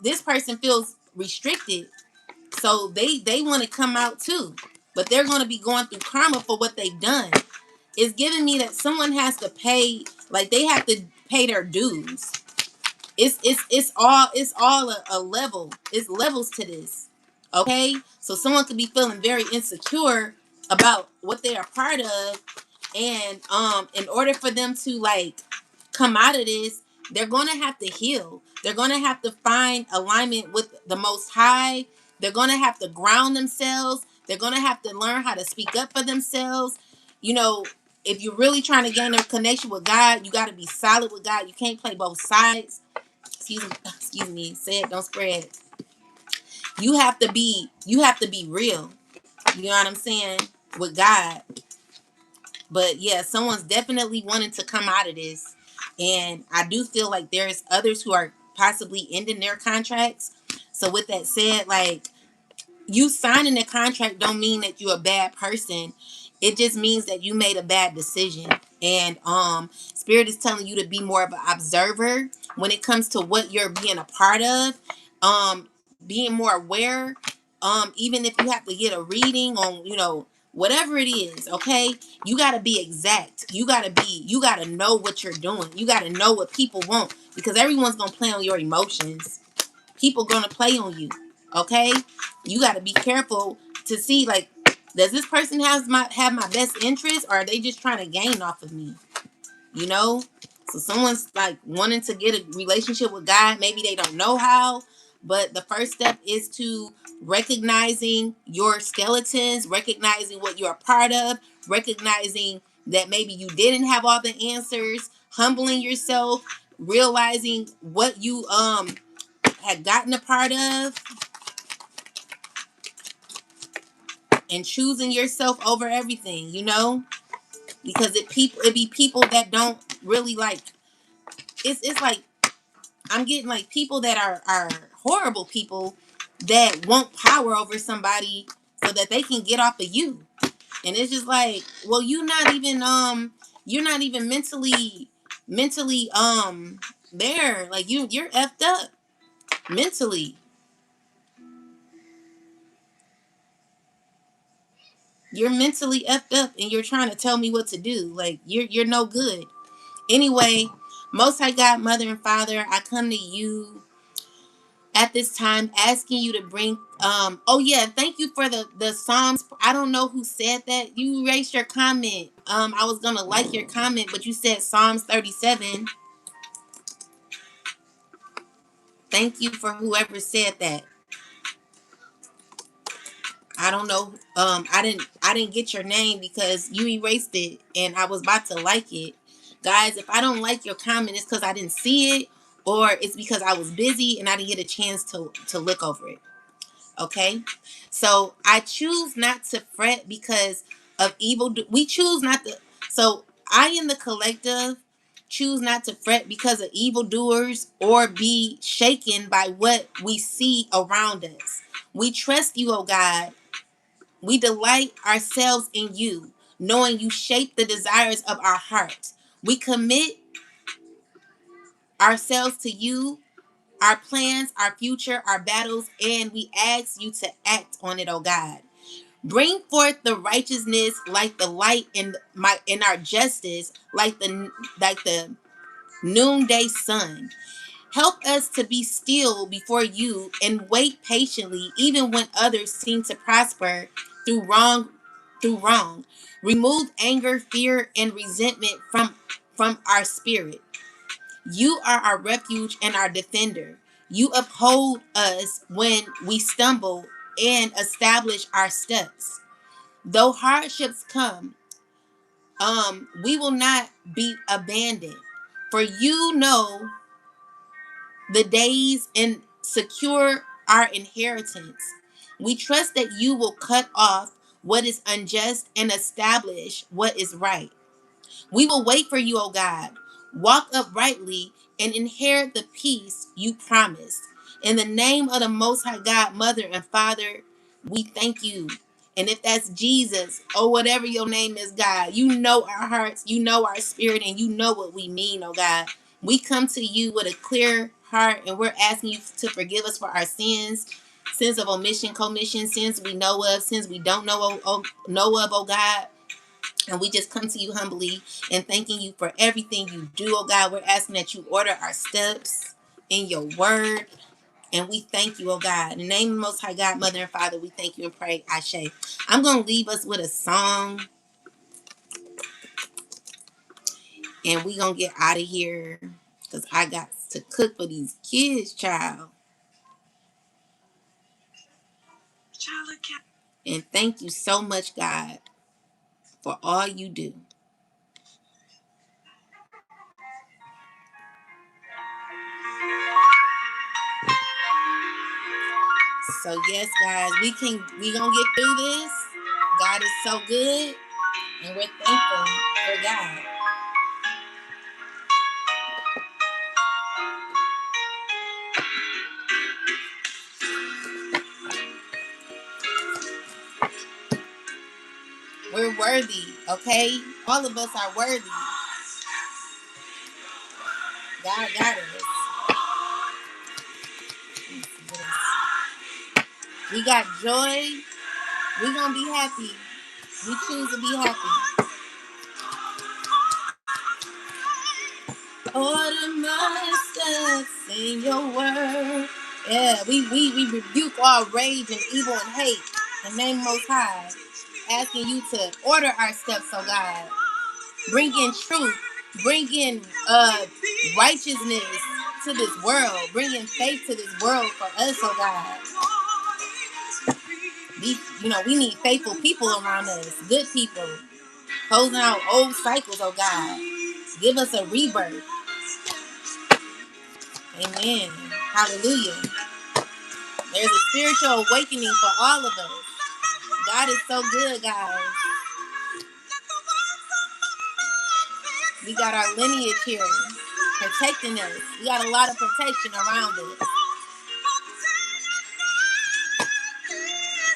this person feels restricted. So they want to come out too. But they're going to be going through karma for what they've done. It's giving me that someone has to pay, like they have to pay their dues. It's all a level. It's levels to this. Okay? So someone could be feeling very insecure about what they are part of, and in order for them to like come out of this, they're going to have to heal. They're going to have to find alignment with the most high. They're going to have to ground themselves. They're going to have to learn how to speak up for themselves. you know, if you're really trying to gain a connection with God, you got to be solid with God. You can't play both sides. Excuse me. Say it, don't spread. You have to be real. You know what I'm saying? With God. But yeah, someone's definitely wanting to come out of this. And I do feel like there's others who are possibly ending their contracts. So with that said, like, you signing a contract don't mean that you're a bad person. It just means that you made a bad decision. And spirit is telling you to be more of an observer when it comes to what you're being a part of. Being more aware. Even if you have to get a reading on, whatever it is, okay? You gotta be exact. You gotta know what you're doing. You gotta know what people want. Because everyone's gonna play on your emotions. People gonna play on you. Okay, you got to be careful to see, like, does this person have my best interest, or are they just trying to gain off of me? you know so someone's like wanting to get a relationship with God. Maybe they don't know how, but the first step is to recognizing your skeletons, recognizing what you're a part of, recognizing that maybe you didn't have all the answers, humbling yourself, realizing what you had gotten a part of, and choosing yourself over everything, because it be people that don't really like. It's like I'm getting like people that are horrible people that want power over somebody so that they can get off of you. And it's just like, well, you're not even mentally there. Like, you're effed up mentally. You're mentally effed up and you're trying to tell me what to do. Like, you're no good. Anyway, Most High God, Mother and Father, I come to you at this time asking you to bring oh yeah, thank you for the Psalms. I don't know who said that. You erased your comment. I was gonna like your comment, but you said Psalms 37. Thank you for whoever said that. I don't know. I didn't get your name because you erased it and I was about to like it. Guys, if I don't like your comment, it's because I didn't see it, or it's because I was busy and I didn't get a chance to look over it. Okay? So I choose not to fret because of evil. We choose not to. So I in the collective choose not to fret because of evildoers or be shaken by what we see around us. We trust you, oh God. We delight ourselves in you, knowing you shape the desires of our hearts. We commit ourselves to you, our plans, our future, our battles, and we ask you to act on it, oh God. Bring forth the righteousness like the light in our justice, like the noonday sun. Help us to be still before you and wait patiently, even when others seem to prosper through wrong. Remove anger, fear, and resentment from our spirit. You are our refuge and our defender. You uphold us when we stumble and establish our steps. Though hardships come, we will not be abandoned. For you know the days and secure our inheritance. We trust that you will cut off what is unjust and establish what is right. We will wait for you, O God. Walk uprightly and inherit the peace you promised. In the name of the Most High God, Mother and Father, we thank you. And if that's Jesus or whatever your name is, God, you know our hearts, you know our spirit, and you know what we mean, oh God. We come to you with a clear heart and we're asking you to forgive us for our sins of omission, commission, sins we know of, sins we don't know of, oh God. And we just come to you humbly and thanking you for everything you do, oh God. We're asking that you order our steps in your word. And we thank you, oh God. In the name of the Most High God, Mother and Father, we thank you and pray. Ashe. I'm going to leave us with a song. And we going to get out of here. Because I got to cook for these kids, child. And thank you so much, God. for all you do. So yes, guys, we gonna get through this. God is so good, and we're thankful for God. We're worthy, okay? All of us are worthy. God got us. We got joy. We're gonna be happy. We choose to be happy. Order my steps in your word. Yeah, we rebuke all rage and evil and hate and name Most High, asking you to order our steps, oh God. Bring in truth. Bring in righteousness to this world. Bring in faith to this world for us, oh God. We need faithful people around us. Good people. Closing out old cycles, oh God. Give us a rebirth. Amen. Hallelujah. There's a spiritual awakening for all of us. God is so good, guys. We got our lineage here protecting us. We got a lot of protection around us.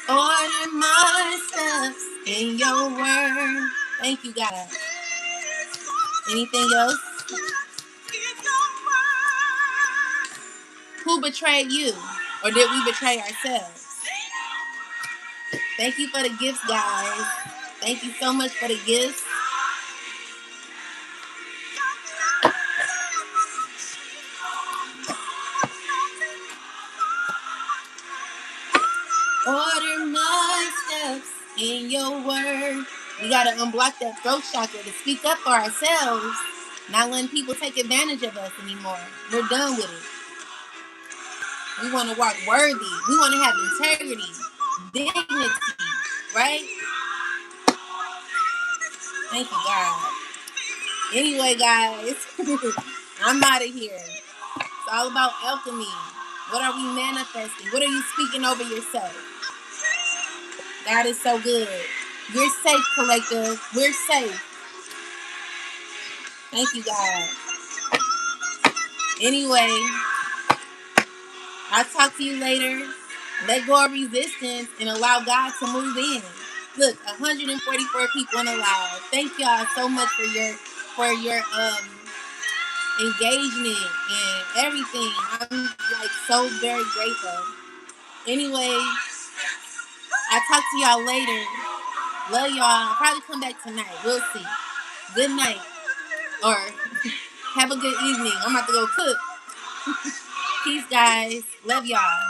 Order my steps in your word. Thank you, God. Anything else? Who betrayed you? Or did we betray ourselves? Thank you for the gifts, guys. Thank you so much for the gifts. Order my steps in your word. We got to unblock that throat chakra to speak up for ourselves. Not letting people take advantage of us anymore. We're done with it. We want to walk worthy. We want to have integrity, dignity, right? Thank you, God. Anyway, guys, I'm out of here. It's all about alchemy. What are we manifesting? What are you speaking over yourself? God is so good. You're safe, collective. We're safe. Thank you, God. Anyway, I'll talk to you later. Let go of resistance and allow God to move in. Look, 144 people in the live. Thank y'all so much for your engagement and everything. I'm like so very grateful. Anyway, I'll talk to y'all later. Love y'all. I'll probably come back tonight. We'll see. Good night. Or have a good evening. I'm about to go cook. Peace, guys. Love y'all.